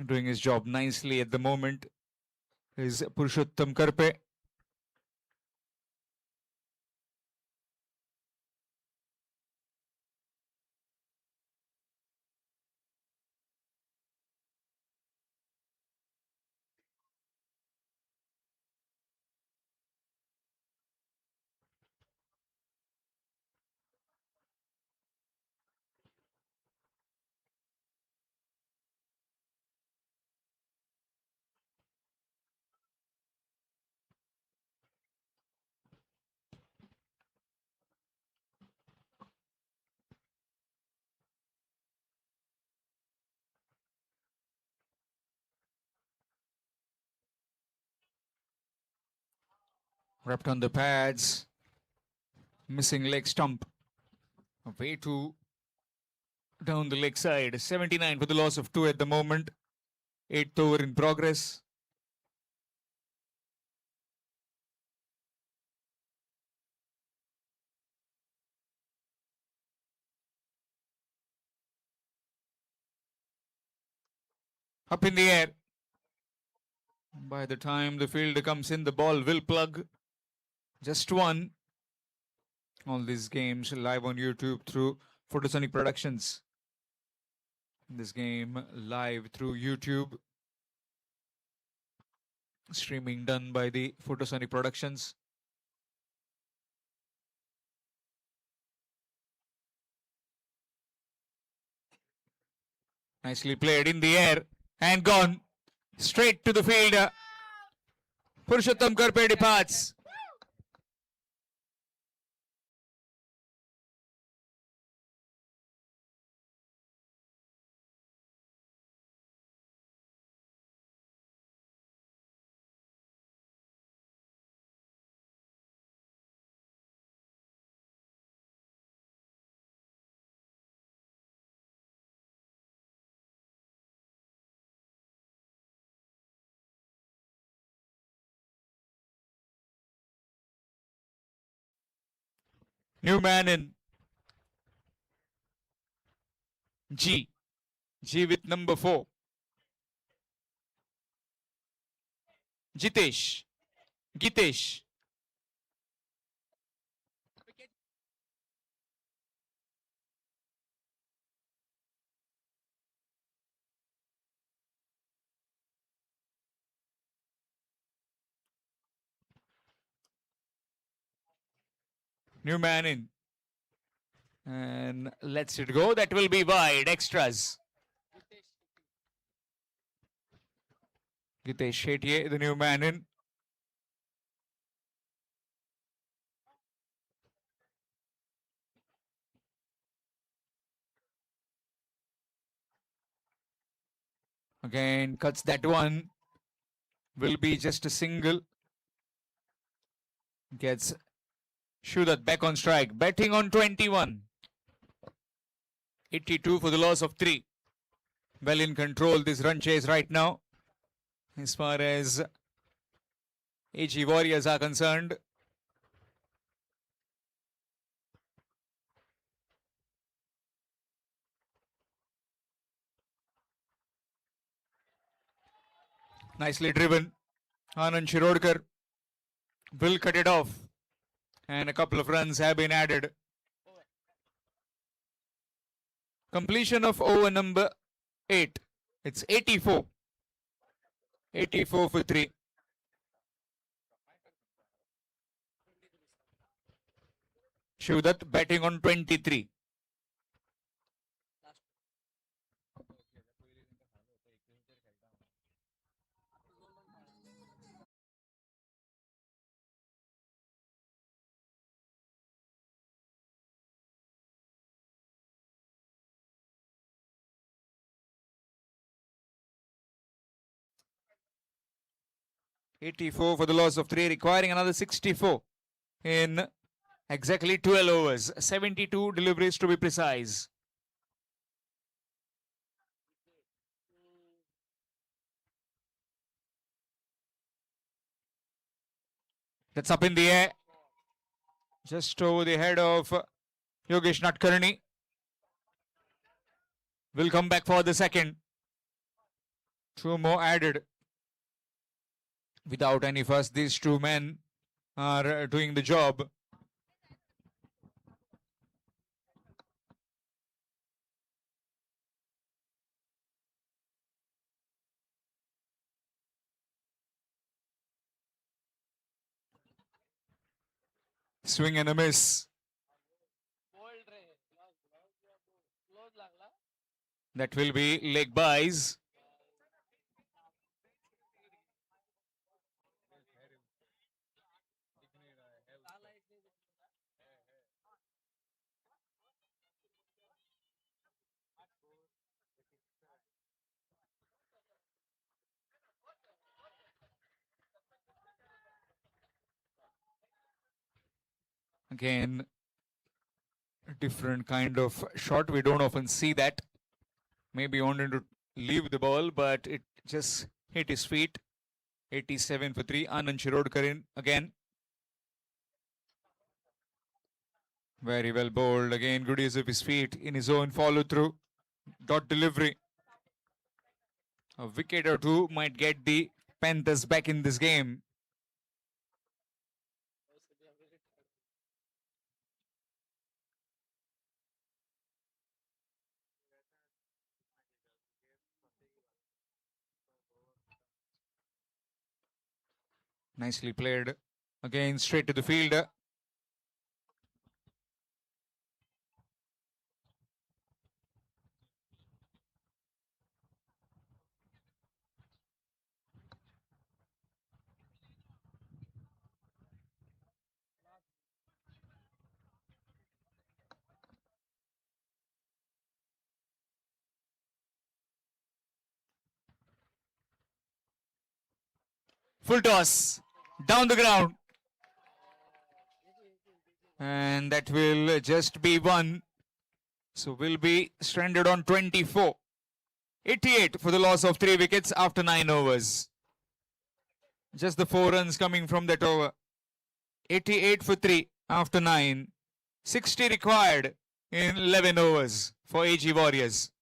Doing his job nicely at the moment is Purushottam Karpe. Wrapped on the pads. Missing leg stump. Way too down the leg side. 79 for the loss of 2 at the moment. 8th over in progress. Up in the air. By the time the fielder comes in, the ball will plug. Just one. All these games live on YouTube through Photosonic Productions. This game live through YouTube. Streaming done by the Photosonic Productions. Nicely played in the air and gone straight to the fielder. Purushottam Karpe departs. New man in. G. G with number 4. Jitesh. Gitesh. New man in. And lets it go. That will be wide. Extras. Gitesh Shetye, the new man in. Again, cuts that one. Will be just a single. Gets Shudat back on strike. Betting on 21. 82 for the loss of 3. Well in control this run chase right now. As far as AG Warriors are concerned. Nicely driven. Anand Shirodkar will cut it off. And a couple of runs have been added. Completion of over number 8. It's 84. 84 for 3. Shudat batting on 23. $84 for the loss of 3, requiring another 64 in exactly 12 overs. 72 deliveries to be precise. That's up in the air. Just over the head of Yogesh Natkarni. Will come back for the second. 2 more added. Without any fuss, these 2 men are doing the job. Swing and a miss. That will be leg buys. Again, a different kind of shot. We don't often see that. Maybe wanted to leave the ball, but it just hit his feet. 87 for 3. Anand Shirodkar in again. Very well bowled. Again, good use of his feet in his own follow through. Dot delivery. A wicket or 2 might get the Panthers back in this game. Nicely played. Again, straight to the fielder. Full toss. Down the ground. And that will just be 1. So we'll be stranded on 24. 88 for the loss of 3 wickets after 9 overs. Just the 4 runs coming from that over. 88 for 3 after 9. 60 required in 11 overs for AG Warriors.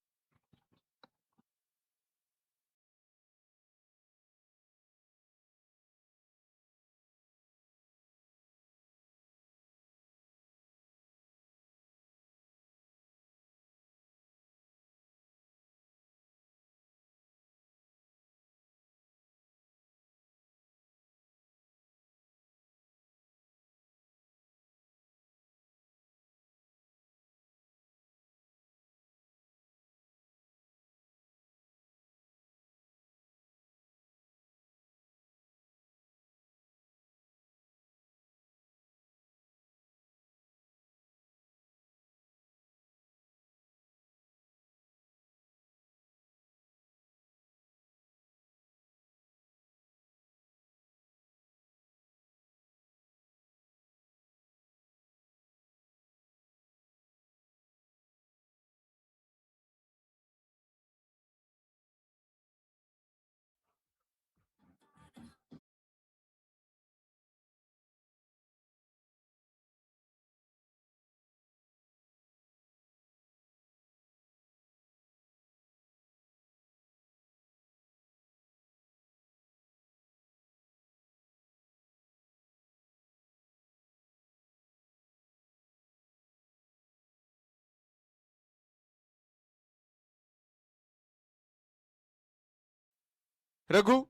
Raghu.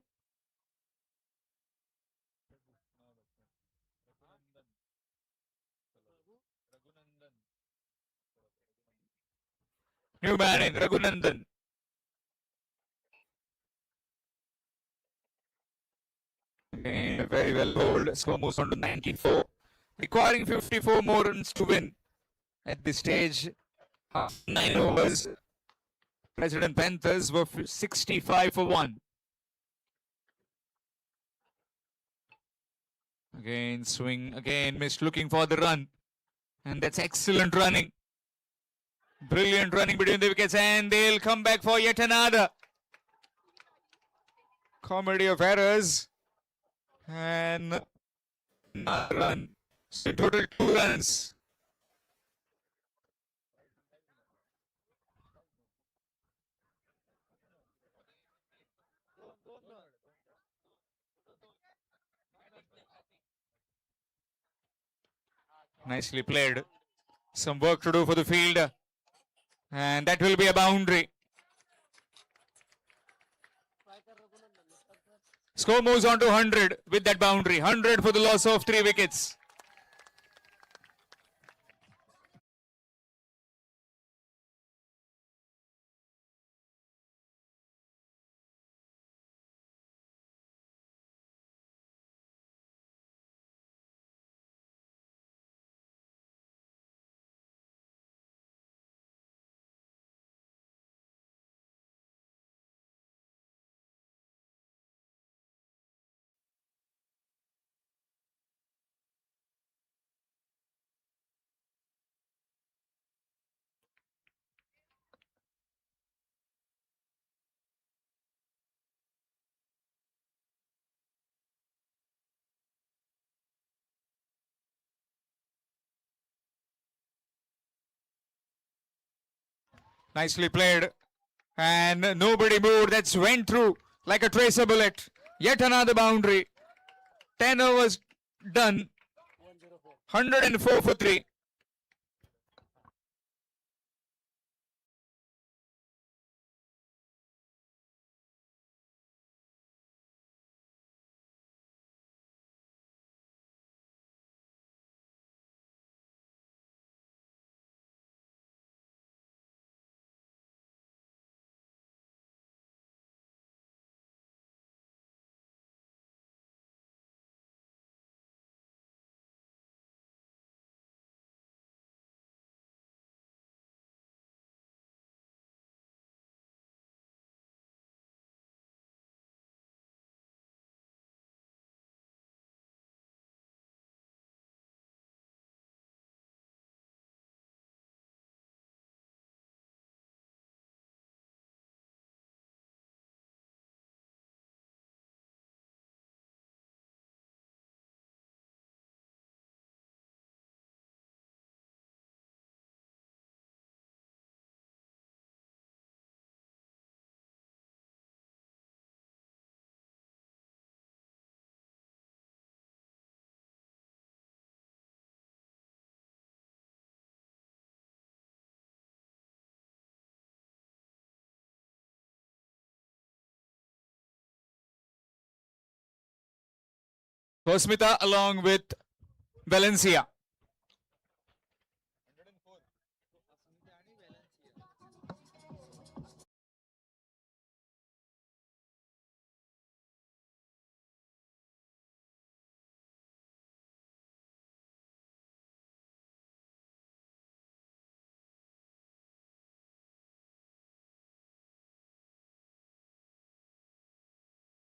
New man in Raghunandan. Again, very well bowled. Score moves on to 94. Requiring 54 more runs to win. At this stage, 9 overs. President Panthers were 65 for 1. Again, swing. Again, missed. Looking for the run. And that's excellent running. Brilliant running between the wickets. And they'll come back for yet another comedy of errors. And another run. So total 2 runs. Nicely played. Some work to do for the field. And that will be a boundary. Score moves on to 100 with that boundary. 100 for the loss of 3 wickets. Nicely played. And nobody moved. That's went through like a tracer bullet. Yet another boundary. 10 overs done. 104 for 3. Cosmita along with Valencia.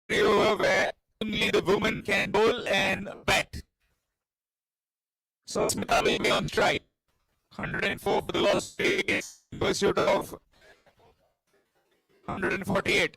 Where only the woman can bowl and bat. So Smita will be on strike. 104 for the loss wickets in pursuit of 148.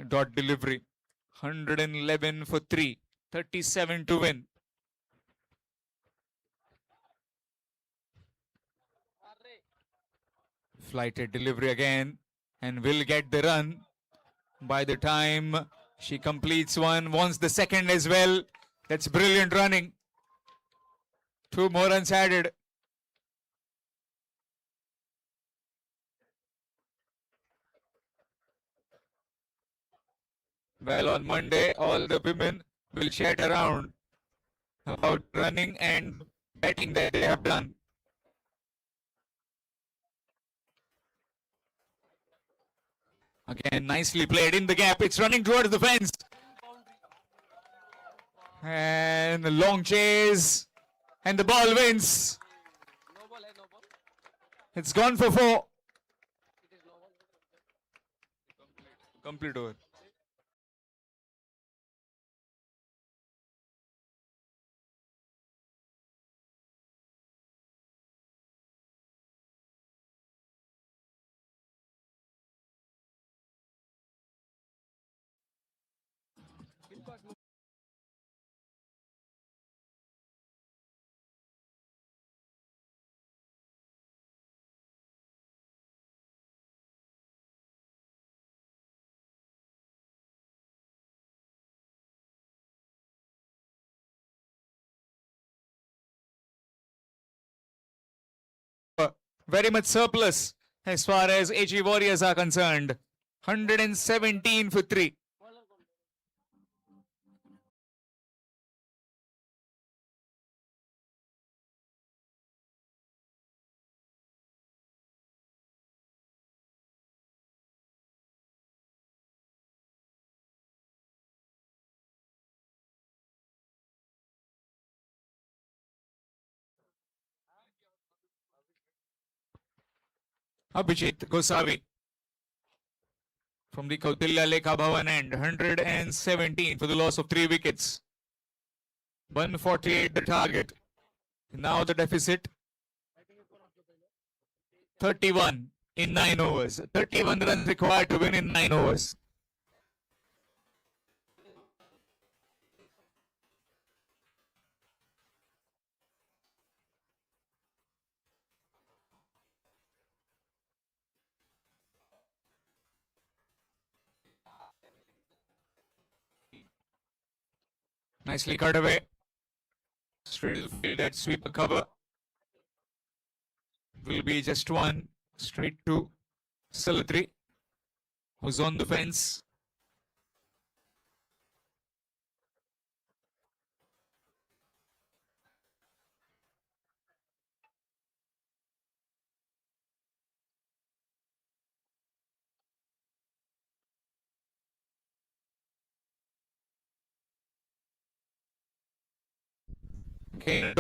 dot delivery. 111 for 3. 37 to win. Flighted delivery again and will get the run by the time she completes one. Wants the second as well. That's brilliant running. 2 more runs added. Well, on Monday, all the women will chat around about running and betting that they have done. Again, nicely played in the gap. It's running towards the fence. And a long chase. And the ball wins. It's gone for 4. Complete over. Very much surplus as far as AG Warriors are concerned. 117 for 3. Abhijit Gosavi from the Kautilya Lekha Bhavan end. 117 for the loss of 3 wickets. 148 the target. Now the deficit 31 in 9 overs. 31 runs required to win in 9 overs. Nicely cut away. Straight field at sweeper cover. Will be just one straight to Salatri, who's on the fence. Okay.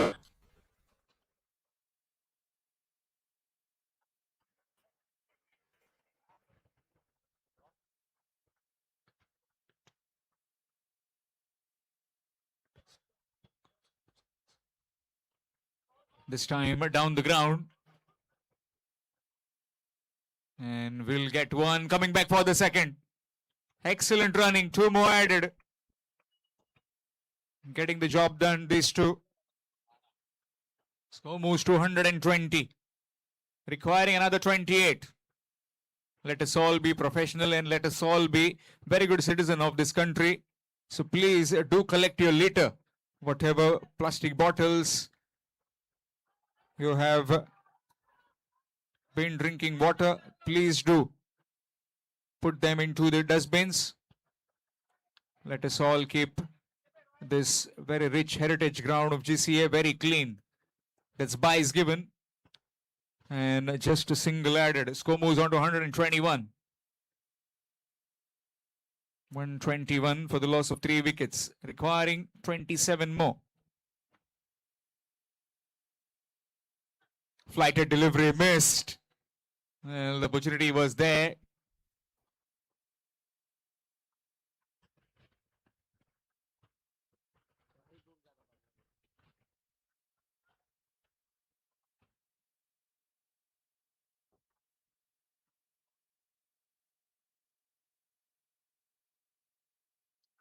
This time down the ground. And we'll get one coming back for the second. Excellent running. 2 more added. Getting the job done, these two. Score moves to 120. Requiring another 28. Let us all be professional and let us all be very good citizen of this country. So please do collect your litter. Whatever plastic bottles you have been drinking water, please do put them into the dustbins. Let us all keep this very rich heritage ground of GCA very clean. That's bye is given. And just a single added. Score moves on to 121. 121 for the loss of 3 wickets, requiring 27 more. Flighted delivery missed. Well, the opportunity was there.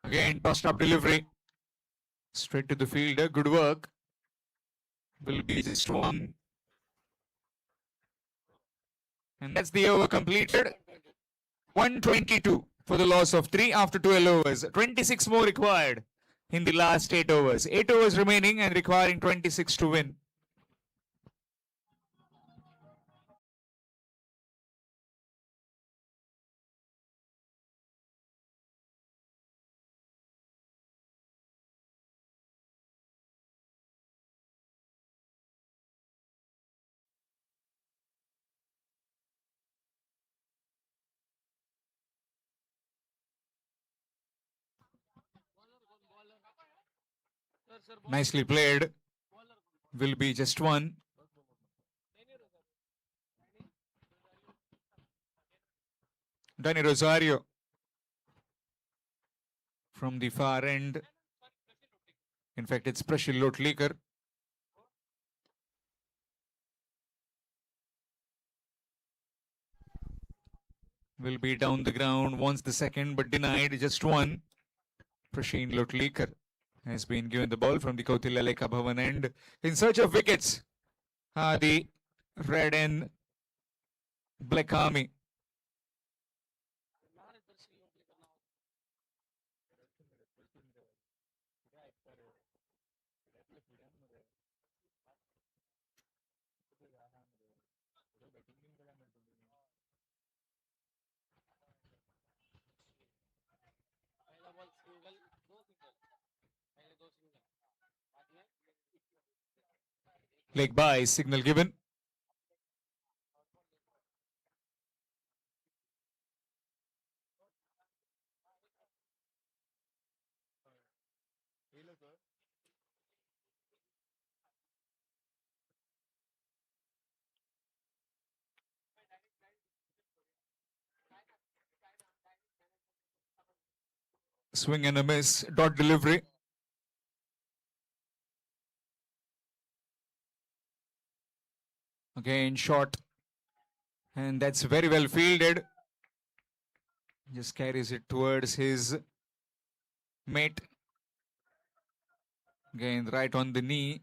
Again, tossed up delivery. Straight to the fielder. Good work. Will be just one. And that's the over completed. 122 for the loss of 3 after 12 overs. 26 more required in the last 8 overs. 8 overs remaining and requiring 26 to win. Nicely played. Will be just one. Danny Rosario from the far end. In fact, it's Prashil Lotlikar. Will be down the ground. Wants the second, but denied. Just one. Prashil Lotlikar has been given the ball from the Kautilya Lekha Bhavan end in search of wickets. The red and black army. Leg by, signal given. Swing and a miss. Dot delivery. Again, short. And that's very well fielded. Just carries it towards his mate. Again, right on the knee.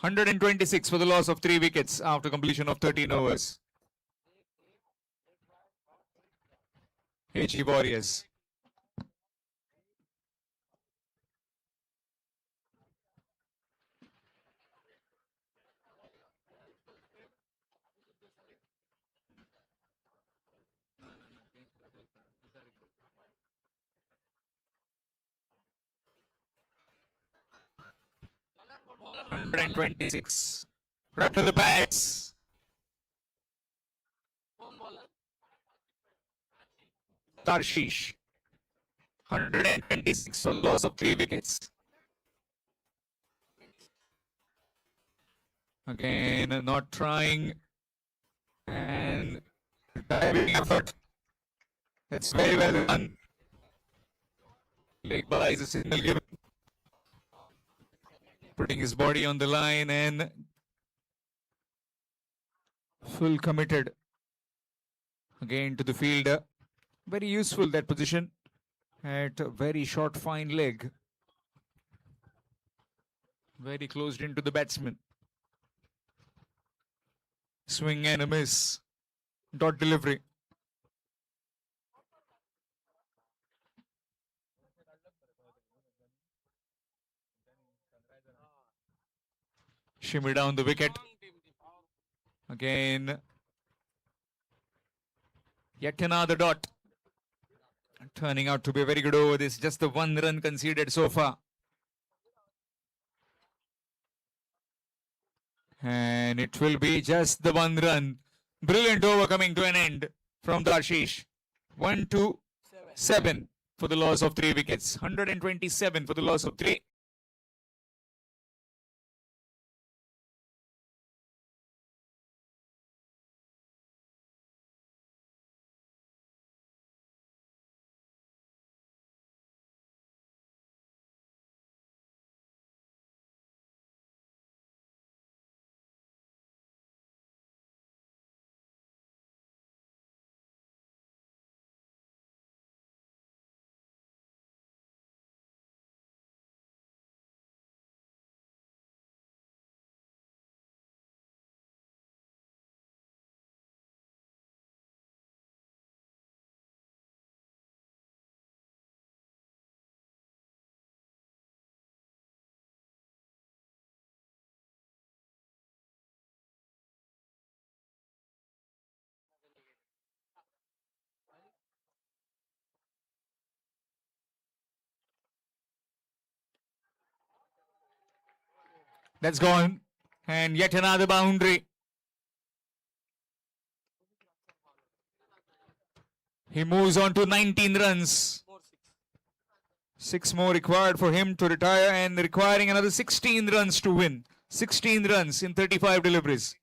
$126 for the loss of 3 wickets after completion of 13 overs. HE Warriors. $126. Right to the bats. Tarshish. 126 for loss of 3 wickets. Again, not trying. And diving effort. That's very well done. Leg by is a signal given. Putting his body on the line and full committed. Again to the fielder. Very useful that position at a very short fine leg. Very closed into the batsman. Swing and a miss. Dot delivery. Shimmy down the wicket. Again. Yet another dot. Turning out to be a very good over. This is just the 1 run conceded so far. And it will be just the 1 run. Brilliant over coming to an end from Darshish. 1-7 for the loss of 3 wickets. 127 for the loss of 3. That's gone. And yet another boundary. He moves on to 19 runs. 6 more required for him to retire and requiring another 16 runs to win. 16 runs in 35 deliveries.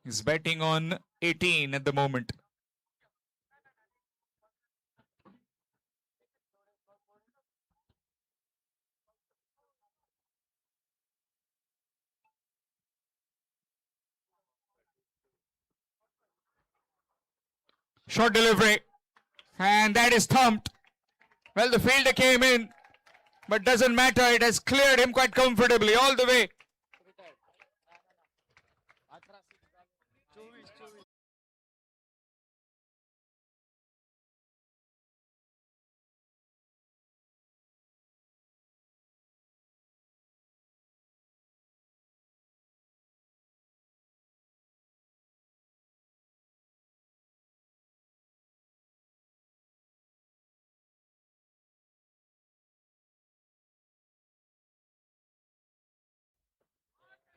He's batting on 18 at the moment. Short delivery. And that is thumped. Well, the fielder came in, but doesn't matter. It has cleared him quite comfortably all the way.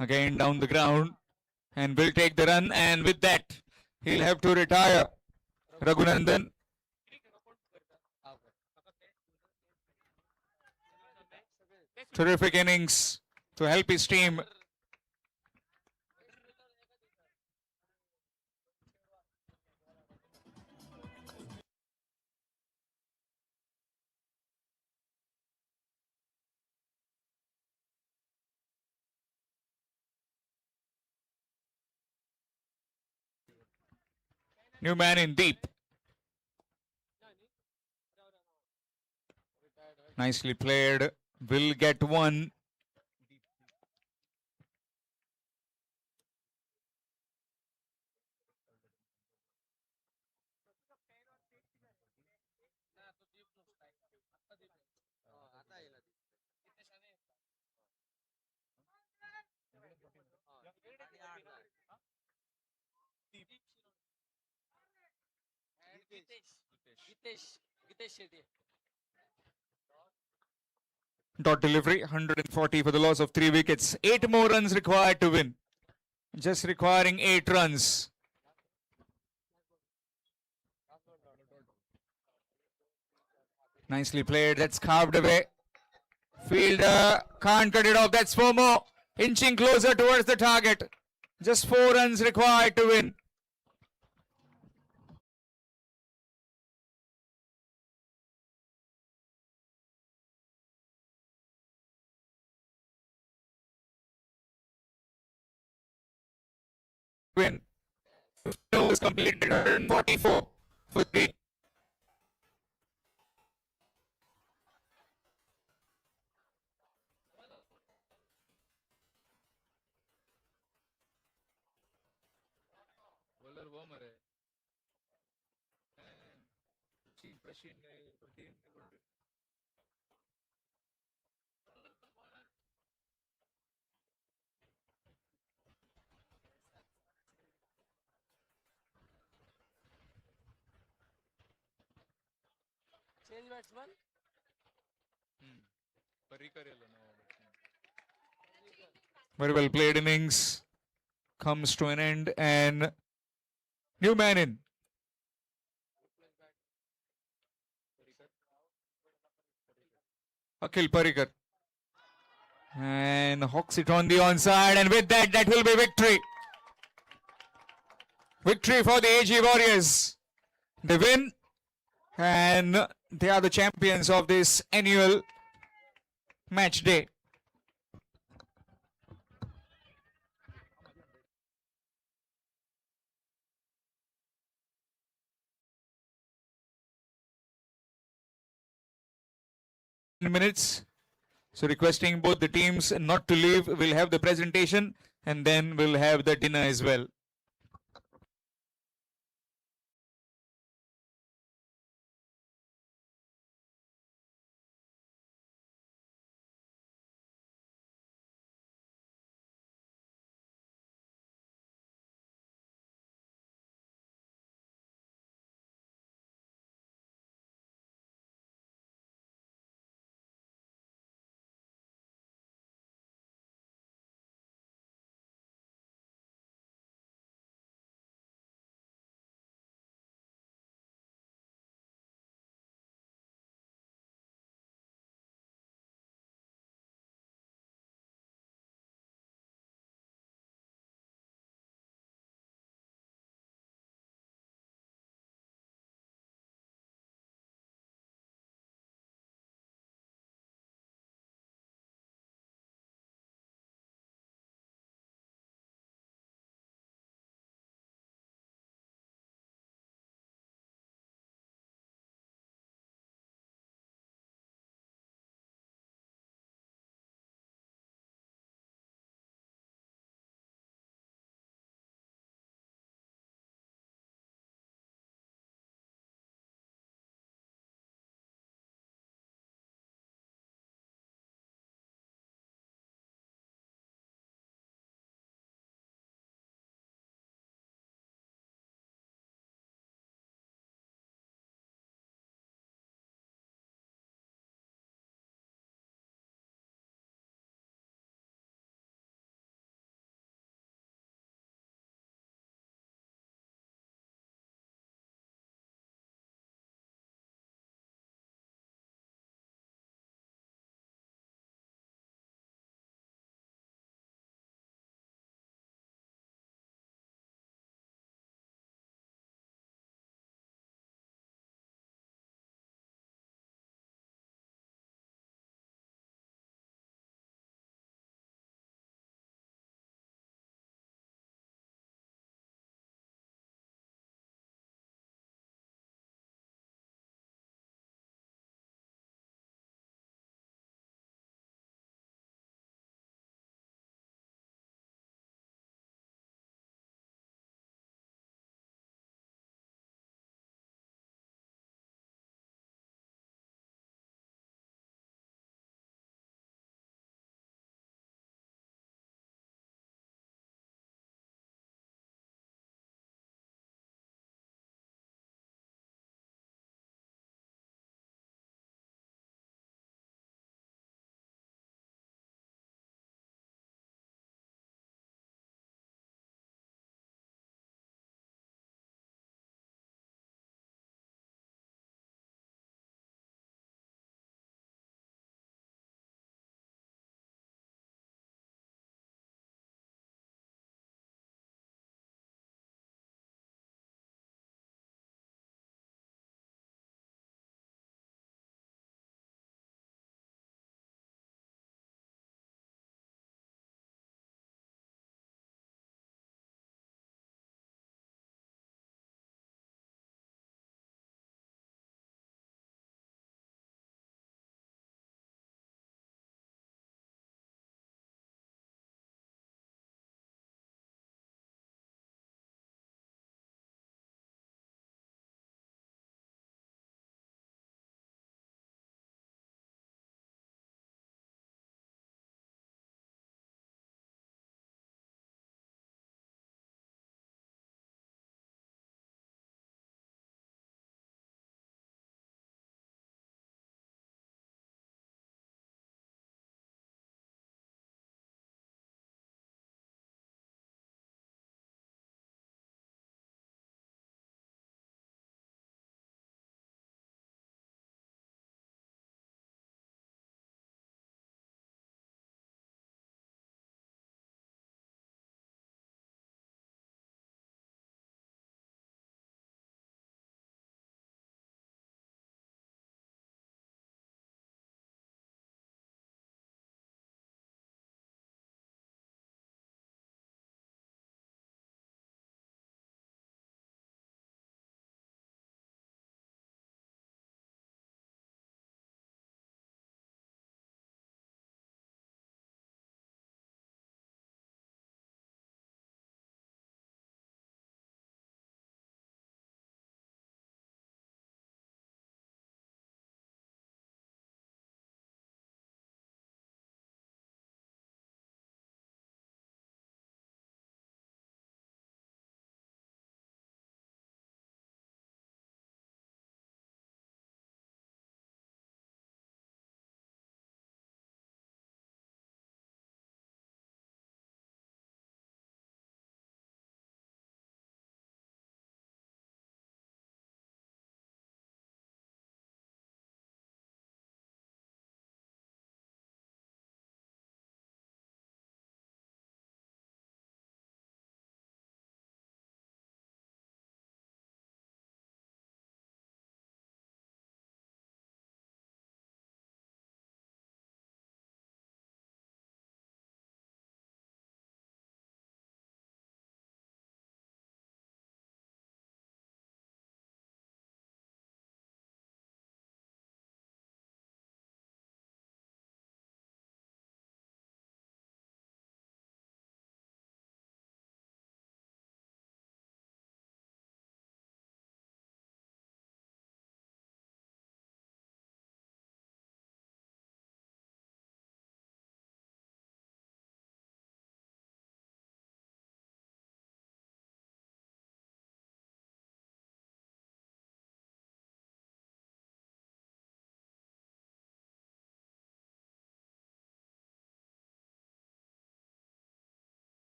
Again down the ground and will take the run, and with that he'll have to retire. Raghunandan. Terrific innings to help his team. New man in deep. Nicely played. Will get one. Dot delivery, 140 for the loss of 3 wickets. 8 more runs required to win. Just requiring 8 runs. Nicely played. That's carved away. Fielder can't cut it off. That's 4 more. Inching closer towards the target. Just 4 runs required to win. Win. Overs completed, 144 for 3. Change batsman. Very well played innings comes to an end, and new man in. Akhil Parikar. And hawks it on the onside, and with that, that will be victory. Victory for the AG Warriors. They win, and they are the champions of this annual match day. Minutes. So requesting both the teams not to leave. We'll have the presentation and then we'll have the dinner as well.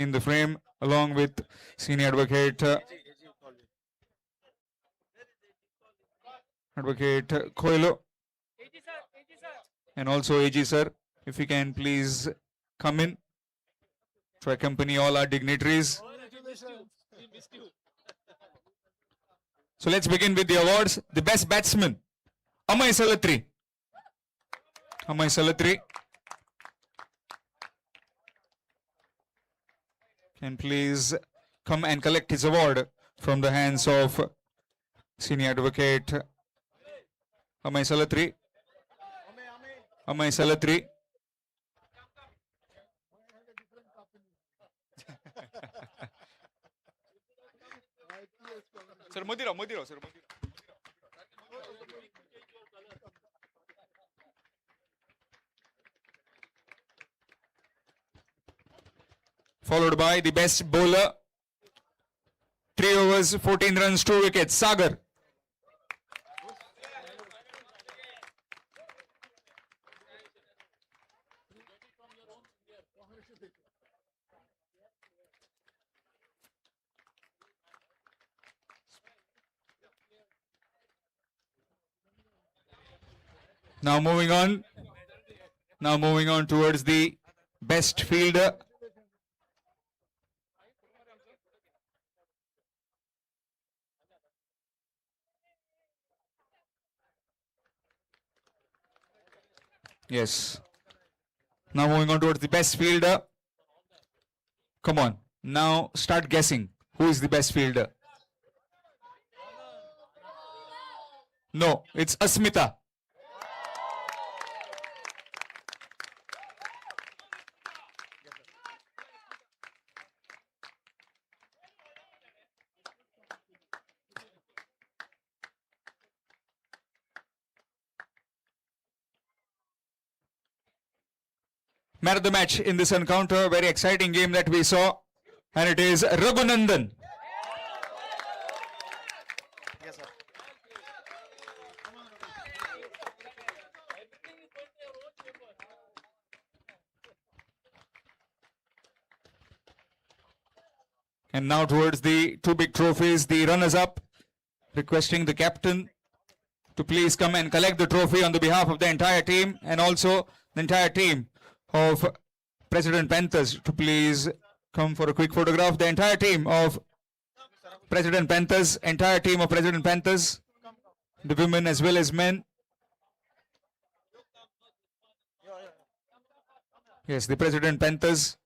in the frame along with senior advocate Koilo and also AG sir. If you can please come in to accompany all our dignitaries. So let's begin with the awards. The best batsman, Amay Salatri. Amay Salatri can please come and collect his award from the hands of senior advocate Amay Salatri. Amay Salatri. Sir Modiro, sir Modiro. Followed by the best bowler, 3 overs, 14 runs, 2 wickets, Sagar. Now moving on towards the best fielder. Yes. Now moving on towards the best fielder. Come on. Now start guessing. Who is the best fielder? No, it's Asmita. Man of the match in this encounter, very exciting game that we saw, and it is Raghunandan. Yes, sir. And now towards the 2 big trophies, the runners up, requesting the captain to please come and collect the trophy on the behalf of the entire team, and also the entire team of President Panthers to please come for a quick photograph. The entire team of President Panthers, the women as well as men. Yes, the President Panthers.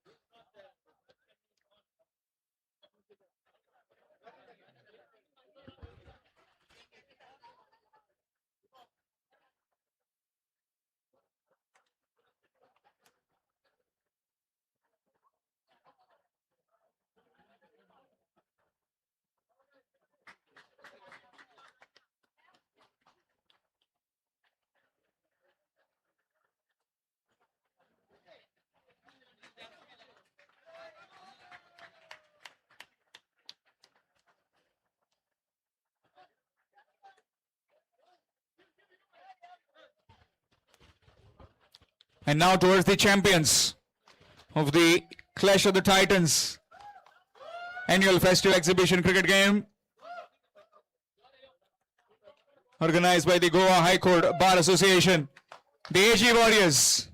And now towards the champions of the Clash of the Titans annual festival exhibition cricket game organized by the Goa High Court Bar Association, the AG Warriors.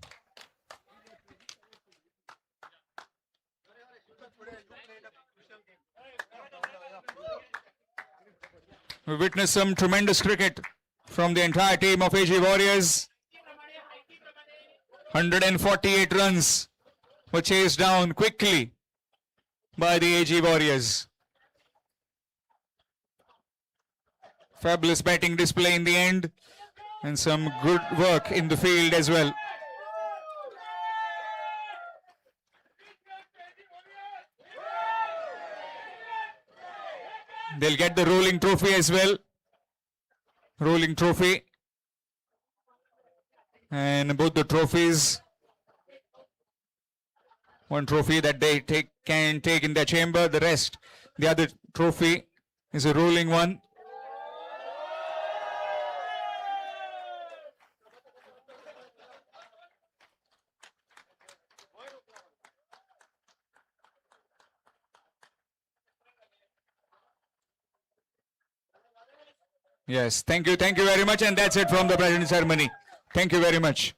We witnessed some tremendous cricket from the entire team of AG Warriors. 148 runs were chased down quickly by the AG Warriors. Fabulous batting display in the end and some good work in the field as well. They'll get the rolling trophy as well. Rolling trophy. And both the trophies, one trophy that they can take in their chamber, the other trophy is a rolling one. Yes, thank you very much. And that's it from the president ceremony. Thank you very much.